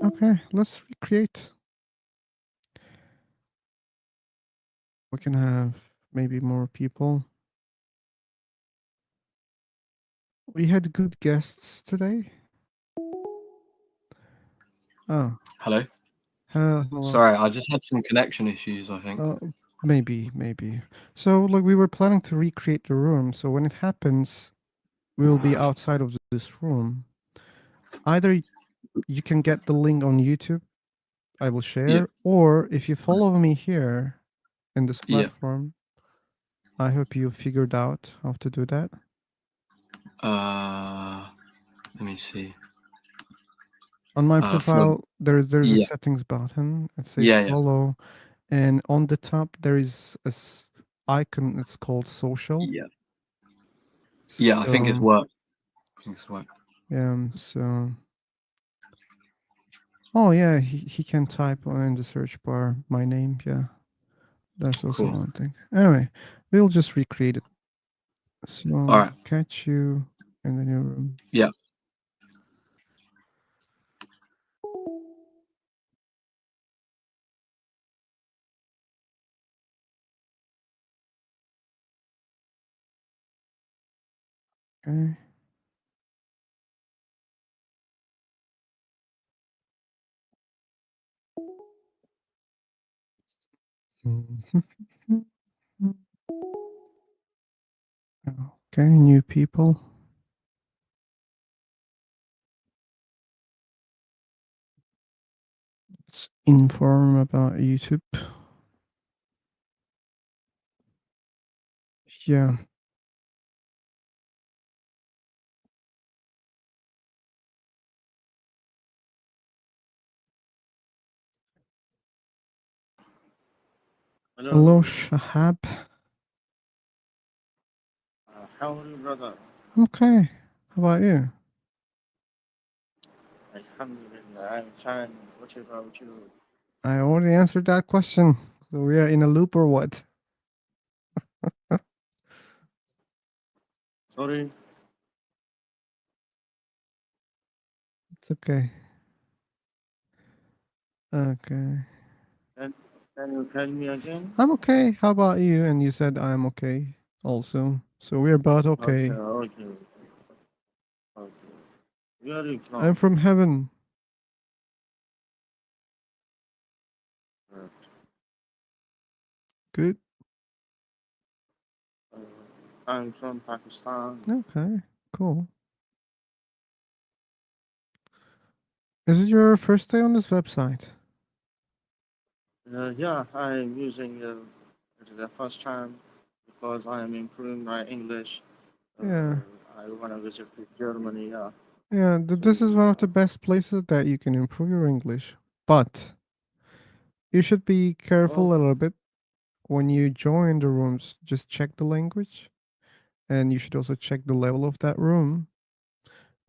A: Okay, let's recreate. We can have maybe more people. We had good guests today. Oh,
I: Hello.
A: hello.
I: Sorry, I just had some connection issues, I think.
A: Maybe. So, like, we were planning to recreate the room. So when it happens, we will be outside of this room. Either you can get the link on YouTube, I will share, or if you follow me here in this
I: Yeah.
A: platform, I hope you figured out how to do that.
I: Let me see.
A: On my profile, there's a
I: yeah.
A: settings button. It says
I: Yeah, yeah.
A: follow, and on the top there is a icon. It's called social.
I: Yeah. Yeah, I think it's
A: So,
I: worked. I think it's worked.
A: so. Oh yeah, he can type in the search bar my name. Yeah, that's also
I: Cool.
A: one thing. Anyway, we'll just recreate it. So
I: All right.
A: catch you in the new room.
I: Yeah.
A: Okay. Okay, new people. Let's inform about YouTube. Yeah. Hello, Shahab.
J: How are you, brother?
A: I'm okay. How about you?
J: Alhamdulillah, I'm fine. What about you?
A: I already answered that question. So we are in a loop or what?
J: Sorry,
A: It's okay. Okay.
J: can, can you tell me again?
A: I'm okay. How about you? And you said I'm okay also. So we're both
J: Okay,
A: okay.
J: okay, okay. Where are you
A: I'm
J: from?
A: from heaven.
J: Uh,
A: Good.
J: I'm from Pakistan.
A: Okay. Cool. Is it your first day on this website?
J: Yeah, I'm using It is the first time because I am improving my English.
A: Yeah.
J: I wanna visit to Germany. Yeah.
A: Yeah,
J: So
A: this is one of the best places that you can improve your English. But you should be careful
J: oh,
A: a little bit when you join the rooms. Just check the language, and you should also check the level of that room.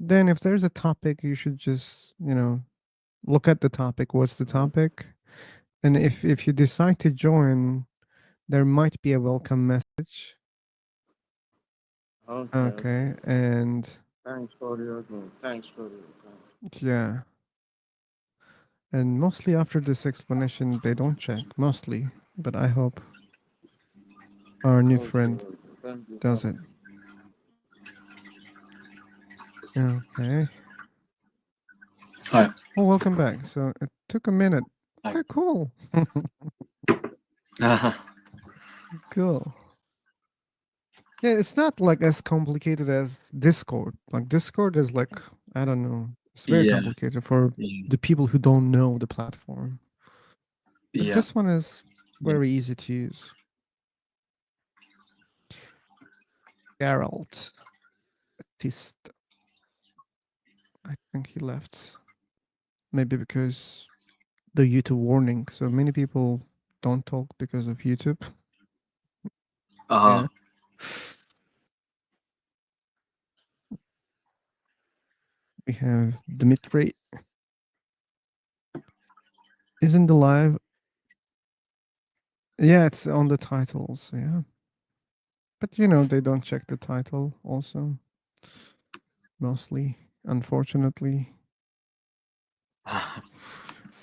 A: Then, if there's a topic, you should just look at the topic. What's the
J: mhm.
A: topic? And if you decide to join, there might be a welcome message.
J: Okay, okay.
A: Okay, and
J: Thanks for your thanks for your
A: yeah, and mostly after this explanation, they don't check mostly, but I hope our new
J: Okay,
A: friend
J: okay. Thank you so
A: does it.
J: much.
A: Okay.
I: Hi.
A: Oh, welcome back. So it took a minute.
I: Hi.
A: Okay, cool. Cool. Yeah, it's not like as complicated as Discord. Like Discord is like, I don't know. It's very
I: Yeah.
A: complicated for
I: Yeah.
A: the people who don't know the platform. But
I: Yeah.
A: this one is
I: Yeah.
A: very easy to use. Geralt. Tist. I think he left. Maybe because the YouTube warning. So many people don't talk because of YouTube.
I: Uh-huh.
A: Yeah. We have Dmitry. Isn't the live? Yeah, it's on the titles. Yeah. But they don't check the title also. Mostly, unfortunately.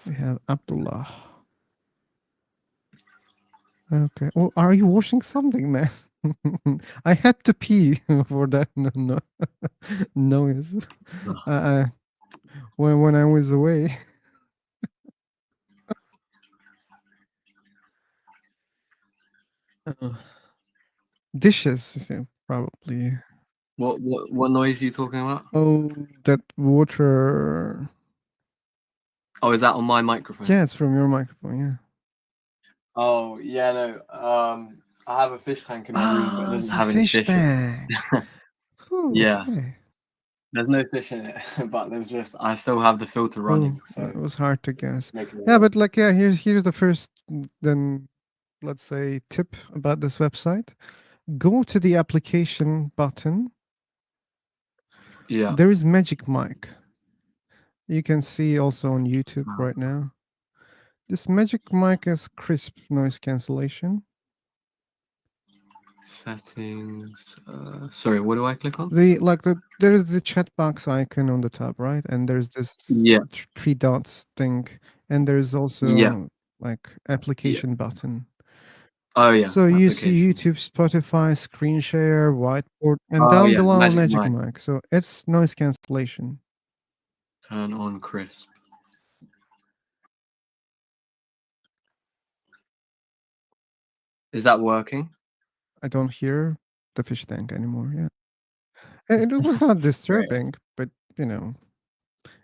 A: We have Abdullah. Okay. Oh, are you washing something, man? I had to pee for that noise. Uh, when I was away. Uh, Dishes, yeah, probably.
I: What noise are you talking about?
A: Oh, that water.
I: Oh, is that on my microphone?
A: Yeah, it's from your microphone. Yeah.
I: Oh, yeah, no. I have a fish tank in my room, but it
A: Ah,
I: doesn't
A: it's a
I: have any
A: fish
I: fish in it.
A: tank. Oh,
I: Yeah,
A: okay.
I: there's no fish in it, but I still have the filter
A: Oh,
I: running, so
A: it was hard to guess.
I: it's making it
A: Yeah,
I: work.
A: but like, yeah, here's the first, then let's say tip about this website. Go to the application button.
I: Yeah.
A: There is Magic Mic. You can see also on YouTube
I: Uh,
A: right now. This Magic Mic is crisp noise cancellation.
I: Settings. Sorry, what do I click on?
A: There is the chat box icon on the top, right? And there's this
I: Yeah.
A: three dots thing, and there's
I: Yeah.
A: also like
I: Yeah.
A: application button.
I: Oh, yeah.
A: So you see
I: Application.
A: YouTube, Spotify, screen share, whiteboard, and
I: Oh,
A: down
I: yeah.
A: below
I: Magic
A: Magic
I: Mic.
A: Mic. So it's noise cancellation.
I: Turn on crisp. Is that working?
A: I don't hear the fish tank anymore. Yeah, and it was not
I: Great.
A: disturbing, but if you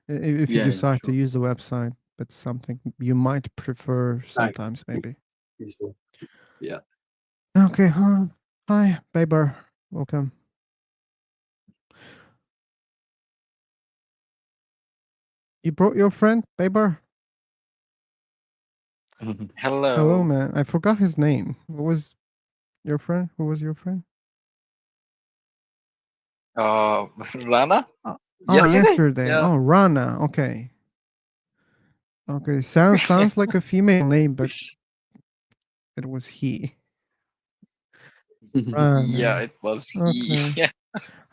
I: Yeah, yeah,
A: decide to
I: sure.
A: use the website, that's something you might prefer
I: Thanks.
A: sometimes, maybe.
I: Useful. Yeah.
A: Okay, hi, Baber, welcome. You brought your friend, Baber? Hello,
K: Hello.
A: man. I forgot his name. What was your friend? Who was your friend?
K: Rana?
A: Oh,
K: Yesterday?
A: yesterday.
K: Yeah.
A: Oh, Rana. Okay. Okay. Sounds like a female name, but it was he.
K: Yeah,
A: Rana.
K: it was he.
A: Okay.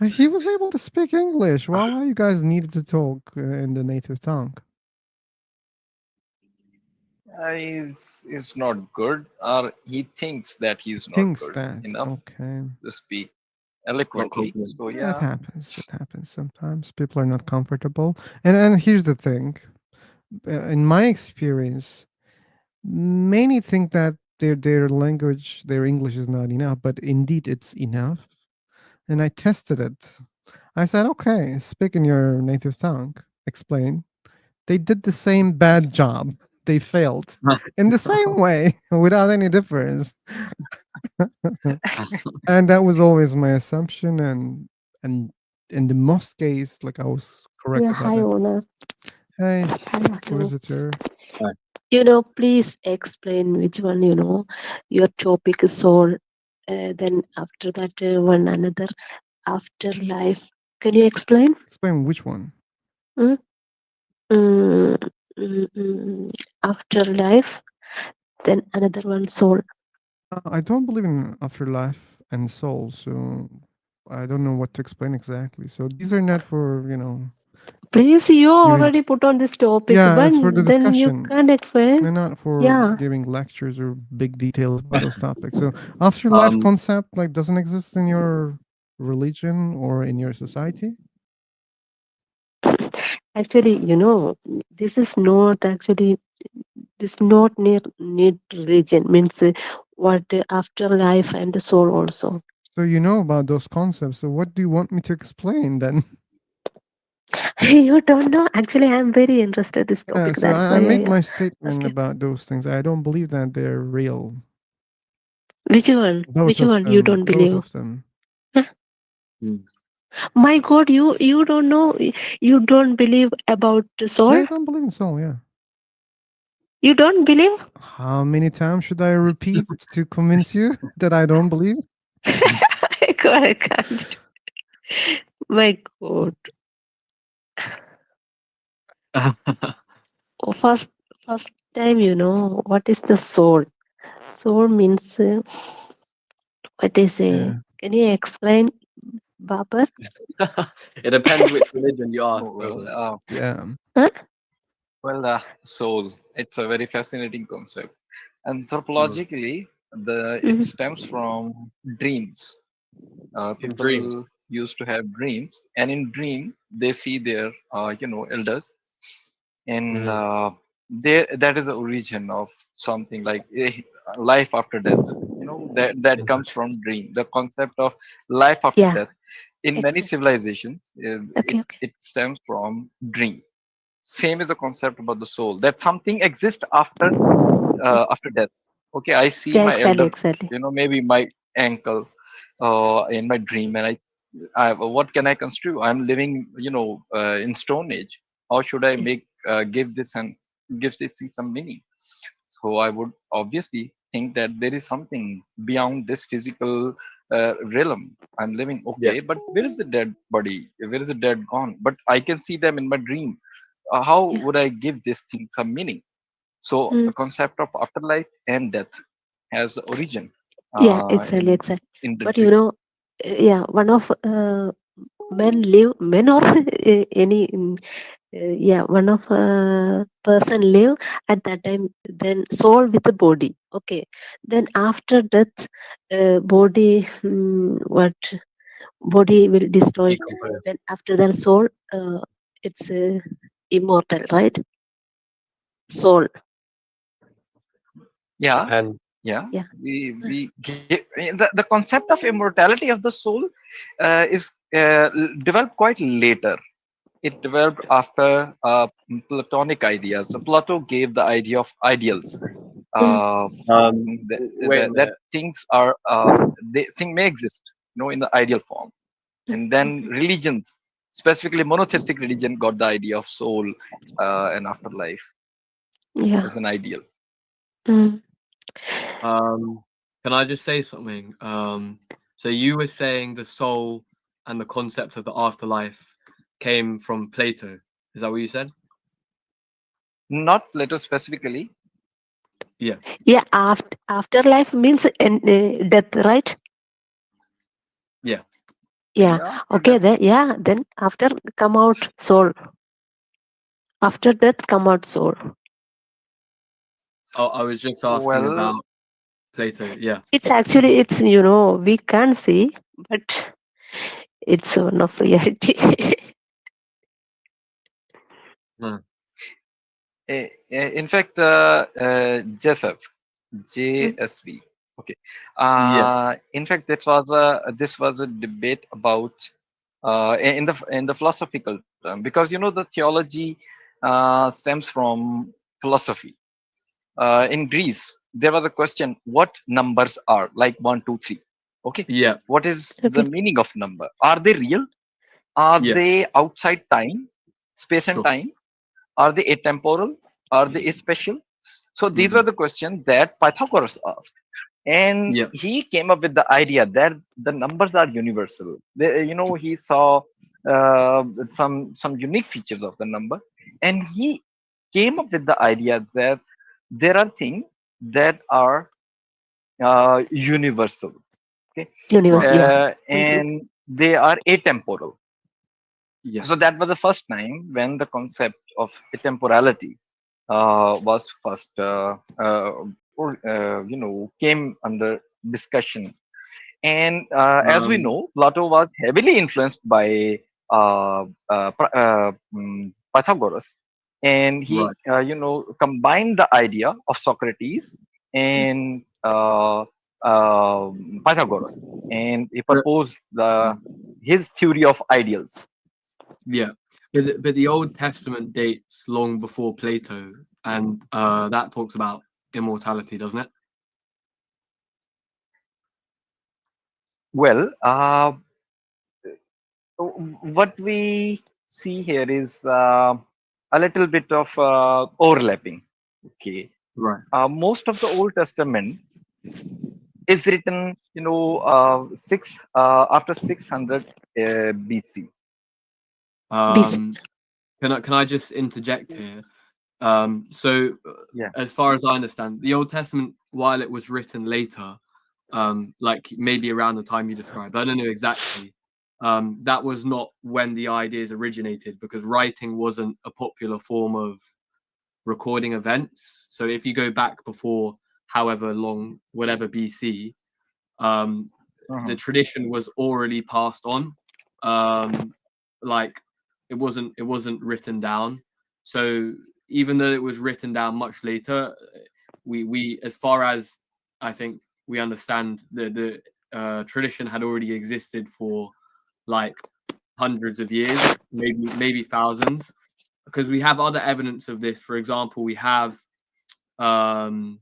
A: He was able to speak English. Why you guys needed to talk in the native tongue?
K: He's not good, or he thinks that he's not
A: Thinks
K: good
A: that.
K: enough
A: Okay.
K: to speak
I: Not
K: eloquently.
I: confident.
K: So
A: Yeah, it
K: yeah.
A: happens. It happens sometimes. People are not comfortable. And here's the thing. In my experience, many think that their language, their English is not enough, but indeed it's enough. And I tested it. I said, okay, speak in your native tongue. Explain. They did the same bad job they failed in the same way without any difference. And that was always my assumption, and in the most case, like I was correct
L: Yeah,
A: about
L: hi,
A: that.
L: owner.
A: Hey,
L: Hello.
A: visitor.
L: Please explain which one, your topic is soul. Then after that, one another afterlife. Can you explain?
A: Explain which one.
L: Mm? Mm, Afterlife. Then another one, soul.
A: I don't believe in afterlife and soul, so I don't know what to explain exactly. So these are not for
L: Please, you
A: giving.
L: already put on this topic.
A: Yeah, it's for the
L: When then you
A: discussion.
L: can't explain?
A: They're not for
L: Yeah.
A: giving lectures or big details about those topics. So afterlife
I: um,
A: concept like doesn't exist in your religion or in your society.
L: Actually, this is not actually this not need religion means what afterlife and the soul also.
A: So you know about those concepts. So what do you want me to explain then?
L: You don't know. Actually, I'm very interested this
A: Yeah,
L: topic.
A: so
L: That's
A: I
L: why
A: made
L: I
A: my
L: ask
A: statement
L: you.
A: about those things. I don't believe that they're real.
L: Which one?
A: Both
L: Which
A: of
L: one you
A: them.
L: don't
A: Both
L: believe?
A: of them.
L: Huh?
I: mm.
L: My God, you don't know. You don't believe about the
A: Yeah,
L: soul.
A: I don't believe in soul. Yeah.
L: You don't believe.
A: How many times should I repeat to convince you that I don't believe?
L: My God, I can't. My God. Oh, first time, what is the soul? Soul means what is a?
A: Yeah.
L: Can you explain, Babar?
I: It depends which religion you ask,
K: Oh, well,
I: though.
A: Yeah.
L: Huh?
K: soul. It's a very fascinating concept.
I: Mm.
K: Anthropologically, it
L: Mhm.
K: stems from dreams.
I: From dreams.
K: People used to have dreams, and in dream they see their elders, and
I: Mm.
K: that is the origin of something like life after death. That comes
I: Interesting.
K: from dream. The concept of life after
L: Yeah,
K: death in many
L: exactly.
K: civilizations,
L: Okay, okay.
K: it stems from dream. Same is the concept about the soul, that something exists after death. Okay, I see
L: Yeah,
K: my
L: exactly,
K: elder,
L: exactly.
K: maybe my uncle, in my dream, and what can I construe? I'm living, in Stone Age. How should I
L: Yeah,
K: give this and give this thing some meaning? So I would obviously think that there is something beyond this physical realm. I'm living,
I: Yeah.
K: okay, but where is the dead body? Where is the dead gone? But I can see them in my dream. How
L: yeah.
K: would I give this thing some meaning? So the
L: Mm.
K: concept of afterlife and death has origin
L: Yeah, exactly,
K: in
L: exactly.
K: the
L: But
K: dream.
L: yeah, one of men or any yeah, one of person live at that time, then soul with the body. Okay, then after death, body what body will destroyed.
I: Decompose.
L: Then after that, soul it's immortal, right? Soul.
K: Yeah,
I: Depends.
K: yeah.
L: Yeah.
K: We give, the concept of immortality of the soul is developed quite later. It developed after Platonic ideas. So Plato gave the idea of ideals.
L: Mm.
K: Uh,
I: Wait a
K: that
I: minute.
K: things are thing may exist, in the ideal form,
L: Mm.
K: and then
L: Okay.
K: religions, specifically monotheistic religion, got the idea of soul and afterlife
L: Yeah.
K: as an ideal.
L: Mm.
I: Um, can I just say something? So you were saying the soul and the concept of the afterlife came from Plato. Is that what you said?
K: Not Plato specifically.
I: Yeah.
L: Yeah. Afterlife means death, right?
I: Yeah.
L: Yeah.
K: Yeah, after
L: Okay.
K: death.
L: Then yeah. Then after come out soul. After death come out soul.
I: Oh, I was just asking
K: Well,
I: about Plato. Yeah.
L: It's actually it's we can't see, but it's one of reality.
I: Huh.
K: in fact, JSF,
L: Mm.
K: JSV. Okay.
I: Yeah.
K: In fact, this was a debate about in the philosophical term, because the theology stems from philosophy. in Greece, there was a question: what numbers are like 1, 2, 3? Okay,
I: Yeah.
K: what is the
L: Okay.
K: meaning of number? Are they real? Are
I: Yeah.
K: they outside time, space and
I: Sure.
K: time? Are they atemporal? Are they spatial? So these
I: Hmm.
K: were the questions that Pythagoras asked, and
I: Yeah.
K: he came up with the idea that the numbers are universal. He saw some unique features of the number, and he came up with the idea that there are things that are universal, okay,
I: Right.
L: Universe. Yeah. Mm-hmm.
K: and they are atemporal.
I: Yeah.
K: So that was the first time when the concept of atemporality was first, came under discussion. And as we
I: Um.
K: know, Plato was heavily influenced by Pythagoras, and he,
I: Right.
K: combined the idea of Socrates and Pythagoras, and he
I: But
K: proposed his theory of ideals.
I: yeah. But the Old Testament dates long before Plato, and that talks about immortality, doesn't it?
K: Well, what we see here is a little bit of overlapping. Okay,
I: Right.
K: most of the Old Testament is written, six after 600 BC.
L: Bis.
I: Um. Can I just interject here? So,
K: Yeah.
I: as far as I understand, the Old Testament, while it was written later, like maybe around the time you described, I don't know exactly. That was not when the ideas originated because writing wasn't a popular form of recording events. So if you go back before however long, whatever BC, um, the
K: Mhm.
I: tradition was orally passed on. Like it wasn't written down. So even though it was written down much later, we as far as I think we understand the tradition had already existed for like hundreds of years, maybe thousands, because we have other evidence of this. For example, we have um,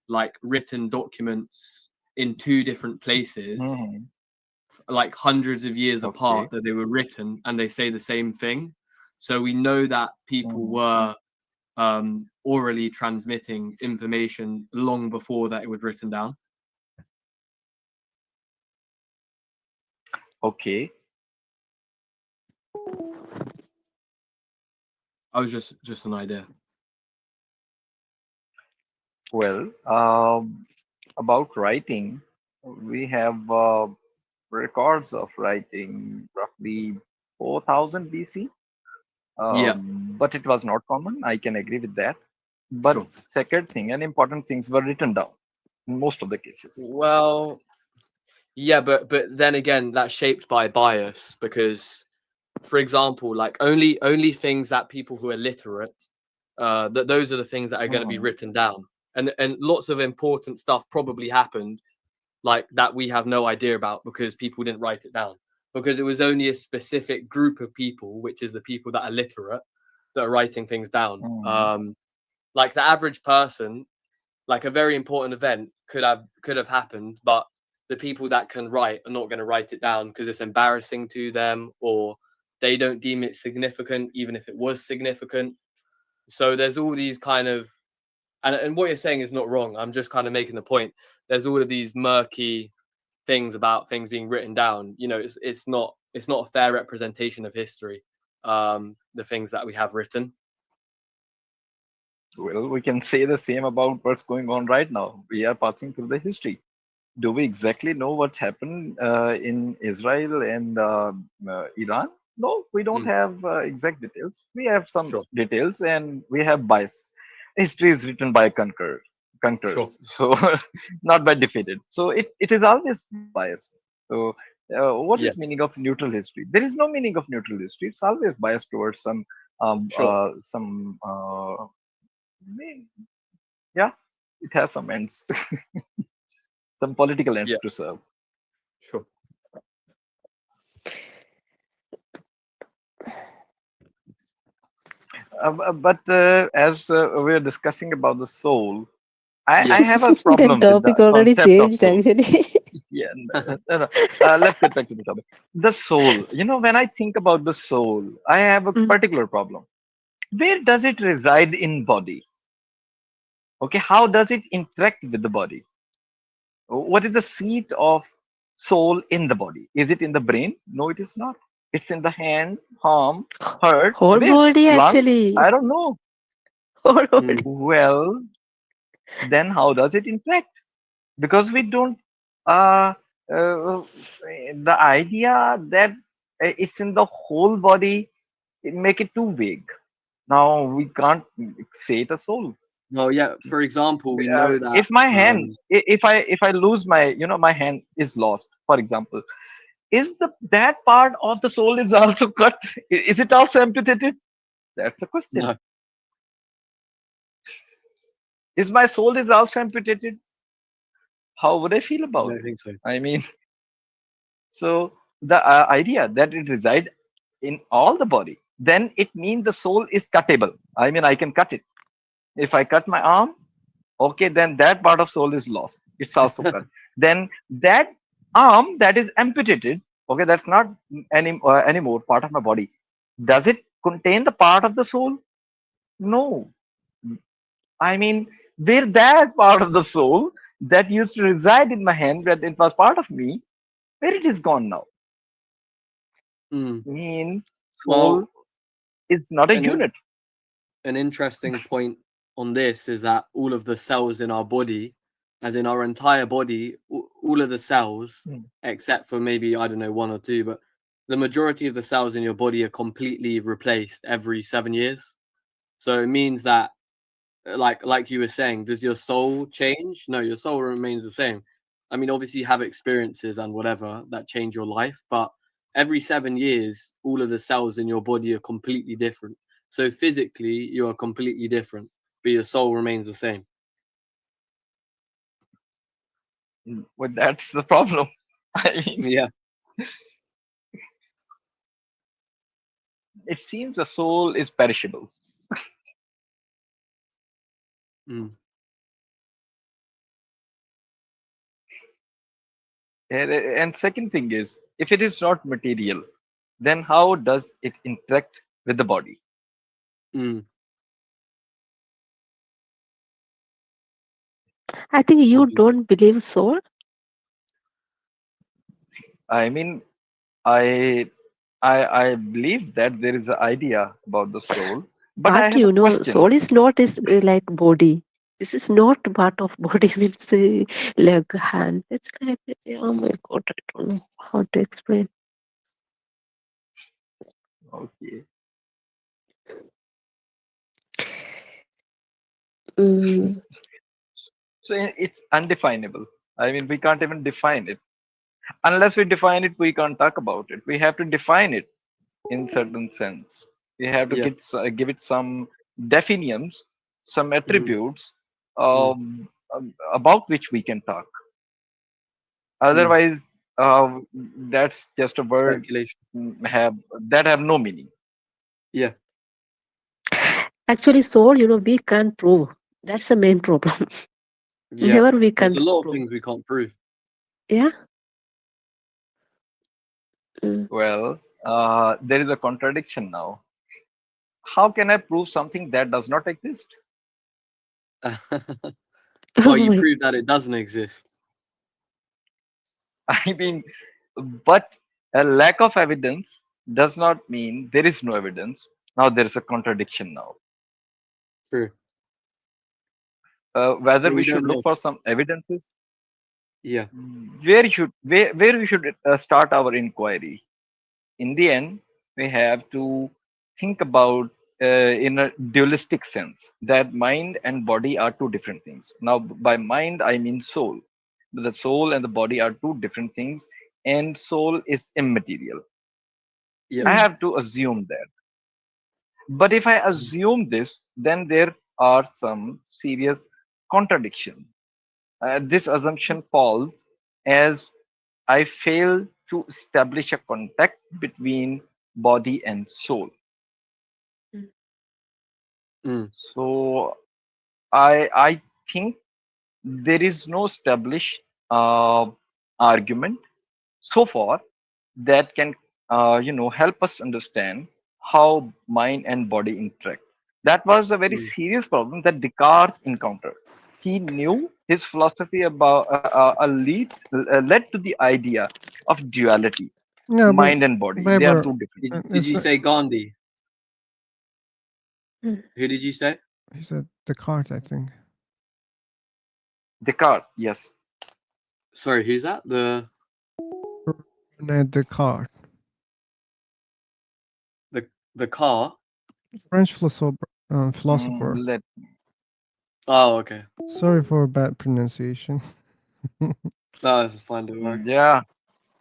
I: like written documents in two different places,
K: Mhm.
I: like hundreds of years
K: Okay.
I: apart, that they were written and they say the same thing. So we know that people
K: Mhm.
I: were orally transmitting information long before that it was written down.
K: Okay.
I: I was just an idea.
K: Well, about writing, we have records of writing roughly 4000 BC.
I: Yeah,
K: But it was not common. I can agree with that. But
I: sure.
K: second thing and important things were written down in most of the cases.
I: Well, yeah, but then again, that's shaped by bias because, for example, like only things that people who are literate, that those are the things that are going to be
K: Mhm.
I: written down, and lots of important stuff probably happened like that we have no idea about because people didn't write it down because it was only a specific group of people, which is the people that are literate, that are writing things down.
K: Mhm.
I: Like the average person, like a very important event could have happened, but the people that can write are not going to write it down because it's embarrassing to them or they don't deem it significant even if it was significant. So there's all these kind of, and what you're saying is not wrong, I'm just kind of making the point. There's all of these murky things about things being written down. It's not a fair representation of history, the things that we have written.
K: Well, we can say the same about what's going on right now. We are passing through the history. Do we exactly know what happened in Israel and Iran? No, we don't
I: Mm,
K: have exact details. We have some
I: sure.
K: details and we have bias. History is written by
I: Sure.
K: conquerors, so not by defeated. So it is always biased. So what
I: Yeah.
K: is meaning of neutral history? There is no meaning of neutral history. It's always biased towards
I: Sure.
K: some yeah, it has some ends, some political ends
I: Yeah.
K: to serve.
I: Sure.
K: But as we are discussing about the soul, I
I: Yeah.
K: have a
L: That
K: problem with the
L: topic already
K: concept of
L: changed
K: soul.
L: actually.
K: Yeah, no, no. Let's get back to the topic. The soul. When I think about the soul, I have a
L: Mm.
K: particular problem. Where does it reside in body? Okay, how does it interact with the body? What is the seat of soul in the body? Is it in the brain? No, it is not. It's in the hand, arm, heart.
L: Whole
K: Where?
L: body
K: Lungs?
L: actually.
K: I don't know.
L: Whole body.
I: Mm.
K: Well, then how does it interact? Because we don't. Uh, the idea that it's in the whole body, it make it too vague. Now we can't say it a soul.
I: Well, yeah. For example, we know that.
K: If my hand, if I lose my, my hand is lost, for example, is the that part of the soul is also cut? Is it also amputated? That's the question.
I: No,
K: Is my soul is also amputated? How would I feel
I: I
K: about
I: don't
K: it?
I: think so.
K: I mean, so the idea that it reside in all the body, then it means the soul is cuttable. I mean, I can cut it. If I cut my arm, okay, then that part of soul is lost. It's also cut. Then that arm that is amputated, okay, that's not anymore part of my body. Does it contain the part of the soul? No. I mean, where that part of the soul that used to reside in my hand, that it was part of me, where it is gone now?
I: Mm.
K: I mean, soul
I: Well,
K: is not a
I: an in,
K: unit.
I: an interesting point on this is that all of the cells in our body, as in our entire body, all of the cells,
K: Hmm.
I: except for maybe, I don't know, one or two, but the majority of the cells in your body are completely replaced every 7 years. So it means that, like you were saying, does your soul change? No, your soul remains the same. I mean, obviously you have experiences and whatever that change your life, but every 7 years, all of the cells in your body are completely different. So physically, you are completely different, but your soul remains the same.
K: But that's the problem. I mean,
I: Yeah.
K: it seems the soul is perishable.
I: Mm.
K: And second thing is, if it is not material, then how does it interact with the body?
I: Mm.
L: I think
I: What
L: you
I: do you think?
L: don't believe soul,
K: I mean, I I believe that there is an idea about the soul, but I
L: but
K: have a
L: soul
K: questions.
L: is not is like body. This is not part of body means leg, hand. It's like oh my god, I don't know how to explain.
K: Okay,
L: Mm,
K: so it's undefinable. I mean, we can't even define it. Unless we define it, we can't talk about it. We have to define it in certain sense. We have to
I: Yeah.
K: give it some definitions, some
I: Mm.
K: attributes
I: Mm.
K: about which we can talk.
I: Mm.
K: Otherwise, that's just a word
I: Speculation.
K: have that have no meaning.
I: Yeah.
L: actually, soul, we can't prove. That's the main problem.
I: Yeah.
L: Never we
I: There's
L: can
I: a lot of
L: prove.
I: things we can't prove.
L: Yeah. Mm.
K: Well, there is a contradiction now. How can I prove something that does not exist?
I: Well,
L: Oh
I: you
L: my.
I: prove that it doesn't exist.
K: I mean, but a lack of evidence does not mean there is no evidence. Now there is a contradiction now.
I: True.
K: Whether
I: So
K: we
I: we
K: should
I: don't
K: look
I: know.
K: for some evidences,
I: Yeah.
K: where we should start our inquiry. In the end, we have to think about in a dualistic sense that mind and body are two different things. Now, by mind, I mean soul. The soul and the body are two different things, and soul is immaterial.
I: Yeah.
K: I
L: Mm.
K: have to assume that. But if I
I: Mm.
K: assume this, then there are some serious contradictions. This assumption falls as I fail to establish a contact between body and soul.
L: Mm.
I: Mm.
K: So I think there is no established uh, argument so far that can help us understand how mind and body interact. That was a very
I: Mm.
K: serious problem that Descartes encountered. He knew his philosophy about led to the idea of duality,
A: Yeah, but
K: mind and body. They are
A: Weber,
K: two different
I: Did
K: things.
I: did
A: it's
I: you say Gandhi?
L: Mm.
I: Who did you say?
A: he said Descartes, I think.
K: Descartes, yes.
I: Sorry, who's that?
A: René Descartes,
I: The car.
A: French philosopher.
K: Let
I: Oh, okay.
A: Sorry for bad pronunciation.
I: No, it's fine. Don't worry.
K: yeah,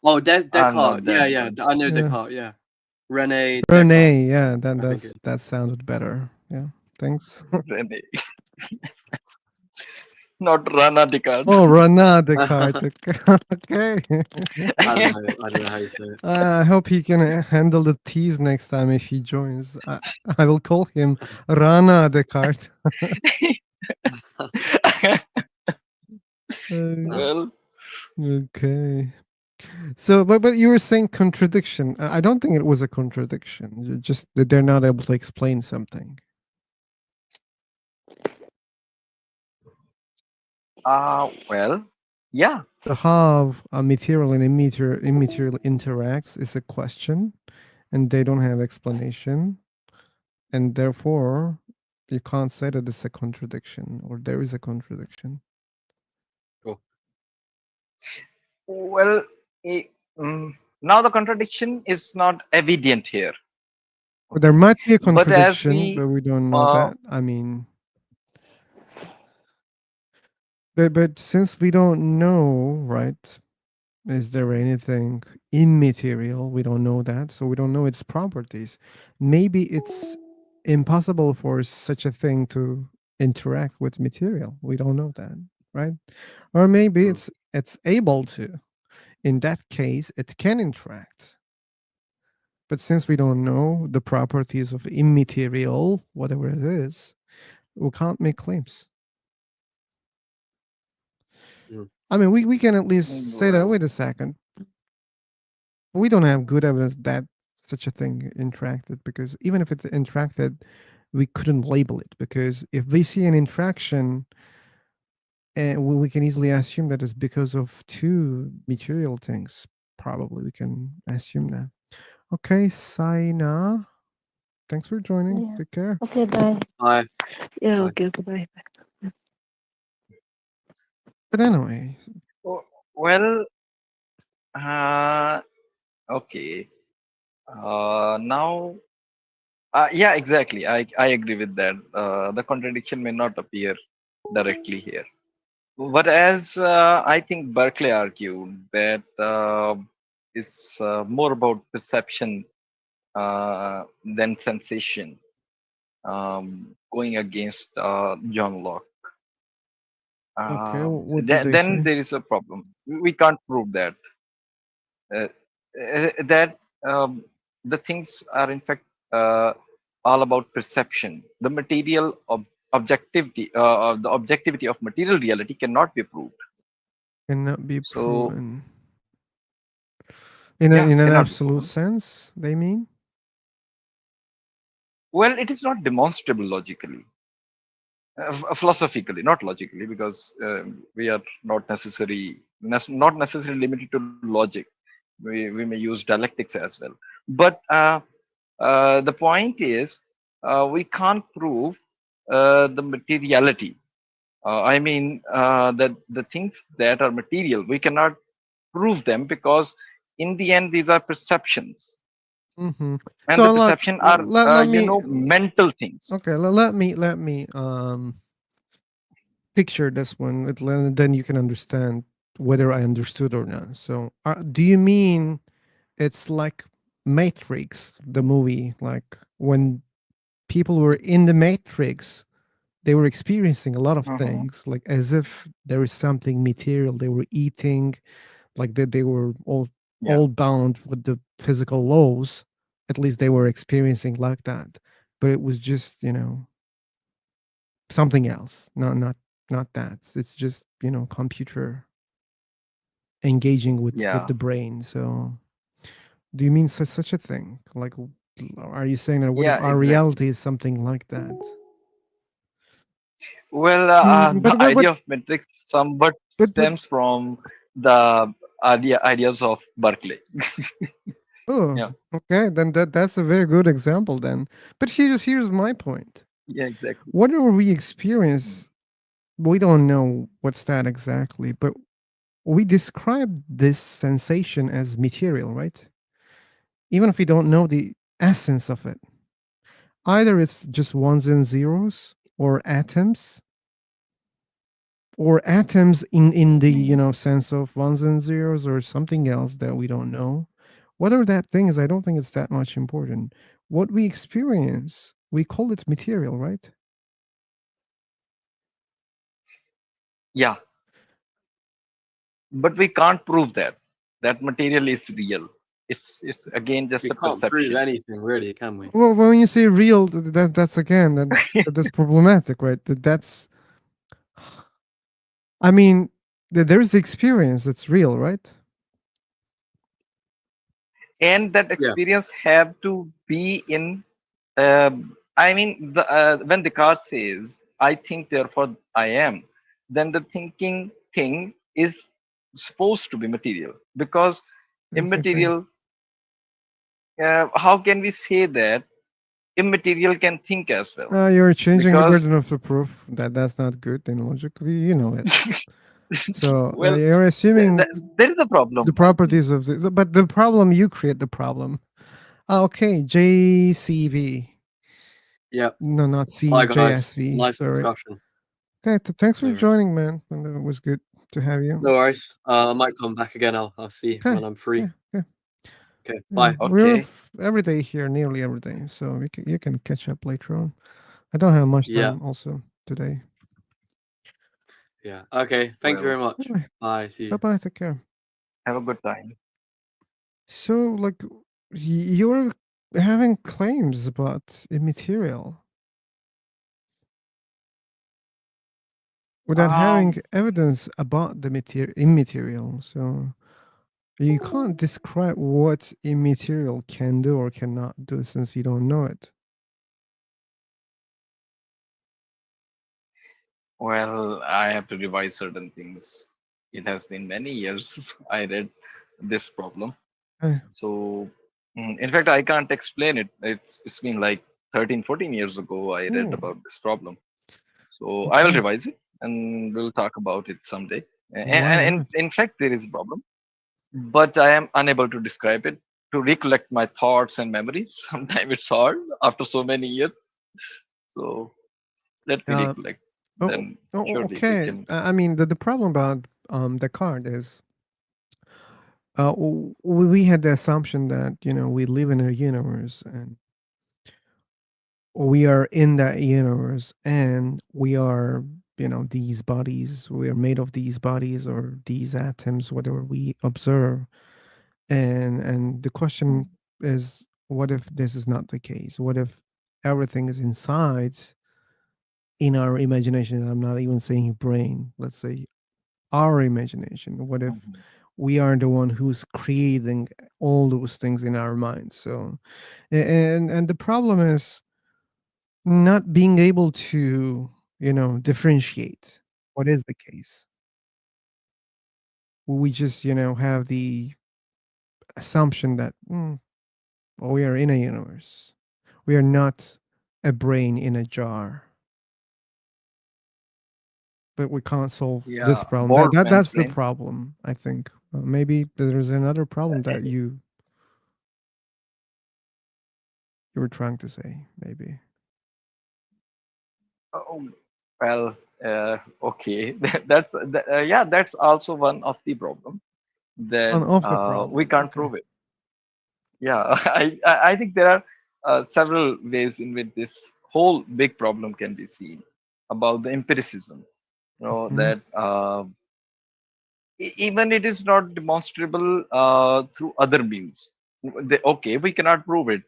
I: Oh,
K: I'm
I: Descartes.
K: not
I: Yeah,
K: that
I: yeah.
K: good.
I: I know
A: Yeah,
I: Descartes. Yeah, Rene Descartes.
A: Rene. Yeah,
I: I think it.
A: that sounded better. Yeah, thanks.
K: Rene. Not Rana Descartes.
A: Oh, Rana Descartes. Okay.
I: I don't know how you say it.
A: I hope he can handle the T's next time if he joins. I will call him Rana Descartes. Uh,
K: well,
A: okay. So, but you were saying contradiction. I don't think it was a contradiction. Just that they're not able to explain something.
K: well, yeah.
A: To have a material and immaterial interacts is a question, and they don't have explanation, and therefore you can't say that it's a contradiction or there is a contradiction.
I: Cool.
K: Well, eh, now the contradiction is not evident here.
A: But there
K: Okay,
A: might be a
K: but as
A: contradiction,
K: we
A: but we don't know
K: uh,
A: that. I mean, but since we don't know, right? Is there anything immaterial? We don't know that, so we don't know its properties. Maybe it's impossible for such a thing to interact with material. We don't know that, right? Or maybe
I: Mm.
A: it's able to. In that case, it can interact. But since we don't know the properties of immaterial, whatever it is, we can't make claims.
I: Mm.
A: I mean, we can at least say that,
K: well,
A: wait a second, we don't have good evidence that such a thing interacted, because even if it's interacted, we couldn't label it, because if we see an interaction, and we can easily assume that it's because of two material things. Probably we can assume that. Okay, Saina, thanks for joining.
L: Yeah.
A: Take care.
L: Okay, bye.
I: Bye.
L: Yeah,
I: Bye.
L: okay, okay, bye.
A: But anyway,
K: well, uh, okay. Now, yeah, exactly. I agree with that. The contradiction may not appear directly here. But as I think Berkeley argued that is more about perception than sensation, going against John Locke.
A: okay, what did they
K: Then
A: say?
K: there is a problem. We can't prove that. Uh, that the things are in fact all about perception. The material the objectivity of material reality cannot be proved.
A: Cannot be
K: So
A: proven
K: yeah,
A: in an
K: cannot be
A: absolute
K: proven.
A: sense. They mean.
K: Well, it is not demonstrable logically, philosophically, not logically, because we are not necessarily limited to logic. We may use dialectics as well. But the point is, we can't prove the materiality. I mean, that the things that are material, we cannot prove them because in the end, these are perceptions.
A: Mm-hmm.
K: And the
A: So let
K: perception are,
A: let me
K: mental things.
A: okay. Let me picture this one. Then you can understand whether I understood or not. So, do you mean it's like Matrix, the movie? Like when people were in the Matrix, they were experiencing a lot of
K: Mhm.
A: things, like as if there is something material they were eating, like that they were
K: Yeah.
A: all bound with the physical laws. At least they were experiencing like that, but it was just something else, not not that. It's just, computer engaging with
K: Yeah,
A: the brain. So, do you mean such a thing? Like, are you saying that what if
K: yeah,
A: our
K: exactly.
A: reality is something like that?
K: Well,
A: Mm,
K: the idea of metrics somewhat
A: but
K: stems from the ideas of Berkeley.
A: oh,
K: Yeah,
A: okay, then that's a very good example then. But here's my point.
K: yeah, exactly.
A: Whatever we experience, we don't know what's that exactly, but we describe this sensation as material, right? Even if we don't know the essence of it. Either it's just ones and zeros or atoms in the sense of ones and zeros or something else that we don't know. Whatever that thing is, I don't think it's that much important. What we experience, we call it material, right?
K: Yeah, but we can't prove that material is real. It's again just
I: We
K: a
I: can't prove
K: perception.
I: anything, really, can we?
A: Well, when you say real, that's again that's problematic, right? That's I mean, there's the experience that's real, right?
K: And that
I: Yeah.
K: experience have to be in I mean when Descartes says I think therefore I am, then the thinking thing is supposed to be material, because
A: Thinking thing.
K: immaterial, how can we say that immaterial can think as well?
A: You're changing the
K: Because
A: burden of the proof. That's not good, and logically, you know it. So
K: well,
A: you're assuming
K: there is a
A: the
K: problem, I think.
A: properties of but the problem you create the problem. Okay, JCV.
I: Yeah.
A: No, not
I: Bye, guys.
A: CJSV.
I: Nice
A: Sorry.
I: discussion.
A: Okay, thanks for
I: No worries.
A: joining, man. And it was good to have
I: No
A: you.
I: worries. I might come back again. I'll see when
A: Okay,
I: I'm free.
A: okay, okay.
I: Okay.
A: Yeah,
I: Bye.
A: we're
K: Okay.
A: every day here, nearly every day, so you can catch up later on. I don't have much
I: Yeah.
A: time also today.
I: Yeah. Okay. Thank you
K: Well,
I: very much.
A: Anyway,
I: Bye. See
A: bye
I: you.
A: bye. Take care.
K: have a good time.
A: So, like, you're having claims about immaterial without having
K: um
A: evidence about the immaterial. So, you can't describe what immaterial can do or cannot do since you don't know it.
K: well, I have to revise certain things. It has been many years I read this problem.
A: Eh,
K: So, in fact, I can't explain it. It's been like 13, 14 years ago I read
A: oh,
K: about this problem. So I will
A: okay.
K: revise it and we'll talk about it someday.
A: Why
K: And
A: not?
K: in fact, there is a problem, but I am unable to describe it. To recollect my thoughts and memories, sometimes it's hard after so many years. So let me
A: Uh,
K: recollect.
A: oh,
K: Then surely we
A: okay.
K: can.
A: I mean, the problem about the card is we had the assumption that we live in a universe and we are in that universe and we are these bodies, we are made of these bodies or these atoms, whatever we observe. And the question is, what if this is not the case? What if everything is inside in our imagination? I'm not even saying brain, let's say our imagination. What if
K: Mhm.
A: we are the one who's creating all those things in our minds? So and the problem is not being able to differentiate what is the case. We just have the assumption that well, we are in a universe, we are not a brain in a jar, but we can't solve this
K: Yeah,
A: problem.
K: Baldwin's
A: That's the
K: brain.
A: problem, I think. Maybe there's another problem that you were trying to say, maybe
K: Oh, well, okay. Yeah, that's also one of the problem that
A: one of the
K: we
A: problem.
K: can't
A: Okay.
K: prove it. Yeah, I think there are several ways in which this whole big problem can be seen about the empiricism. You know
A: Hmm.
K: that even it is not demonstrable through other means. Okay, we cannot prove it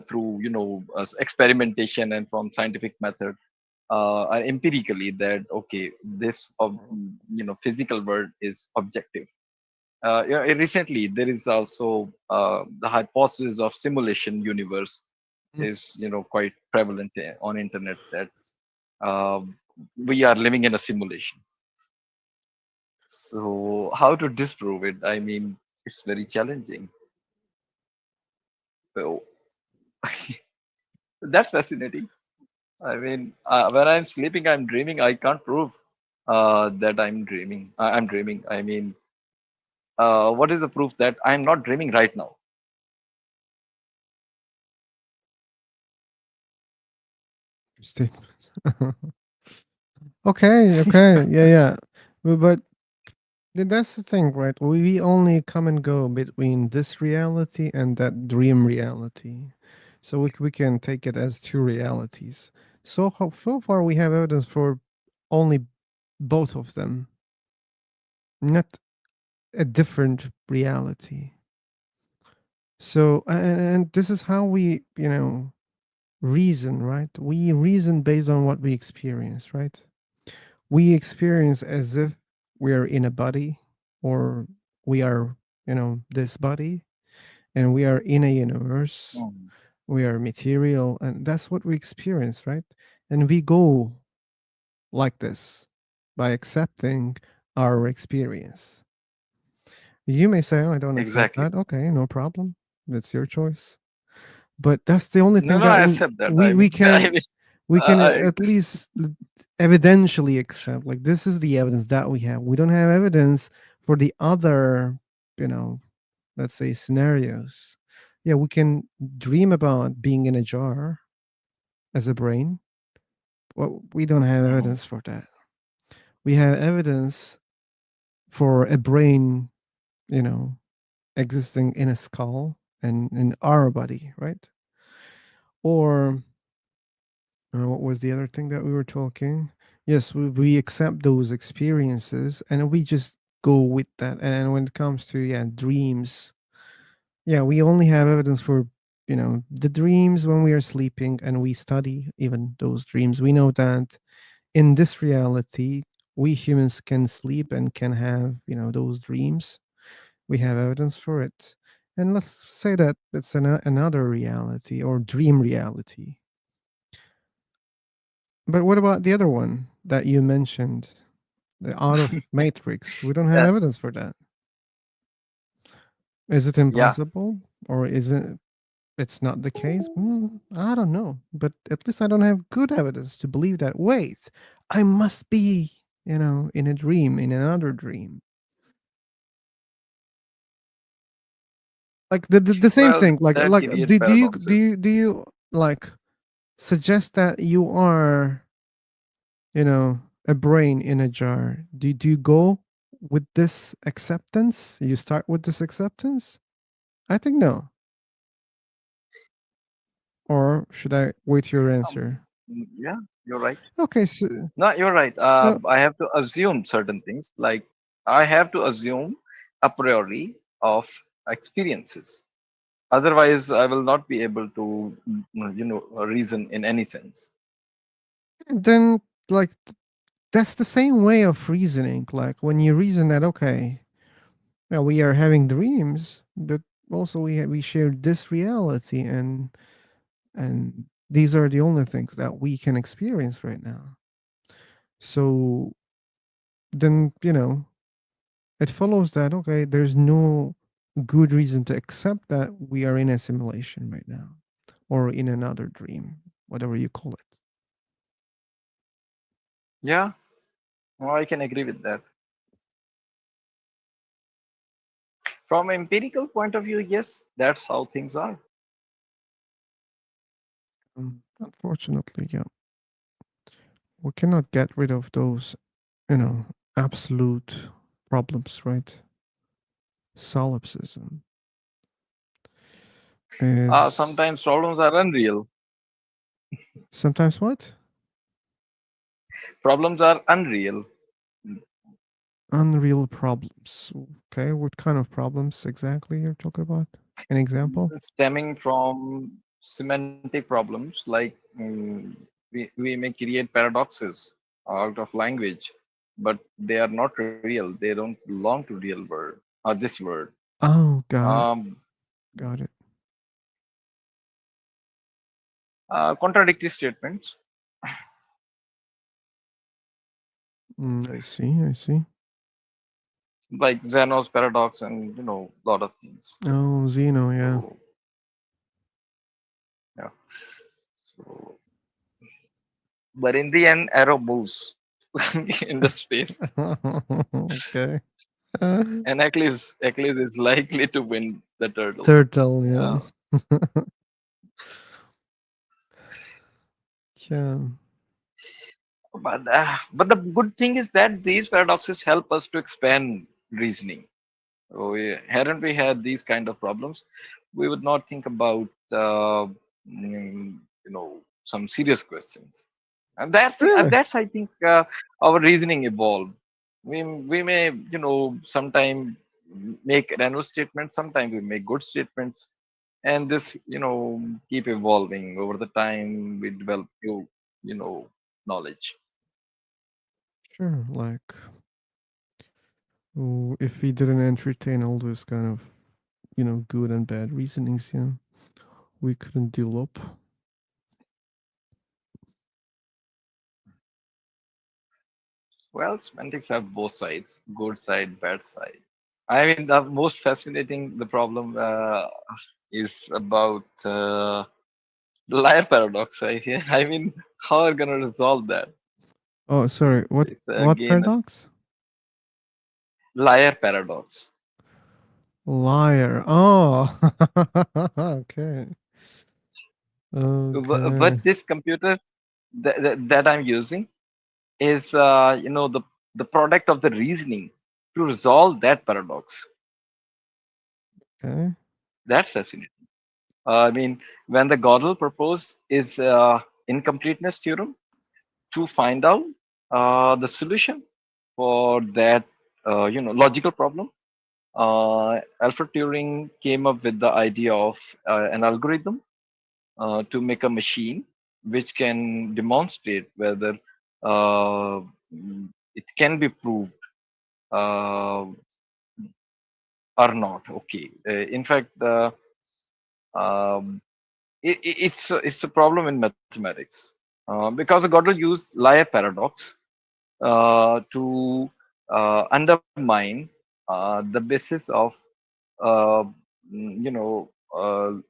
K: through experimentation and from scientific method. empirically that okay, this physical world is objective. Recently, there is also the hypothesis of simulation universe
A: Mm.
K: is quite prevalent on internet that uh, we are living in a simulation. So how to disprove it? I mean, it's very challenging. So that's fascinating. I mean, when I'm sleeping, I'm dreaming. I can't prove that I'm dreaming. I'm dreaming. I mean, what is the proof that I'm not dreaming right now?
A: Statement. Okay, okay, yeah, yeah. But that's the thing, right? We only come and go between this reality and that dream reality. So we can take it as two realities. So far we have evidence for only both of them, not a different reality. So and this is how we, reason, right? We reason based on what we experience, right? We experience as if we're in a body, or we are, this body, and we are in a universe.
K: Mm.
A: We are material, and that's what we experience, right? And we go like this by accepting our experience. You may say, "Oh, I don't accept
K: Exactly.
A: that." Okay, no problem. That's your choice. But that's the only
K: No,
A: thing
K: no,
A: that
K: I
A: we
K: accept that.
A: we,
K: I
A: we
K: mean, I
A: can
K: mean,
A: we can
K: I
A: at least evidentially accept, like, this is the evidence that we have. We don't have evidence for the other, you know let's say, scenarios. Yeah, we can dream about being in a jar as a brain, but we don't have
K: Mhm.
A: evidence for that. We have evidence for a brain, you know existing in a skull and in our body, right? Or what was the other thing that we were talking? Yes, we accept those experiences and we just go with that. And when it comes to, yeah, dreams, yeah, we only have evidence for, the dreams when we are sleeping, and we study even those dreams. We know that in this reality, we humans can sleep and can have, those dreams. We have evidence for it. And let's say that it's another reality or dream reality. But what about the other one that you mentioned, the out of matrix? We don't have
K: Yeah,
A: evidence for that. Is it
K: yeah.
A: impossible, or is it? It's not the case. I don't know, but at least I don't have good evidence to believe that. Wait, I must be, in a dream, in another dream. Like the same
K: Well,
A: thing. Like
K: that
A: like
K: creates
A: do
K: paradoxes.
A: you do you like suggest that you are, a brain in a jar? Do you go with this acceptance? You start with this acceptance? I think no. Or should I wait your answer?
K: Yeah, you're right.
A: Okay, so
K: No, you're right.
A: so
K: I have to assume certain things. Like I have to assume a priori of experiences. Otherwise, I will not be able to, reason in any sense.
A: then, like, that's the same way of reasoning. Like when you reason that, okay, well, we are having dreams, but also we share this reality, and these are the only things that we can experience right now. So then, it follows that, okay, there's no good reason to accept that we are in a simulation right now, or in another dream, whatever you call it.
K: Yeah, well, I can agree with that. From empirical point of view, yes, that's how things are.
A: Unfortunately, yeah, we cannot get rid of those, you know absolute problems, right? Solipsism is
K: Sometimes problems are unreal.
A: sometimes what?
K: Problems are unreal,
A: Unreal problems. Okay, what kind of problems exactly you're talking about? An example?
K: stemming from semantic problems like, we may create paradoxes out of language, but they are not real. They don't belong to real world or this world.
A: Oh, got it.
K: Um,
A: Got it.
K: Contradictory statements
A: I see. I see.
K: like Zeno's paradox and a lot of things.
A: Oh, Zeno, yeah.
K: So yeah. So but in the end, arrow moves in the space,
A: Okay. Uh,
K: and Achilles is likely to win the turtle.
A: Turtle,
K: Yeah.
A: yeah. Yeah.
K: But the good thing is that these paradoxes help us to expand reasoning. So hadn't we had these kind of problems, we would not think about some serious questions. And
A: Really?
K: that's I think our reasoning evolved. We may sometime make random statements, sometimes we make good statements, and this keep evolving over the time. We develop new knowledge.
A: Sure. Like, oh, if we didn't entertain all those kind of, good and bad reasonings, yeah, we couldn't develop.
K: Well, semantics have both sides, good side, bad side. I mean, the most fascinating the problem is about the liar paradox. I mean, how are we gonna resolve that?
A: Oh, sorry. What?
K: It's
A: What
K: again a
A: paradox?
K: liar paradox.
A: Liar. Oh. Okay. Okay.
K: But this computer that I'm using is the product of the reasoning to resolve that paradox.
A: Okay.
K: That's fascinating. I mean, when the Gödel proposed is incompleteness theorem to find out the solution for that logical problem, Alfred Turing came up with the idea of an algorithm to make a machine which can demonstrate whether uh, it can be proved uh, or not. Okay. In fact, um, it's a problem in mathematics because I got to use liar paradox to undermine the basis of uh,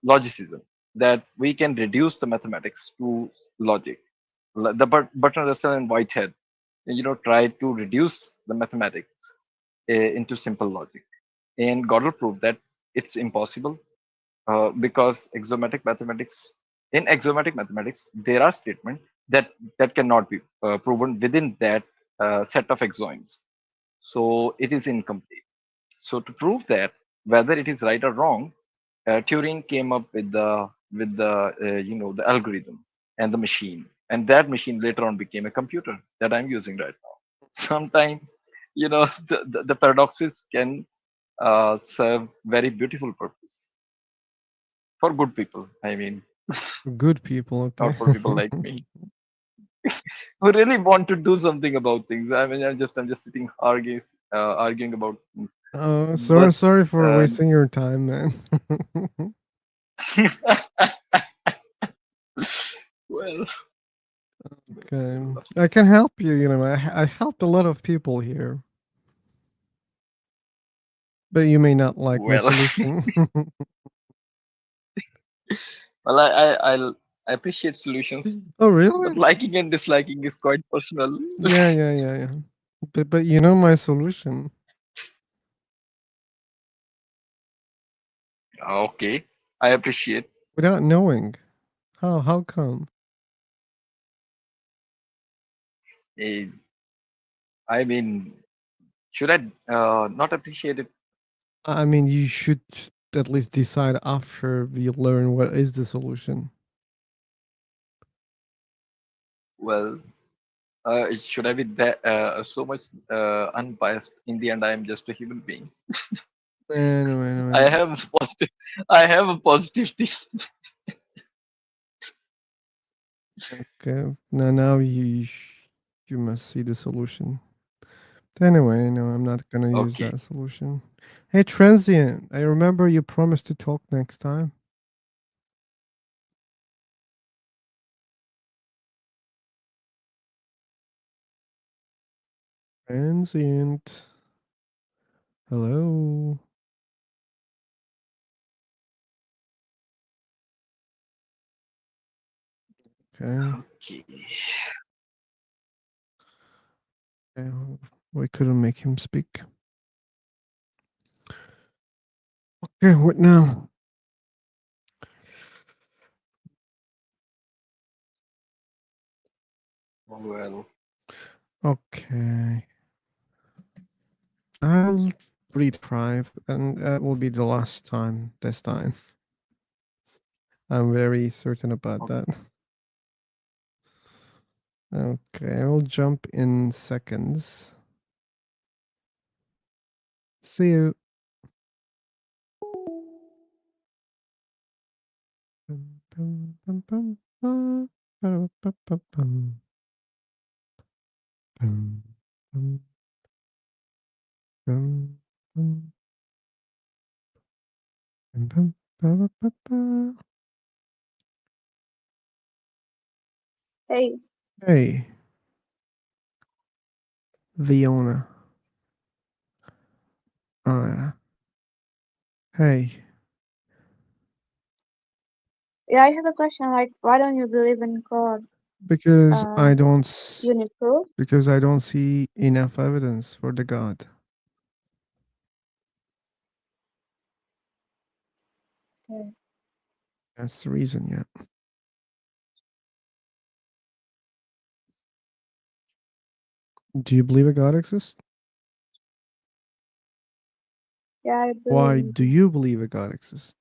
K: logicism, that we can reduce the mathematics to logic. The Bertrand Russell and Whitehead, tried to reduce the mathematics into simple logic, and Gödel proved that it's impossible because axiomatic mathematics there are statements that cannot be proven within that set of axioms, so it is incomplete. So to prove that whether it is right or wrong, Turing came up with the algorithm and the machine, and that machine later on became a computer that I'm using right now. Sometimes the paradoxes can serve very beautiful purpose for good people. I mean,
A: Good people. Okay.
K: not for people like me who really want to do something about things. I mean, I'm just sitting arguing about things.
A: Oh, sorry.
K: But
A: Sorry for
K: uh,
A: wasting your time, man.
K: well,
A: Okay. I can help you. I helped a lot of people here, but you may not like my
K: well,
A: solution.
K: well, I appreciate solutions,
A: Oh,
K: but
A: really?
K: liking and disliking is quite personal.
A: Yeah, yeah, yeah, yeah. But you know my solution
K: Okay, I appreciate.
A: without knowing. How come?
K: Eh, I mean, should I not appreciate it?
A: I mean, you should at least decide after we learn what is the solution.
K: Well, should I be that so much unbiased? In the end, I am just a human being.
A: Anyway,
K: I
A: anyway.
K: have a positive. I have a positivity.
A: Okay. Now you must see the solution. Anyway, no, I'm not gonna use
K: Okay.
A: that solution. Hey, transient. I remember you promised to talk next time. Transient. Hello. Okay.
K: Okay.
A: Okay, we couldn't make him speak. Okay, what now?
K: Well,
A: Okay. I'll read 5, and that will be the last time this time. I'm very certain about that. Okay, I'll jump in seconds. See you. Bum, bum, bum, bum, ba, ba, ba, bum. Bum, bum, bum, bum, bum, bum, ba, ba, ba.
M: Hey,
A: Hey, Viona. Hey,
M: yeah, I have a question. Like, why don't you believe in God?
A: because
M: Uh,
A: I don't
M: you need proof?
A: because I don't see enough evidence for the God.
M: Okay.
A: That's the reason, yeah. Do you believe a God exists?
M: Yeah, I believe
A: Why
M: in
A: do
M: God
A: you believe a God exists?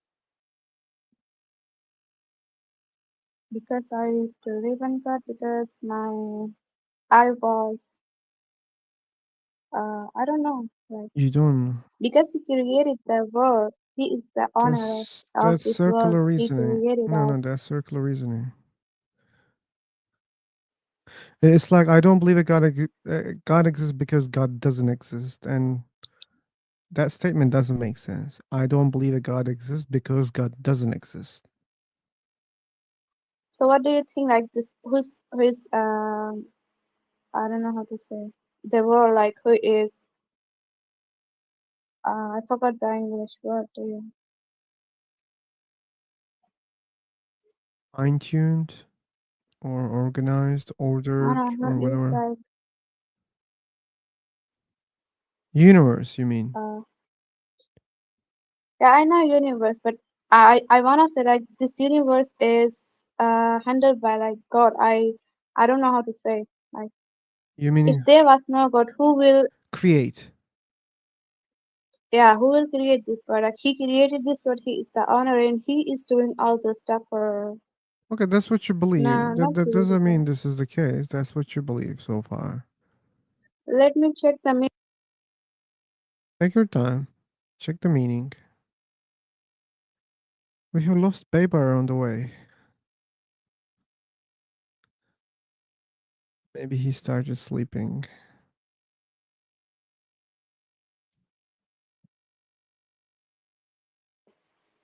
M: because I believe in God because I was I don't know, like
A: You don't.
M: because He created the world. He is the owner of
A: That's
M: this world.
A: circular
M: He
A: reasoning.
M: created
A: No,
M: us.
A: that's circular reasoning. It's like I don't believe a God exists because God doesn't exist, and that statement doesn't make sense. I don't believe a God exists because God doesn't exist.
M: So what do you think? Like this, who's I don't know how to say the world. Like who is I forgot the English word. Do you?
A: Fine-tuned or organized,
M: No,
A: ordered,
M: no,
A: or
M: not this.
A: whatever.
M: Like
A: Universe, you mean?
M: uh. Yeah, I know universe, but I wanna say like this universe is handled by like God. I don't know how to say. Like
A: You
M: if
A: meaning
M: there was no God, who will
A: create?
M: who will create this world? Like he created this world, he is the owner and he is doing all the stuff for
A: Okay, that's what you believe.
M: nah
A: That
M: not
A: that
M: really
A: doesn't mean
M: God.
A: this is the case. That's what you believe so far.
M: Let me check the
A: Take your time. Check the meaning. We have lost Baber on the way. Maybe he started sleeping.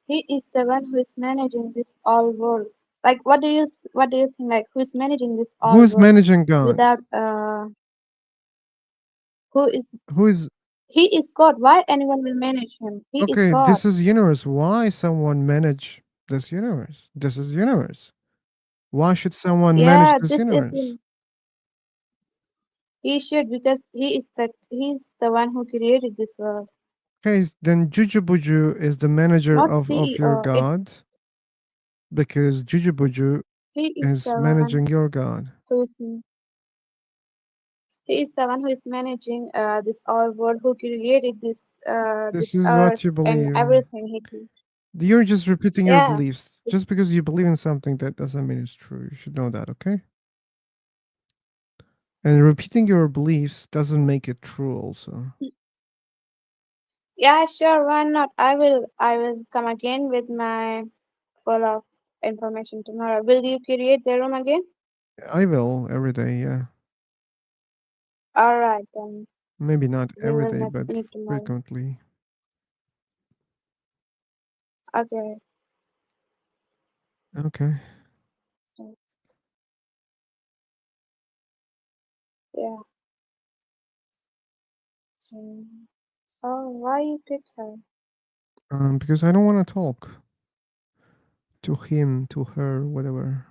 M: he is the one who is managing this all world. Like what do you think like who is managing this all
A: Who's
M: world
A: managing God?
M: without who is
A: Who is
M: he is God. Why anyone will manage him? He is
A: okay?
M: God.
A: This is universe. Why someone manage this universe? This is universe. Why should someone manage
M: Yeah,
A: this
M: this is
A: universe?
M: him. He should because he's the one who created this world,
A: Okay, then Juju Buju is the manager
M: not
A: of your
M: CEO. If
A: God because Juju Buju
M: he is
A: is
M: the one
A: managing your God.
M: who is he is the one who is managing this all world, who created
A: This
M: this
A: is what
M: earth
A: you
M: and
A: believe.
M: everything he did.
A: You're just repeating your
M: Yeah,
A: beliefs. Just because you believe in something, that doesn't mean it's true. You should know that, okay? And repeating your beliefs doesn't make it true, also.
M: yeah, sure. Why not? I will come again with my full of information tomorrow. Will you create the room again?
A: I will every day, yeah.
M: Alright, then
A: Maybe not
M: we
A: every
M: will
A: day, but
M: meet tomorrow.
A: frequently.
M: Okay.
A: Okay.
M: So, yeah. So, oh, why you pick her?
A: Because I don't want to talk to him, to her, whatever.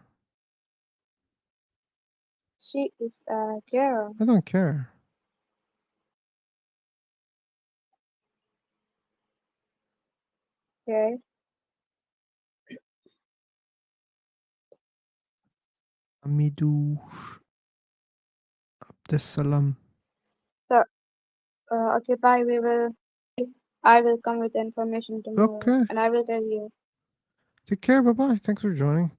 M: She is a girl.
A: I don't care.
M: Okay.
A: Amidu Abdesalam.
M: So, okay, bye. I will come with the information tomorrow,
A: Okay.
M: and I will tell you.
A: Take care. Bye bye. Thanks for joining.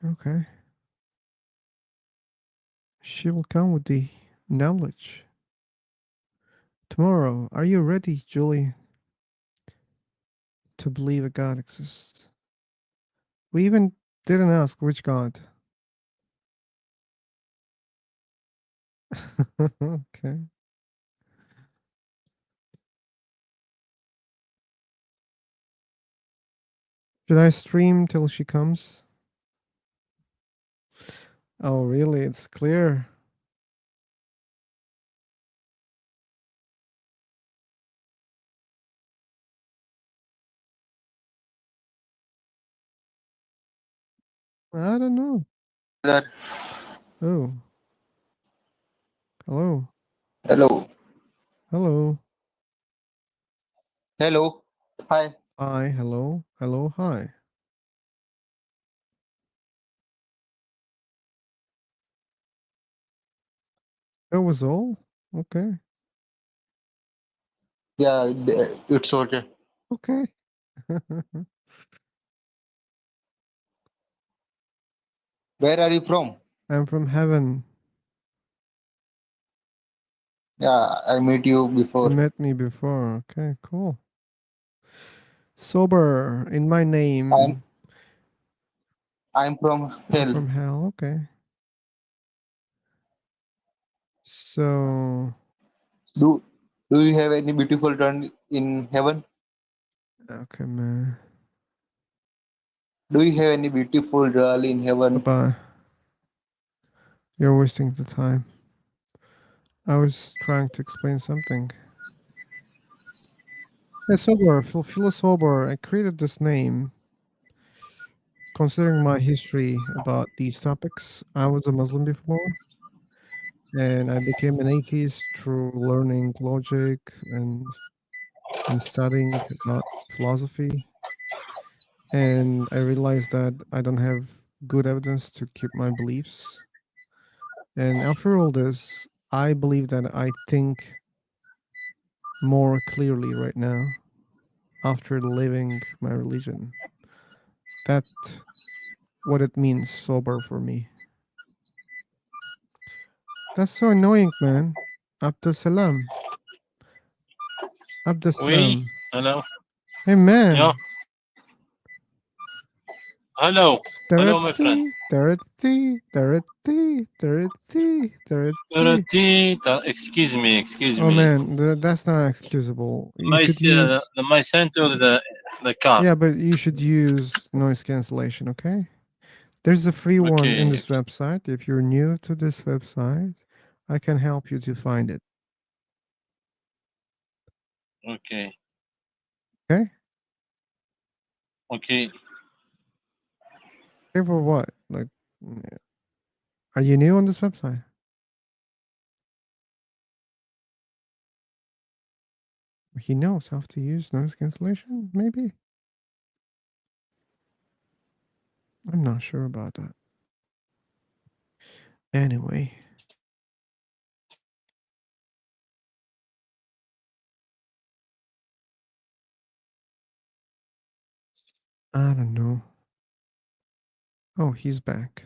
A: Okay. She will come with the knowledge. Tomorrow, are you ready, Julie, to believe a God exists? We even didn't ask which God. Okay. Should I stream till she comes? Oh, really? It's clear. I don't know.
N: Brother,
A: Oh, hello.
N: hello,
A: Hello.
N: hello, hi.
A: Hi. Hello. Hello. Hi. That was all? Okay.
N: Yeah, it's okay.
A: Okay.
N: Where are you from?
A: I'm from heaven.
N: Yeah, I met you
A: You
N: before.
A: met me before. Okay, cool. Sober in my
N: I'm
A: name.
N: I'm from
A: You're
N: hell.
A: from hell. Okay. So,
N: Do do you have any beautiful turn in heaven?
A: okay, man.
N: Do you have any beautiful girl in
A: Bye
N: heaven?
A: bye. You're wasting the time. I was trying to explain something. Yeah, sober. Feel sober. I created this name considering my history about these topics. I was a Muslim before, and I became an atheist through learning logic and studying about philosophy. And I realized that I don't have good evidence to keep my beliefs. And after all this, I believe that I think more clearly right now after living my religion. That what it means sober for me. That's so annoying, man. Abdus Salam. Abdus
J: Oui,
A: Salam.
J: hello.
A: Hey
J: Yeah,
A: man.
J: hello. Hello, my friend.
A: Dirty, dirty, dirty, dirty, dirty.
J: Excuse
A: Oh
J: me.
A: man, that's not excusable. You
J: My
A: should use
J: my center the car.
A: yeah, but you should use noise cancellation, okay? There's a free one in
J: Okay,
A: this website. If you're new to this website, I can help you to find it.
J: okay,
A: Okay?
J: okay.
A: Okay for what? Like, are you new on this website? He knows how to use noise cancellation, maybe? I'm not sure about that. Anyway, I don't know. Oh, he's back.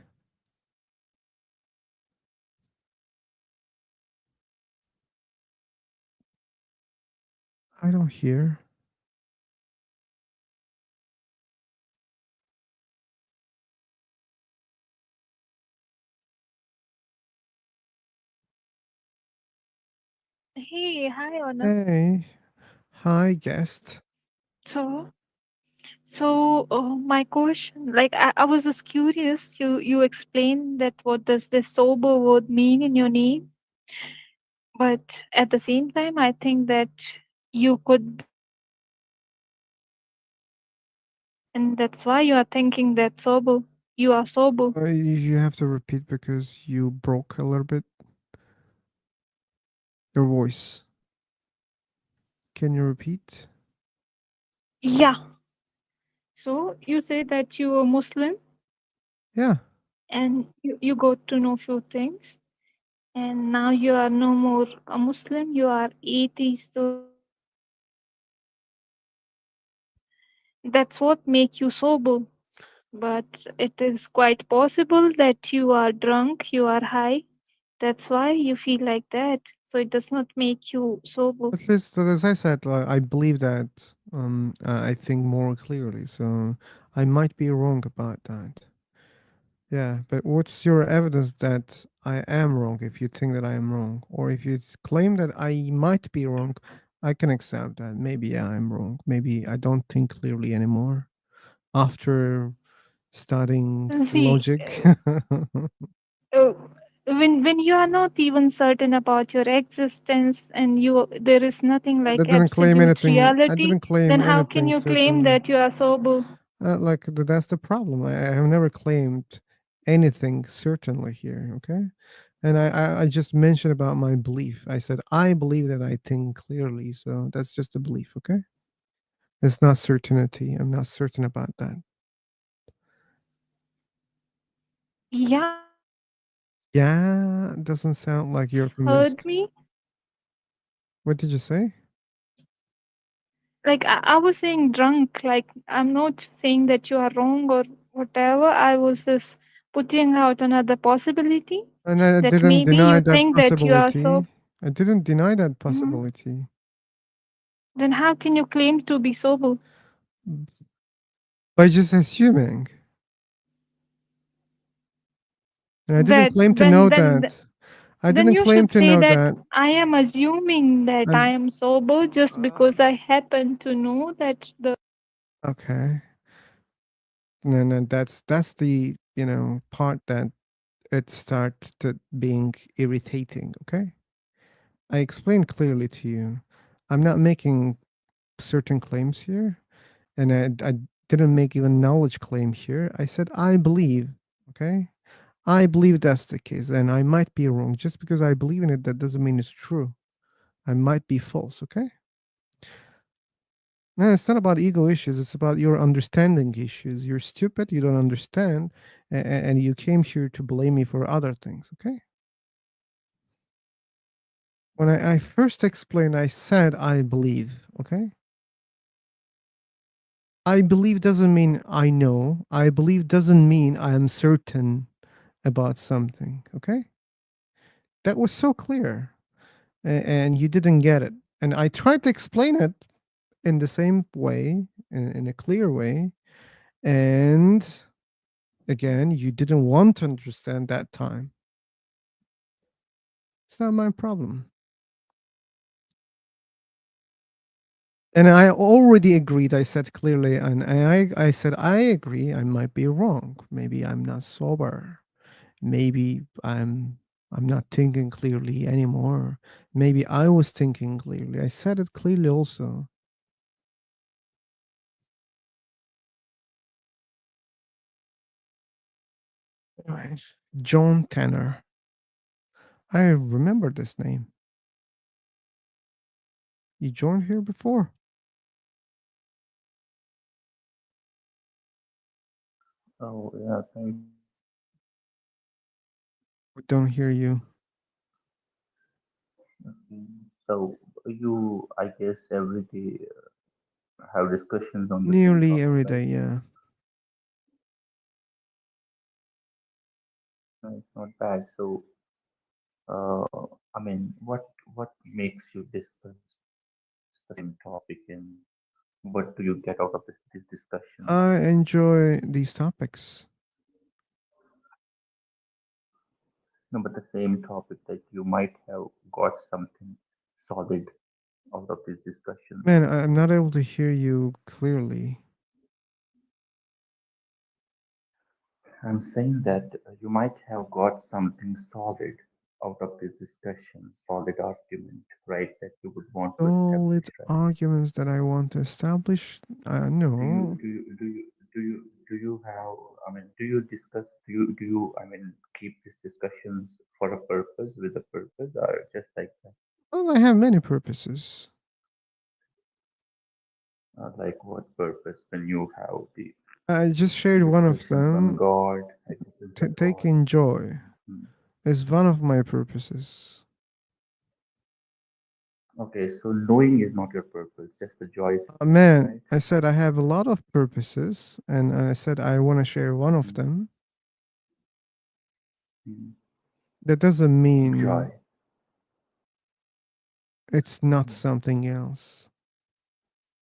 A: I don't hear.
O: Hey, hi, Anand.
A: Hey, hi, guest.
O: So, my question, like, I was just curious. You explained that what does this sober word mean in your name, but at the same time, I think that you could be drunk, and that's why you are thinking that sober. You are sober.
A: You have to repeat because you broke a little bit your voice. Can you repeat?
O: Yeah. So you say that you are Muslim,
A: Yeah.
O: and you got to know few things, and now you are no more a Muslim. You are atheist. So that's what make you sober. But it is quite possible that you are drunk, you are high. That's why you feel like that. So it does not make you sober.
A: At least, as I said, I believe that I think more clearly. So I might be wrong about that. Yeah, but what's your evidence that I am wrong if you think that I am wrong? Or if you claim that I might be wrong, I can accept that. Maybe yeah, I'm wrong. Maybe I don't think clearly anymore after studying
O: See,
A: logic.
O: uh, when you are not even certain about your existence and you there is nothing
A: I
O: like
A: didn't claim
O: absolute
A: anything. I
O: reality,
A: didn't claim
O: then how can
A: anything
O: you claim
A: certainly.
O: that you are sober?
A: Like that's the problem. I have never claimed anything certainly here. Okay, and I just mentioned about my belief. I said I believe that I think clearly. So that's just a belief. Okay, it's not certainty. I'm not certain about that.
O: Yeah,
A: Yeah, doesn't sound like you're
O: heard
A: convinced.
O: me.
A: What did you say?
O: Like I was saying drunk, like I'm not saying that you are wrong or whatever. I was just putting out another possibility
A: And I
O: that
A: didn't
O: maybe
A: deny
O: you
A: that
O: think that you are
A: possibility.
O: so.
A: I didn't deny that
O: Mhm.
A: possibility.
O: Then how can you claim to be sober?
A: By just assuming. And I didn't
O: That
A: claim to
O: then
A: know
O: then
A: that. I
O: then
A: didn't
O: you
A: claim
O: should
A: to
O: say
A: know
O: that
A: that.
O: I am assuming that I
A: And
O: am sober just because I happen to know that the.
A: okay. No, that's the part that it started being irritating. Okay, I explained clearly to you. I'm not making certain claims here, and I didn't make even knowledge claim here. I said I believe. Okay, I believe that's the case, and I might be wrong. Just because I believe in it, that doesn't mean it's true. I might be false. Okay. No, it's not about ego issues. It's about your understanding issues. You're stupid. You don't understand, and you came here to blame me for other things. Okay. When I first explained, I said I believe. Okay. I believe doesn't mean I know. I believe doesn't mean I am certain about something. Okay. That was so clear, and you didn't get it. And I tried to explain it in the same way, in a clear way, and again, you didn't want to understand that time. It's not my problem. And I already agreed. I said clearly, and I said I agree. I might be wrong. Maybe I'm not sober. Maybe I'm not thinking clearly anymore. Maybe I was thinking clearly. I said it clearly also. Anyway, John Tanner. I remember this name. You joined here before.
P: Oh, yeah, thank
A: We don't hear you.
P: you. So you, I guess, every day have discussions on the same
A: Nearly
P: topic,
A: every
P: right?
A: day, yeah.
P: No, it's not bad. So, I mean, what makes you discuss the same topic, and what do you get out of this discussion?
A: I enjoy these topics.
P: No, but the same topic that you might have got something solid out of these discussions?
A: Man, I'm not able to hear you clearly.
P: I'm saying that you might have got something solid out of this discussion, solid argument, right? That you would want to establish,
A: Solid
P: right?
A: arguments that I want to establish?
P: Do you
A: No.
P: do you do you do you do you have? I mean, do you discuss? Do you? I mean, keep these discussions for a purpose, with a purpose, or just like that?
A: Well, I have many purposes.
P: Like what purpose when you have the
A: I just shared one of
P: discussions on
A: them.
P: God, existence of God?
A: Taking joy
P: Hmm.
A: is one of my purposes.
P: Okay, so knowing is not your purpose, just the joy is purpose,
A: Man,
P: right?
A: I said I have a lot of purposes, and I said I want to share one of
P: Hmm.
A: them.
P: Hmm.
A: That doesn't
P: Joy.
A: mean it's not
P: Hmm.
A: something else.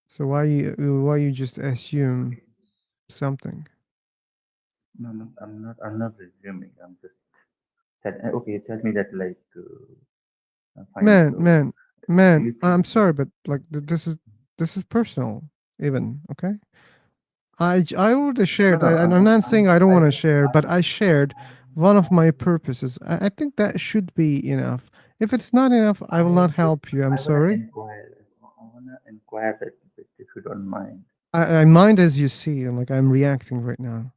A: So why you just assume
P: Okay.
A: something?
P: No, no, I'm not resuming. I'm just okay. Tell me that, like, fine.
A: Man,
P: So,
A: man,
P: do
A: man,
P: you think
A: I'm
P: that?
A: sorry, but like this is personal even, okay? I already
P: No,
A: shared.
P: no.
A: I'm not
P: I'm
A: saying I don't
P: I
A: want to
P: just
A: share, but I shared one of my
P: I
A: purposes. I think that should be enough. If it's not enough, I will
P: I
A: not
P: just
A: help you. I'm
P: I wanna
A: sorry.
P: inquire. I wanna inquire that bit, if you don't mind.
A: I mind as you see, and like I'm reacting right now.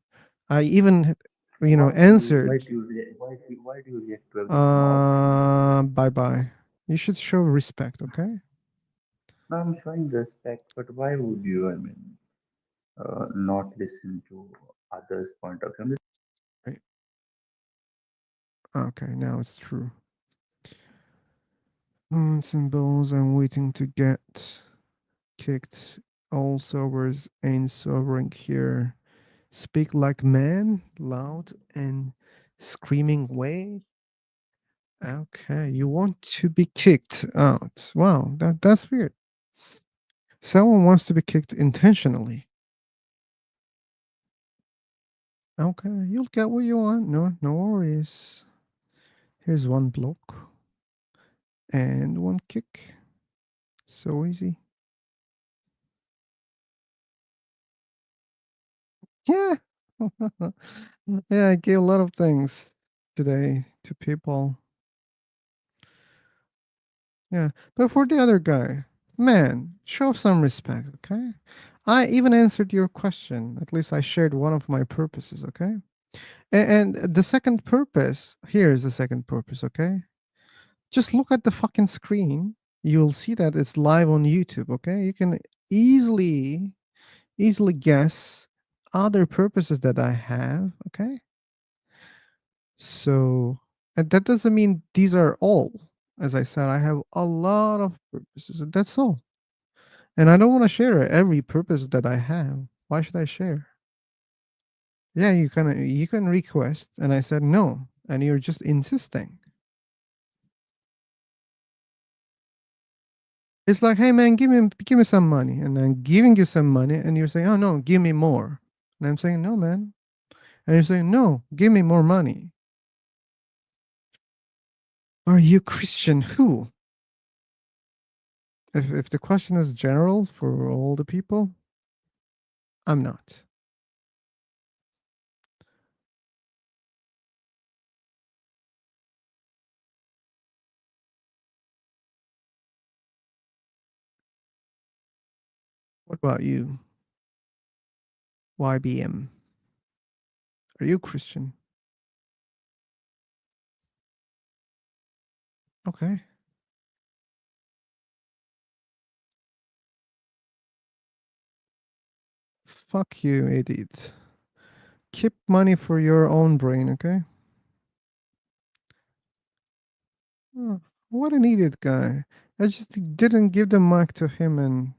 A: I even, answered.
P: Why do you react to every small thing?
A: Bye bye. You should show respect, okay?
P: No, I'm showing respect, but why would you? I mean, not listen to others' point of view.
A: Right. Okay, now it's true. Symbols. I'm waiting to get kicked. All servers ain't sobering here. Speak like man, loud and screaming way. Okay, you want to be kicked out. Wow, that's weird. Someone wants to be kicked intentionally. Okay, you'll get what you want. No worries. Here's one block and one kick. So easy. Yeah. Yeah, I gave a lot of things today to people. Yeah. But for the other guy, man, show some respect, okay? I even answered your question. At least I shared one of my purposes, okay? And the second purpose, here is the second purpose, okay? Just look at the fucking screen. You'll see that it's live on YouTube, okay? You can easily guess other purposes that I have, okay? So, and that doesn't mean these are all. As I said, I have a lot of purposes, and that's all. And I don't want to share every purpose that I have. Why should I share? Yeah, you can request, and I said no, and you're just insisting. It's like, hey man, give me some money, and I'm giving you some money, and you're saying, oh no, give me more, and I'm saying no, man, and you're saying no, give me more money. Are you Christian? Who? If the question is general for all the people, I'm not. What about you, YBM? Are you Christian? Okay. Fuck you, idiot. Keep money for your own brain, okay? Oh, what an idiot guy. I just didn't give the mic to him and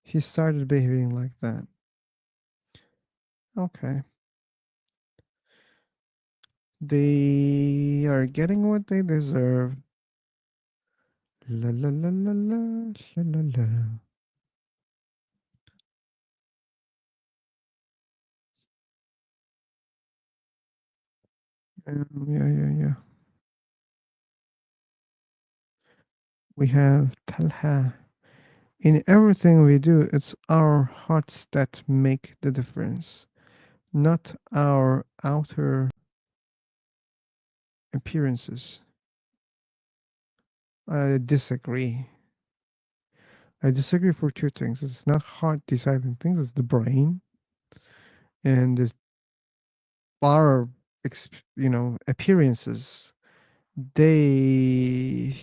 A: he started behaving like that. Okay. They are getting what they deserve. La la la la la la la la. Yeah. We have Talha. In everything we do, it's our hearts that make the difference, not our outer appearances. I disagree. I disagree for two things. It's not heart deciding things, it's the brain and the our appearances. They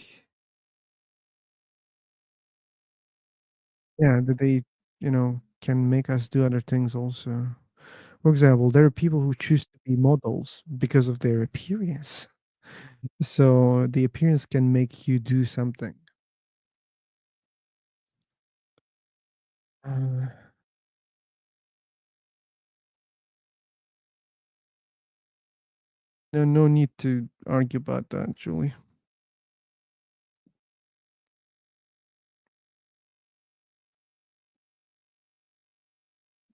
A: yeah, they can make us do other things also. For example, there are people who choose to be models because of their appearance. So the appearance can make you do something. Uh, no need to argue about that, Julie.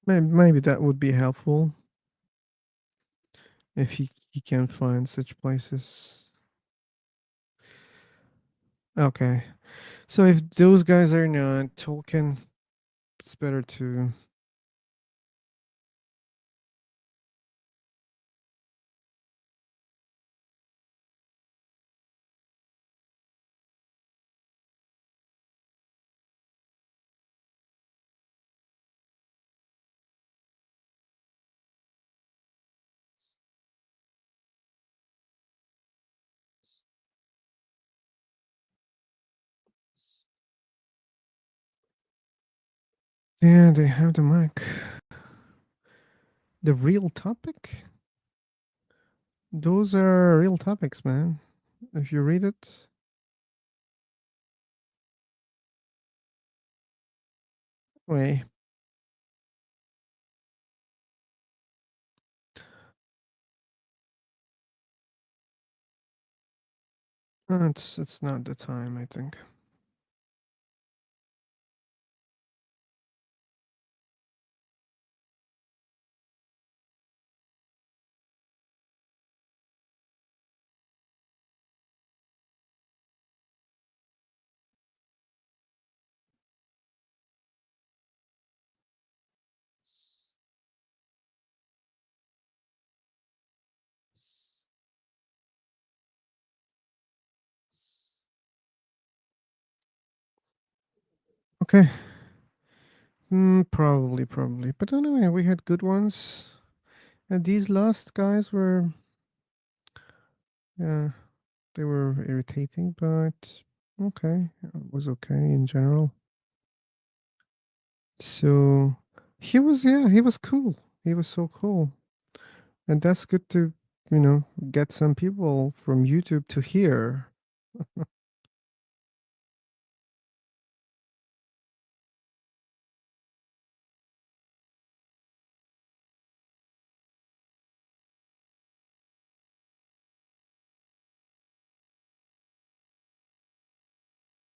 A: Maybe that would be helpful if he can find such places. Okay. So if those guys are not Tolkien, it's better to yeah, they have the mic. The real topic? Those are real topics, man. If you read it, wait, it's not the time, I think. Okay. Probably. But anyway, we had good ones. And these last guys were, yeah, they were irritating, but okay, it was okay in general. So he was cool. He was so cool. And that's good to, get some people from YouTube to hear.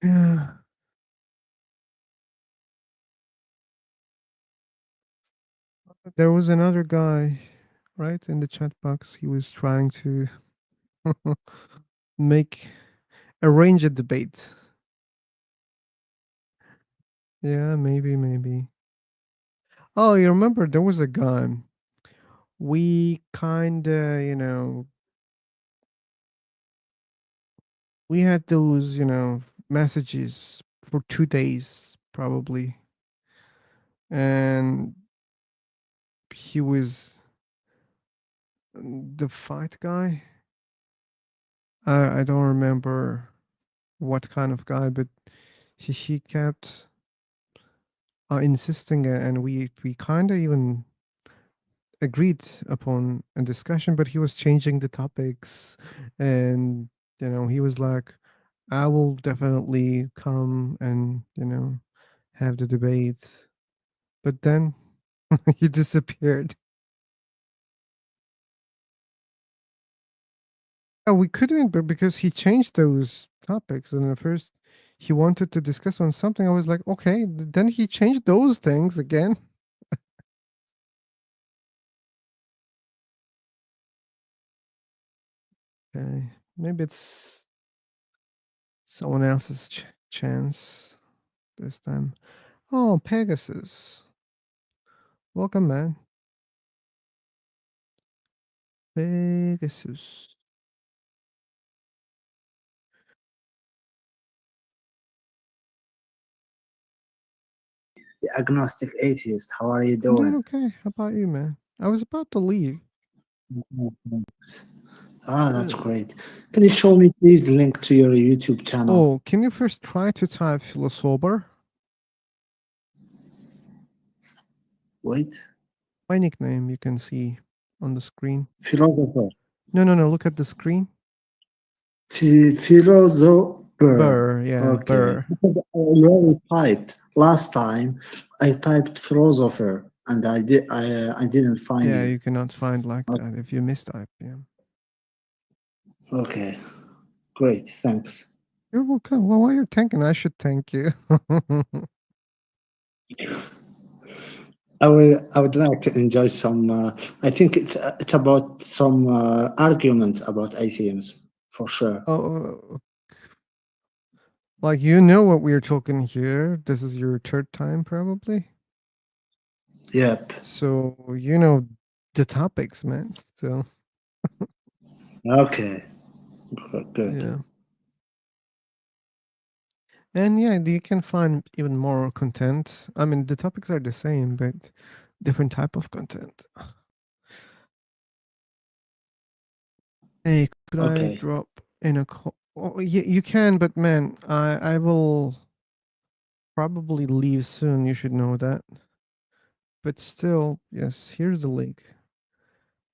A: Yeah. There was another guy, right, in the chat box. He was trying to make arrange a debate. Yeah, maybe. Oh, you remember there was a guy. We kinda, we had those, messages for 2 days probably, and he was the fight guy. I don't remember what kind of guy, but he kept insisting, and we kind of even agreed upon a discussion, but he was changing the topics, and he was like, "I will definitely come and have the debate," but then he disappeared. Yeah, we couldn't, but because he changed those topics, and at first he wanted to discuss on something, I was like, okay. Then he changed those things again. Okay, maybe it's someone else's chance this time. Oh, Pegasus. Welcome, man. Pegasus.
Q: The agnostic atheist. How are you
A: I'm doing
Q: doing?
A: okay. How about you, man? I was about to leave.
Q: Thanks. Ah, that's
A: Uh,
Q: great. Can you show me please link to your YouTube channel?
A: Oh, can you first try to type philosopher?
Q: Wait,
A: My nickname you can see on the screen.
Q: philosopher.
A: No, no, no. Look at the screen.
Q: Philosopher.
A: Burr, yeah,
Q: Okay.
A: Burr.
Q: Because I already typed last time. I typed philosopher and I didn't find
A: Yeah,
Q: you.
A: you cannot find like that if you mistype. Yeah.
Q: Okay. Great. Thanks.
A: You're welcome. Well, while you're thanking, I should thank you.
Q: I would like to enjoy some. I think it's about some argument about atheism for sure.
A: Oh, like you know what we're talking here. This is your third time, probably.
Q: Yep.
A: So you know the topics, man. So
Q: Okay. Good.
A: yeah, and yeah, you can find even more content. I mean, the topics are the same, but different type of content. Hey, could I
Q: Okay.
A: drop in a call? Oh, yeah, you can, but man, I will probably leave soon. You should know that. But still, yes, here's the link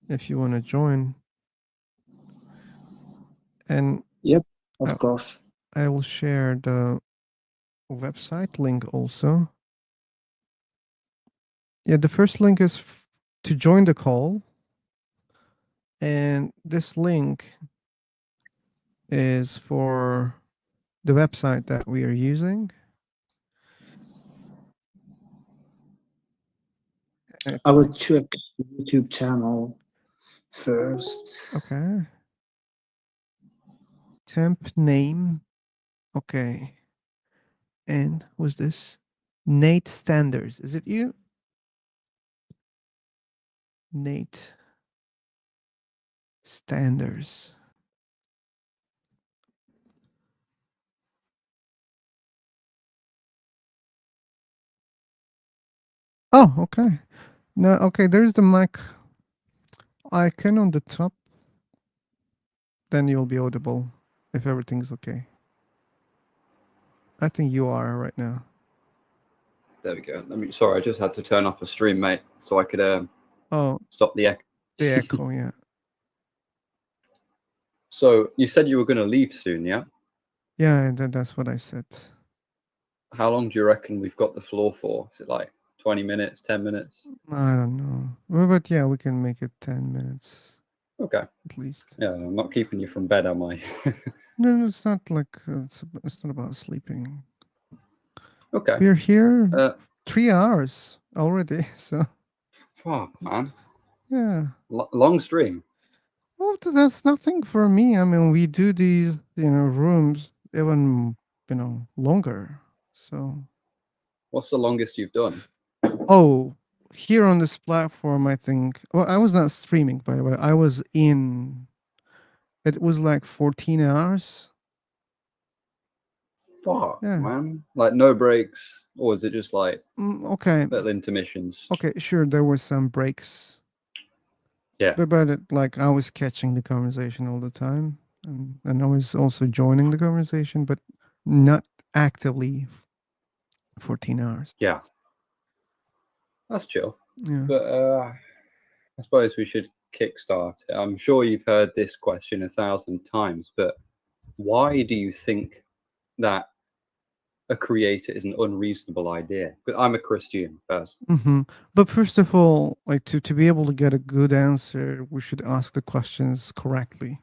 A: if you want to join. And
Q: Yep.
A: I,
Q: Of course.
A: I will share the website link also. Yeah, the first link is to join the call. And this link is for the website that we are using.
Q: I will check the YouTube channel first.
A: Okay. Temp name. Okay. And who's this? Nate Standers. Is it you? Nate Standers. Oh, okay. No, okay, there's the mic icon on the top. Then you'll be audible if everything's okay. I think you are right now.
R: There we go. Sorry, I just had to turn off the stream, mate, so I could stop the echo.
A: The echo, yeah.
R: So you said you were going to leave soon, yeah?
A: Yeah, that's what I said.
R: How long do you reckon we've got the floor for? Is it like 20 minutes, 10 minutes?
A: I don't know. Well, but yeah, we can make it 10 minutes.
R: Okay.
A: At least.
R: Yeah, I'm not keeping you from bed, am I?
A: No, it's not like it's not about sleeping.
R: Okay.
A: We're here 3 hours already, so.
R: Fuck, man.
A: Yeah.
R: Long stream.
A: Well, that's nothing for me. I mean, we do these, rooms even, longer. So.
R: What's the longest you've done?
A: Oh, here on this platform, I think. Well, I was not streaming, by the way. I was in. It was like 14 hours.
R: Fuck,
A: Yeah.
R: man. Like no breaks, or is it just like
A: okay,
R: little intermissions?
A: Okay, sure. There were some breaks.
R: Yeah.
A: But like I was catching the conversation all the time, and I was also joining the conversation, but not actively 14 hours.
R: Yeah. That's chill.
A: Yeah.
R: But I suppose we should kickstart it. I'm sure you've heard this question 1,000 times, but why do you think that a creator is an unreasonable idea? But I'm a Christian first.
A: But first of all, like to be able to get a good answer, we should ask the questions correctly.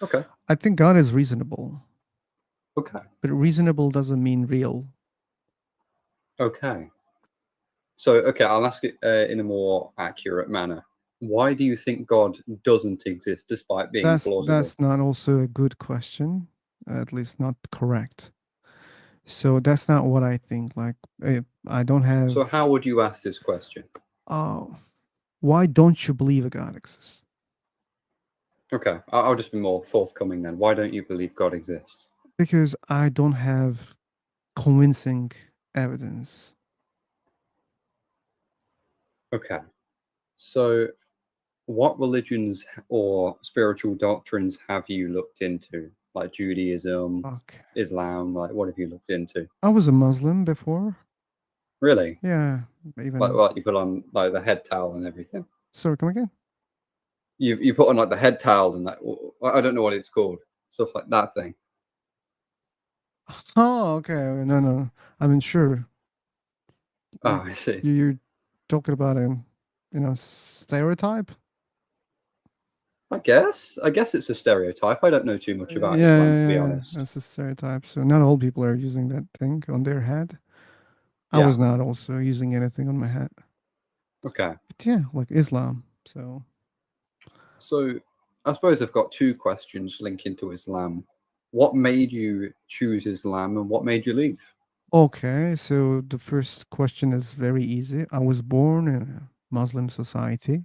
R: Okay.
A: I think God is reasonable.
R: Okay.
A: But reasonable doesn't mean real.
R: Okay. So, okay, I'll ask it in a more accurate manner. Why do you think God doesn't exist despite being plausible?
A: That's not also a good question, at least not correct. So that's not what I think. Like, I don't have.
R: So how would you ask this question?
A: Oh, why don't you believe a God exists?
R: Okay, I'll just be more forthcoming then. Why don't you believe God exists?
A: Because I don't have convincing evidence.
R: Okay, so what religions or spiritual doctrines have you looked into? Like Judaism,
A: Okay.
R: Islam, like what have you looked into?
A: I was a Muslim before.
R: Really?
A: Yeah,
R: Like
A: even.
R: what you put on like the head towel and everything?
A: Sorry, come again.
R: You put on like the head towel and that I don't know what it's called. Stuff like that thing.
A: Oh, okay. No, no. I mean, sure.
R: Oh, I see.
A: You're talking about a, stereotype.
R: I guess it's a stereotype. I don't know too much about
A: Yeah,
R: Islam
A: yeah,
R: to be
A: yeah, yeah.
R: honest.
A: That's a stereotype. So not all people are using that thing on their head. I
R: Yeah.
A: was not also using anything on my head.
R: Okay.
A: But yeah, like Islam. So
R: So I suppose I've got two questions linking to Islam. What made you choose Islam and what made you leave?
A: okay. So the first question is very easy. I was born in a Muslim society,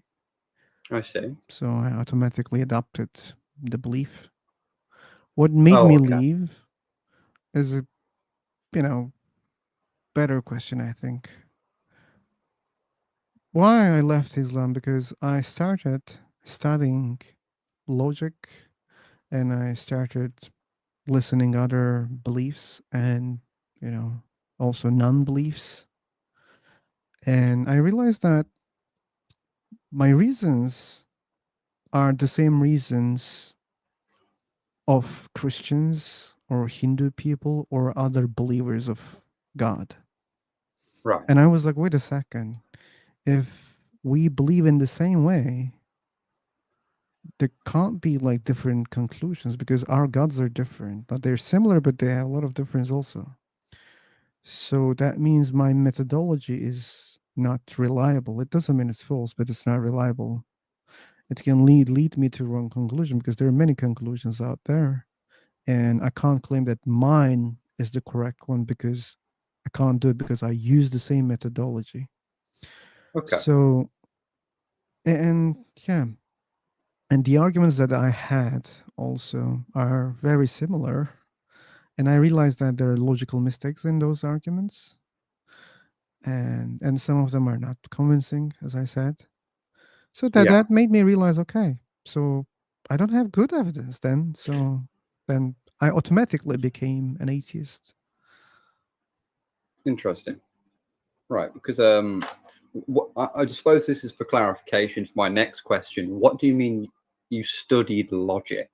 R: I see.
A: so I automatically adopted the belief. What made
R: Oh,
A: me
R: okay.
A: leave is a you know better question, I think. Why I left Islam? Because I started studying logic and I started listening other beliefs and you know also non-beliefs, and I realized that my reasons are the same reasons of Christians or Hindu people or other believers of God.
R: Right.
A: And I was like, wait a second, if we believe in the same way, there can't be like different conclusions because our gods are different. But they're similar, but they have a lot of difference also. So that means my methodology is not reliable. It doesn't mean it's false, but it's not reliable. It can lead me to wrong conclusion because there are many conclusions out there, and I can't claim that mine is the correct one because I can't do it because I use the same methodology.
R: Okay.
A: So and yeah, and the arguments that I had also are very similar, and I realized that there are logical mistakes in those arguments, and some of them are not convincing, as I said. So
R: Yeah.
A: that made me realize, okay, so I don't have good evidence then. So then I automatically became an atheist.
R: Interesting. Right. Because I suppose this is for clarification for my next question. What do you mean you studied logic?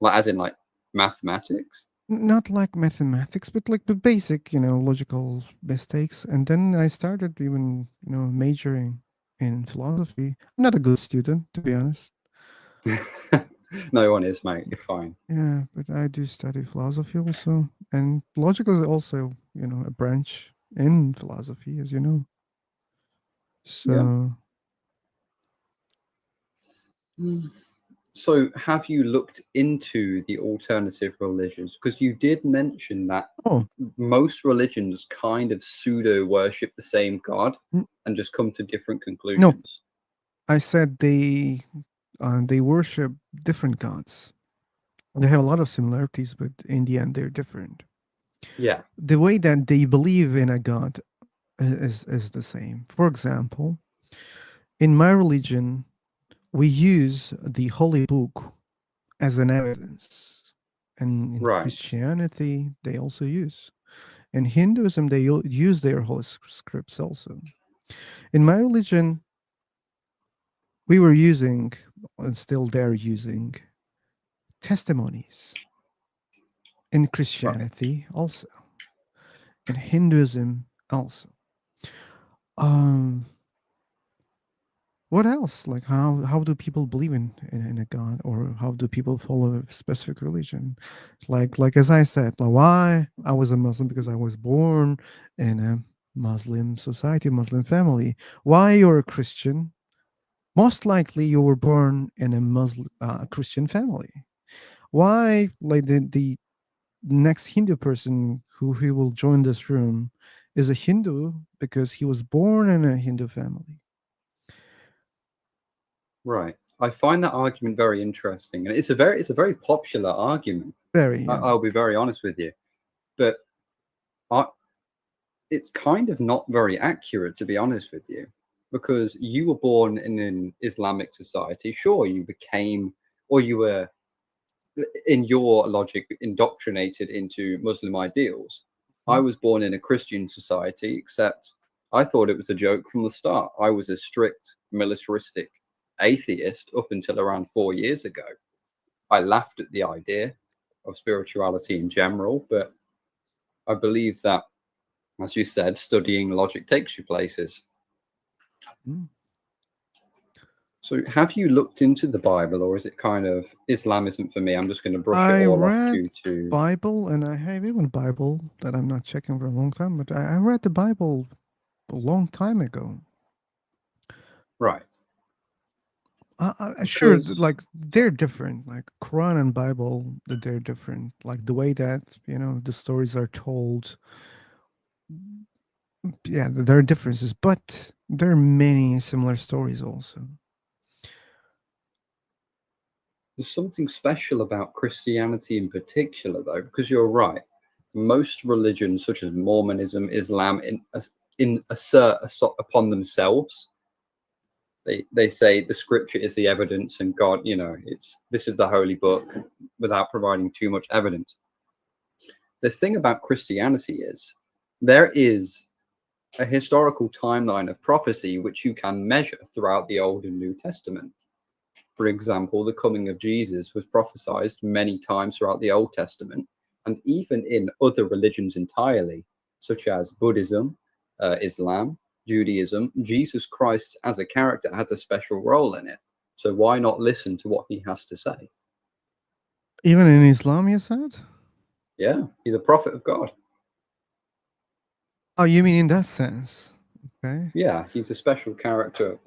R: Like as in like mathematics?
A: Not like mathematics, but like the basic, logical mistakes. And then I started even, majoring in philosophy. I'm not a good student, to be honest.
R: No one is, mate. You're fine.
A: Yeah, but I do study philosophy also. And logic is also, a branch in philosophy, as you know.
R: Yeah.
A: So
R: So, have you looked into the alternative religions? Because you did mention that
A: oh,
R: most religions kind of pseudo worship the same God
A: n-
R: and just come to different
A: no,
R: conclusions.
A: I said they worship different gods. They have a lot of similarities, but in the end, they're different.
R: Yeah.
A: The way that they believe in a god is the same. For example, in my religion, we use the holy book as an evidence, and in
R: Right.
A: Christianity, they also use. In Hinduism, they use their holy scripts also. In my religion, we were using, and still they're using, testimonies. In
R: Right.
A: Christianity, also. In Hinduism, also. Um, what else? Like how do people believe in a god, or how do people follow a specific religion? Like as I said, like why I was a Muslim because I was born in a Muslim society, Muslim family. Why you're a Christian? Most likely you were born in a Muslim Christian family. Why like next Hindu person who he will join this room is a Hindu because he was born in a Hindu family.
R: Right. I find that argument very interesting, and it's a very popular argument.
A: Very, yeah.
R: I'll be very honest with you, but I, it's kind of not very accurate, to be honest with you, because you were born in an Islamic society. Sure, you became, or you were, in your logic, indoctrinated into Muslim ideals. I was born in a Christian society, except I thought it was a joke from the start. I was a strict, militaristic atheist up until around 4 years ago. I laughed at the idea of spirituality in general, but I believe that, as you said, studying logic takes you places.
A: Mm.
R: So, have you looked into the Bible, or is it kind of Islam isn't for me? I'm just going to brush
A: I
R: it all off
A: read
R: due to
A: Bible, and I have even Bible that I'm not checking for a long time, but I read the Bible a long time ago.
R: right.
A: Sure,
R: Because
A: like they're different. Like Quran and Bible, they're different. Like the way that the stories are told. Yeah, there are differences, but there are many similar stories also.
R: there's something special about Christianity in particular, though, because you're right. Most religions, such as Mormonism, Islam, assert upon themselves. They say the scripture is the evidence, and God, this is the holy book, without providing too much evidence. The thing about Christianity is there is a historical timeline of prophecy which you can measure throughout the Old and New Testament. For example, the coming of Jesus was prophesied many times throughout the Old Testament, and even in other religions entirely, such as Buddhism, Islam, Judaism. Jesus Christ as a character has a special role in it. So why not listen to what he has to say?
A: Even in Islam, you said?
R: Yeah, he's a prophet of God.
A: Oh, you mean in that sense? Okay.
R: Yeah, he's a special character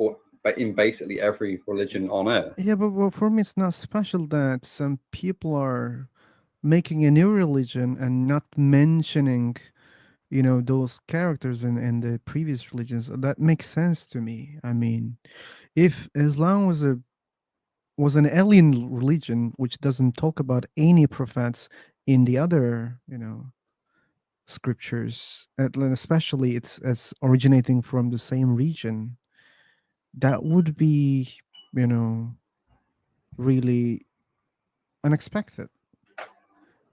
R: in basically every religion on earth.
A: Yeah, but for me, it's not special that some people are making a new religion and not mentioning, those characters in the previous religions. That makes sense to me. I mean, if Islam was an alien religion which doesn't talk about any prophets in the other, scriptures, and especially it's as originating from the same region, that would be, you know, really unexpected.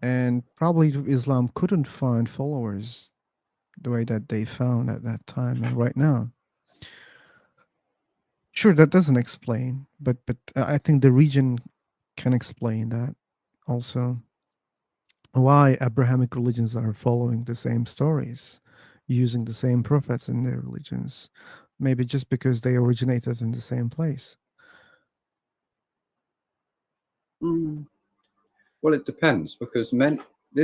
A: And probably Islam couldn't find followers the way that they found at that time and right now. Sure, that doesn't explain, but I think the region can explain that also. Why Abrahamic religions are following the same stories, using the same prophets in their religions. Maybe just because they originated in the same place.
R: Well, it depends because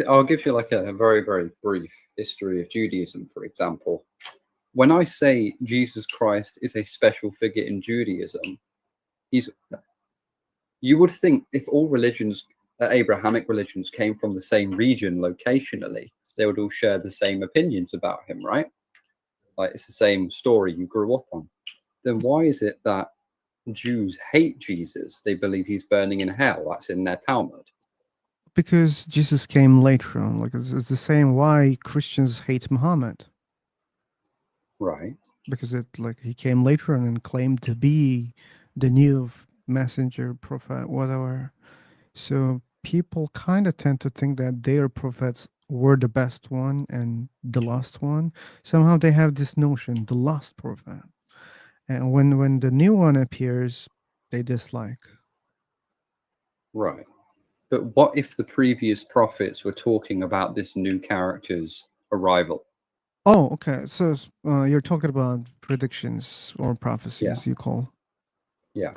R: I'll give you like a very, very brief history of Judaism, for example. When I say Jesus Christ is a special figure in Judaism, you would think if all religions, Abrahamic religions, came from the same region locationally, they would all share the same opinions about him, right? Like it's the same story you grew up on. Then why is it that Jews hate Jesus? They believe he's burning in hell. That's in their Talmud.
A: Because Jesus came later on. Like it's the same why Christians hate Muhammad.
R: Right.
A: Because he came later on and claimed to be the new messenger, prophet, whatever. So people kind of tend to think that their prophets were the best one and the last one. Somehow they have this notion, the last prophet. And when the new one appears, they dislike.
R: Right. But what if the previous prophets were talking about this new character's arrival?
A: Oh, okay. So you're talking about predictions or
R: Yeah.
A: prophecies, you call.
R: Yeah.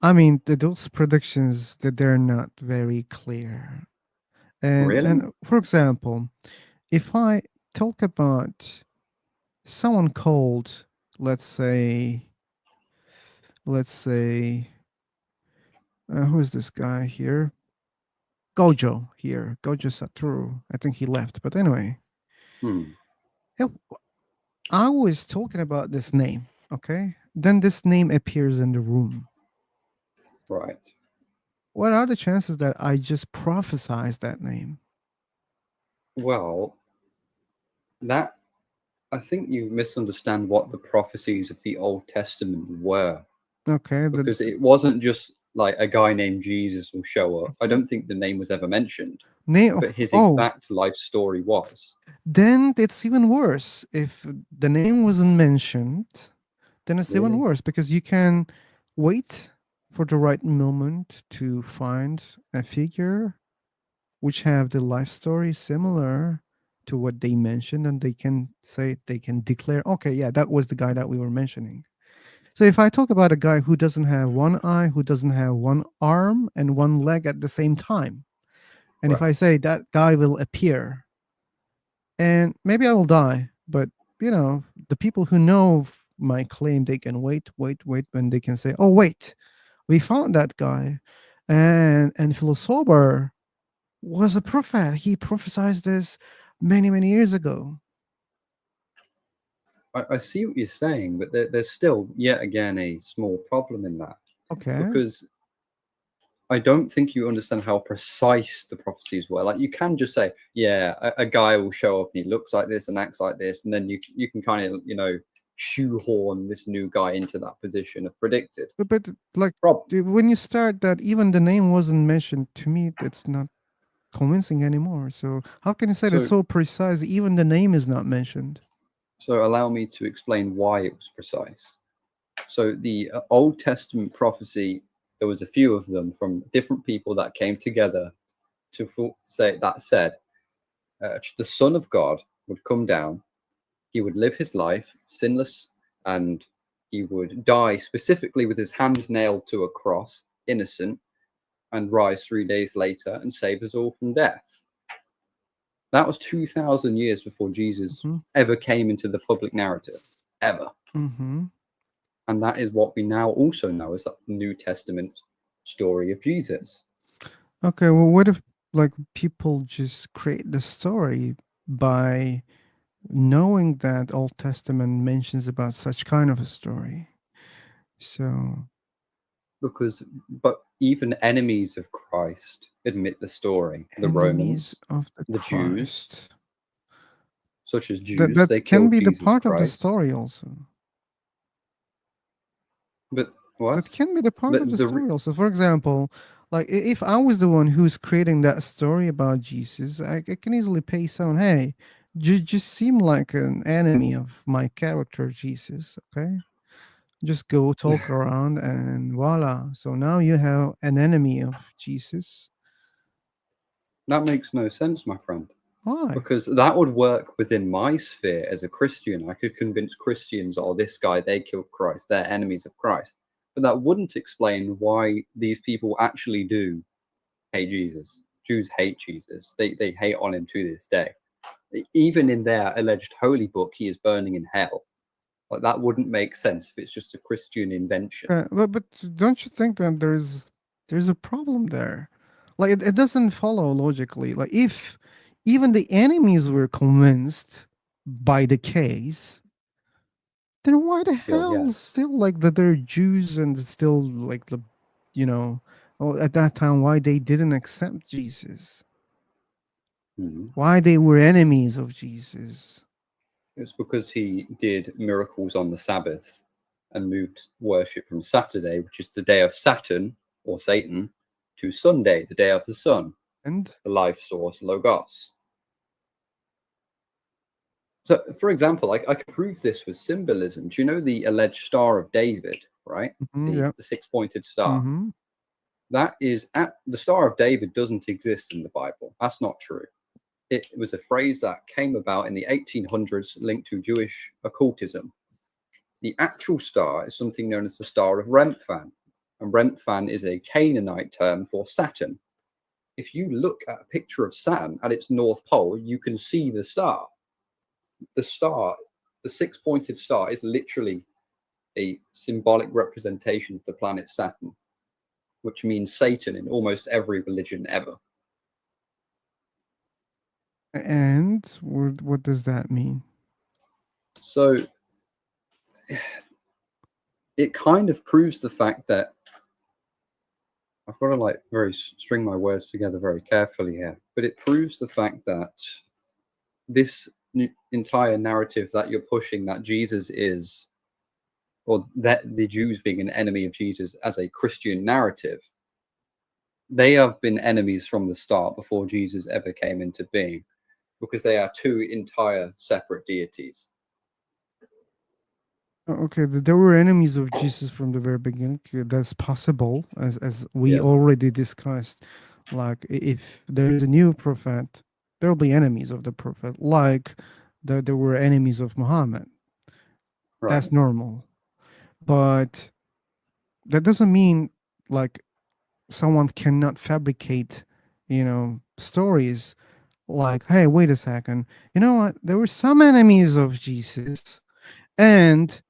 A: I mean, those predictions that they're not very clear. And
R: Really?
A: for example, if I talk about someone called, let's say, who is this guy here? Gojo here, Gojo Satoru. I think he left, but anyway,
R: Hmm.
A: yeah, I was talking about this name. Okay, then this name appears in the room.
R: Right.
A: What are the chances that I just prophesized that name?
R: Well, that I think you misunderstand what the prophecies of the Old Testament were,
A: Okay,
R: because it wasn't just like a guy named Jesus will show up. I don't think the name was ever mentioned,
A: name.
R: but his
A: Oh,
R: exact life story was.
A: then it's even worse. If the name wasn't mentioned, then it's even
R: Really?
A: worse because you can wait for the right moment to find a figure which have the life story similar to what they mentioned, and they can declare, okay, yeah, that was the guy that we were mentioning. So if I talk about a guy who doesn't have one eye, who doesn't have one arm and one leg at the same time, and if
R: Right.
A: I say that guy will appear, and maybe I will die, but the people who know my claim, they can wait when they can say, oh wait, we found that guy, and Philosopher was a prophet. He prophesied this many years ago.
R: I see what you're saying, but there's still yet again a small problem in that,
A: Okay.
R: because I don't think you understand how precise the prophecies were. Like, you can just say, yeah, a guy will show up and he looks like this and acts like this, and then you can kind of shoehorn this new guy into that position of predicted.
A: But like
R: Problem.
A: when you start that even the name wasn't mentioned, to me it's not convincing anymore. So how can you say it's
R: So
A: so precise even the name is not mentioned?
R: so allow me to explain why it was precise. So the Old Testament prophecy, there was a few of them from different people that came together to say that said, the Son of God would come down, he would live his life sinless, and he would die specifically with his hand nailed to a cross, innocent, and rise 3 days later and save us all from death. That was 2,000 years before Jesus ever came into the public narrative, ever.
A: Mm-hmm.
R: And that is what we now also know as the New Testament story of Jesus.
A: Okay, well, what if like people just create the story by knowing that Old Testament mentions about such kind of a story? So
R: But even enemies of Christ admit the story. The
A: enemies
R: Romans,
A: of the
R: the Jews,
A: Christ.
R: such as
A: That
R: Jews,
A: that
R: they
A: can
R: killed
A: be the
R: Jesus
A: part of the
R: Christ.
A: story also.
R: But what?
A: That can be the part of the
R: The
A: story also. For example, like if I was the one who's creating that story about Jesus, I can easily pay someone, hey, you just seem like an enemy of my character, Jesus. Okay, just go talk around and voila. So now you have an enemy of Jesus.
R: That makes no sense, my friend.
A: Why?
R: Because that would work within my sphere as a Christian. I could convince Christians, oh, this guy, they killed Christ, they're enemies of Christ. But that wouldn't explain why these people actually do hate Jesus. Jews hate Jesus. They hate on him to this day. Even in their alleged holy book, he is burning in hell. Like, that wouldn't make sense if it's just a Christian invention.
A: But don't you think that there's a problem there? Like it doesn't follow logically. Like if even the enemies were convinced by the case, then why the
R: Well,
A: hell
R: yeah.
A: still like that they're Jews and still like you know at that time why they didn't accept Jesus? Why they were enemies of Jesus?
R: It's because he did miracles on the Sabbath and moved worship from Saturday, which is the day of Saturn or Satan, to Sunday, the day of the sun,
A: and
R: the life source Logos. So, for example, I could prove this with symbolism. Do you know the alleged Star of David, right?
A: Yeah.
R: The six-pointed star.
A: Mm-hmm.
R: That is, the Star of David doesn't exist in the Bible. That's not true. It was a phrase that came about in the 1800s linked to Jewish occultism. The actual star is something known as the Star of Remphan, and Remphan is a Canaanite term for Saturn. If you look at a picture of Saturn at its north pole, you can see the star. The star, the six-pointed star, is literally a symbolic representation of the planet Saturn, which means Satan in almost every religion ever.
A: And what does that mean?
R: So it kind of proves the fact that I've got to like very string my words together very carefully here, but it proves the fact that this entire narrative that you're pushing, that Jesus is, or that the Jews being an enemy of Jesus as a Christian narrative, they have been enemies from the start before Jesus ever came into being, because they are two entire separate deities.
A: Okay, there were enemies of Jesus from the very beginning. That's possible, as we
R: Yeah.
A: already discussed. Like, if there is a new prophet, there will be enemies of the prophet, like there were enemies of Muhammad.
R: Right.
A: That's normal. But that doesn't mean like someone cannot fabricate, stories like, hey, wait a second. You know what? There were some enemies of Jesus, and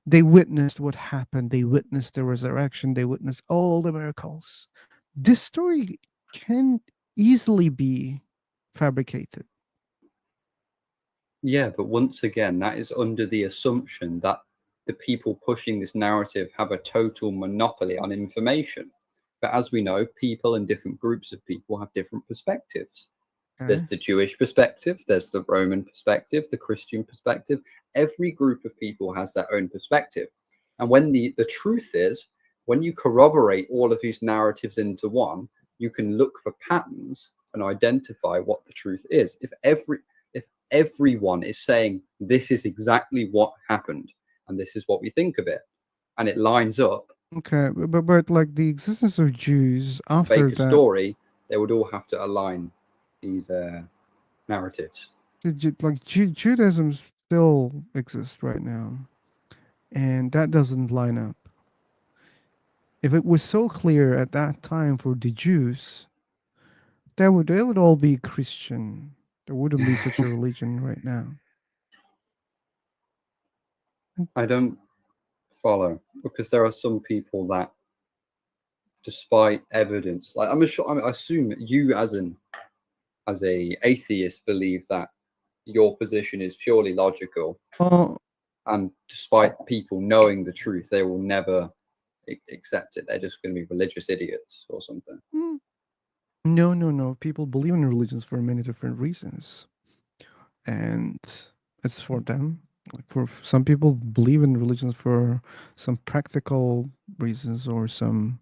A: they witnessed what happened. They witnessed the resurrection. They witnessed all the miracles. This story can easily be fabricated.
R: Yeah, but once again, that is under the assumption that the people pushing this narrative have a total monopoly on information. But as we know, people and different groups of people have different perspectives. There's
A: Okay.
R: the Jewish perspective, there's the Roman perspective, the Christian perspective. Every group of people has their own perspective. And when the truth is, when you corroborate all of these narratives into one, you can look for patterns and identify what the truth is. If everyone is saying this is exactly what happened and this is what we think of it, and it lines up,
A: Okay, but like the existence of Jews after
R: fake a
A: that,
R: story, they would all have to align these narratives.
A: like Judaism still exists right now, and that doesn't line up. If it was so clear at that time for the Jews, they would all be Christian. There wouldn't be such a religion right now.
R: I don't follow because there are some people that, despite evidence, like I assume you as a atheist believe that your position is purely logical,
A: Oh,
R: and despite people knowing the truth, they will never accept it. They're just going to be religious idiots or something.
A: mm, no, no, no. People believe in religions for many different reasons, and it's for them. Like for some people, believe in religions for some practical reasons or some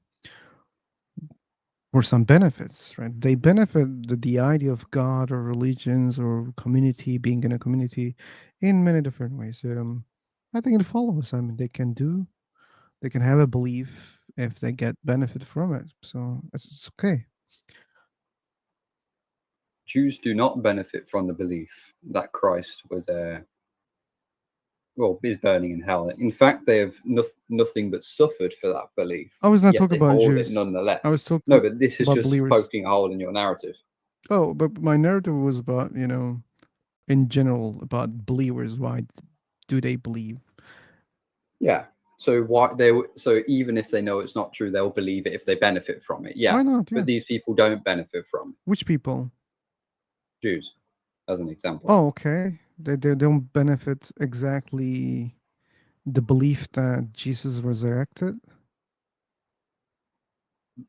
A: benefits, right? They benefit the idea of God or religions or community, being in a community, in many different ways. I think it follows. I mean, they can have a belief if they get benefit from it. So it's okay.
R: Jews do not benefit from the belief that Christ was is burning in hell. In fact, they have nothing but suffered for that belief.
A: I was not
R: Yet
A: talking
R: they
A: about
R: hold it
A: Jews.
R: nonetheless.
A: I was
R: No,
A: talking
R: but this is
A: about
R: just
A: believers.
R: poking a hole in your narrative.
A: Oh, but my narrative was about, in general, about believers. Why do they believe?
R: Yeah. So so even if they know it's not true, they'll believe it if they benefit from it. Yeah.
A: Why not? Yeah.
R: But these people don't benefit from it.
A: Which people?
R: Jews, as an example.
A: Oh, okay. They don't benefit exactly the belief that Jesus resurrected.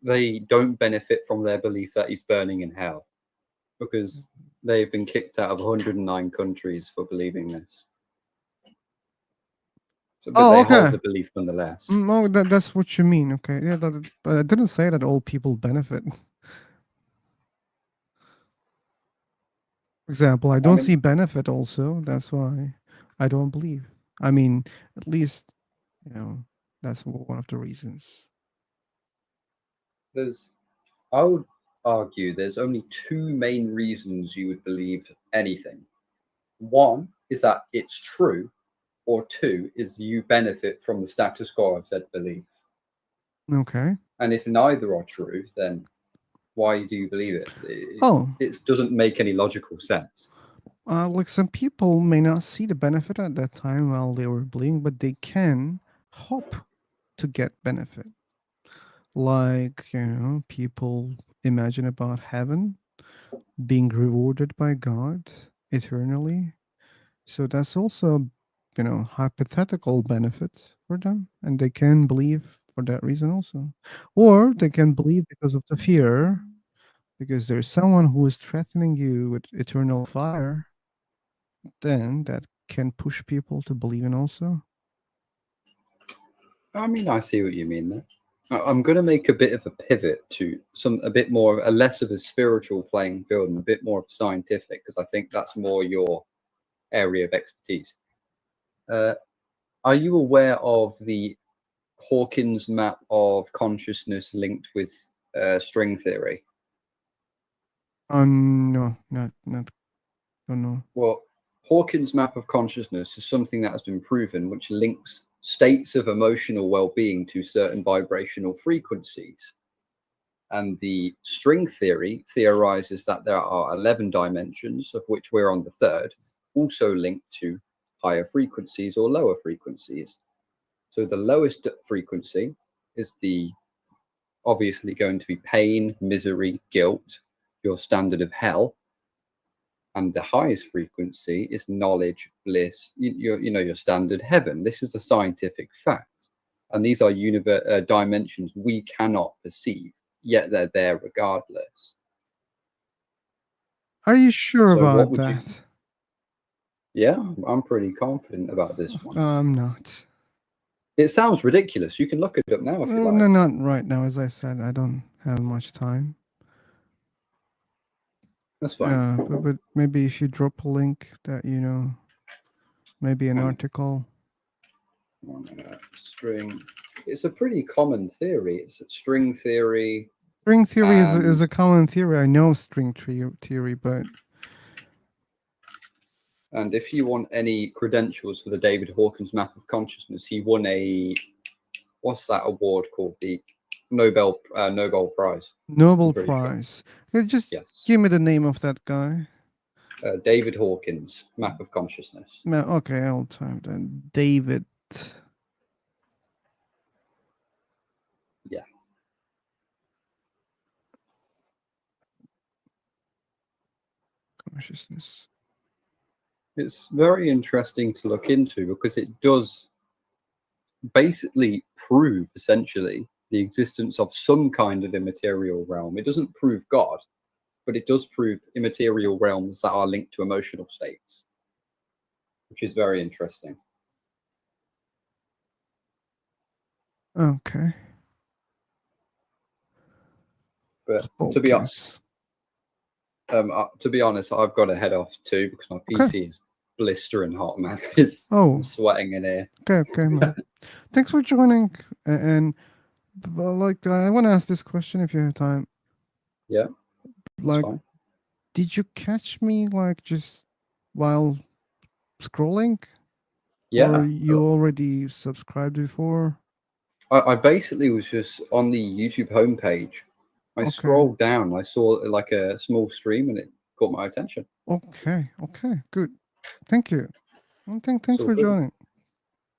R: They don't benefit from their belief that he's burning in hell because they've been kicked out of 109 countries for believing this. So, but
A: Oh,
R: they hold
A: okay.
R: the belief nonetheless.
A: Oh, that's what you mean. Okay. Yeah, but I didn't say that all people benefit. For example, I
R: I
A: don't
R: mean,
A: see benefit also. That's why I don't believe. I mean, at least, that's one of the reasons.
R: I would argue there's only two main reasons you would believe anything. One is that it's true, or two is you benefit from the status quo of said belief.
A: Okay.
R: And if neither are true, then why do you believe it?
A: Oh,
R: It doesn't make any logical sense.
A: like some people may not see the benefit at that time while they were bleeding, but they can hope to get benefit. Like, people imagine about heaven being rewarded by God eternally. So that's also, hypothetical benefit for them, and they can believe for that reason also, or they can believe because of the fear, because there's someone who is threatening you with eternal fire. Then that can push people to believe in also.
R: I mean, I see what you mean there. I'm going to make a bit of a pivot to a bit more, a less of a spiritual playing field and a bit more of scientific, because I think that's more your area of expertise. Are you aware of the Hawkins map of consciousness linked with string theory?
A: No, not, don't know.
R: Well, Hawkins' map of consciousness is something that has been proven, which links states of emotional well-being to certain vibrational frequencies. And the string theory theorizes that there are 11 dimensions, of which we're on the third, also linked to higher frequencies or lower frequencies. So the lowest frequency is obviously going to be pain, misery, guilt, your standard of hell. And the highest frequency is knowledge, bliss, your standard heaven. This is a scientific fact. And these are dimensions we cannot perceive, yet they're there regardless.
A: Are you sure
R: So what
A: about
R: would you?
A: that?
R: Yeah, I'm pretty confident about this one.
A: I'm not.
R: It sounds ridiculous. You can look it up now if you like.
A: No, not right now. As I said, I don't have much time.
R: That's fine.
A: But maybe if you drop a link that maybe an article.
R: String. It's a pretty common theory. It's string theory.
A: String theory is a common theory. I know string theory, but.
R: And if you want any credentials for the David Hawkins map of consciousness, he won what's that award called? The Nobel Prize.
A: Nobel Prize. Just give me the name of that guy.
R: David Hawkins map of consciousness.
A: Okay, I'll type that. David.
R: Yeah.
A: Consciousness.
R: It's very interesting to look into because it does basically prove essentially the existence of some kind of immaterial realm. It doesn't prove God, but it does prove immaterial realms that are linked to emotional states, which is very interesting.
A: Okay.
R: But to be honest, I've got to head off too because my PC is blistering hot, man. I'm sweating in here.
A: Okay, man. Thanks for joining. And I want to ask this question if you have time.
R: Yeah.
A: Like, did you catch me just while scrolling?
R: Yeah.
A: Or you already subscribed before?
R: I basically was just on the YouTube homepage. I scrolled down. I saw like a small stream, and it caught my attention.
A: Okay, good. Thank you. Thanks for
R: good.
A: joining.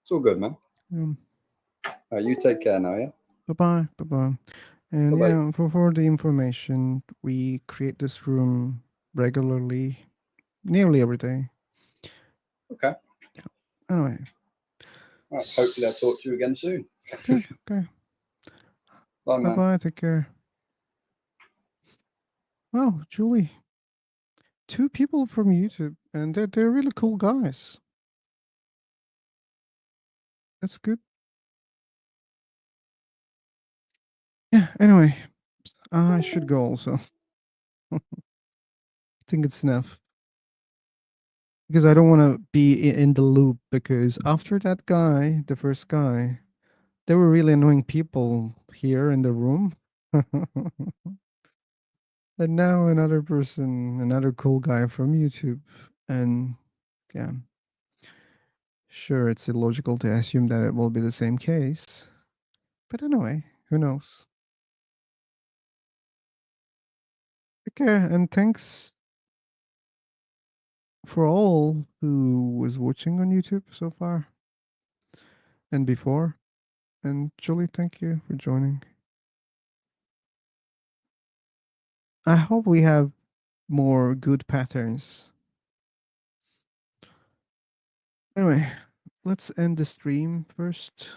R: It's all good, man. You take care now, yeah?
A: Bye-bye. And
R: Bye-bye.
A: for the information, we create this room regularly, nearly every day.
R: Okay.
A: Yeah. Anyway.
R: Right, hopefully I'll talk to you again soon.
A: Okay.
R: Bye, man.
A: Bye-bye. Take care. Wow, Julie. 2 people from YouTube, and they're really cool guys. That's good. Yeah, anyway, I should go also. I think it's enough. Because I don't want to be in the loop, because after that guy, the first guy, there were really annoying people here in the room. And now another person, another cool guy from YouTube. And yeah. Sure, it's illogical to assume that it will be the same case. But anyway, who knows? Take care, and thanks for all who was watching on YouTube so far and before. And Julie, thank you for joining. I hope we have more good patterns. Anyway, let's end the stream first.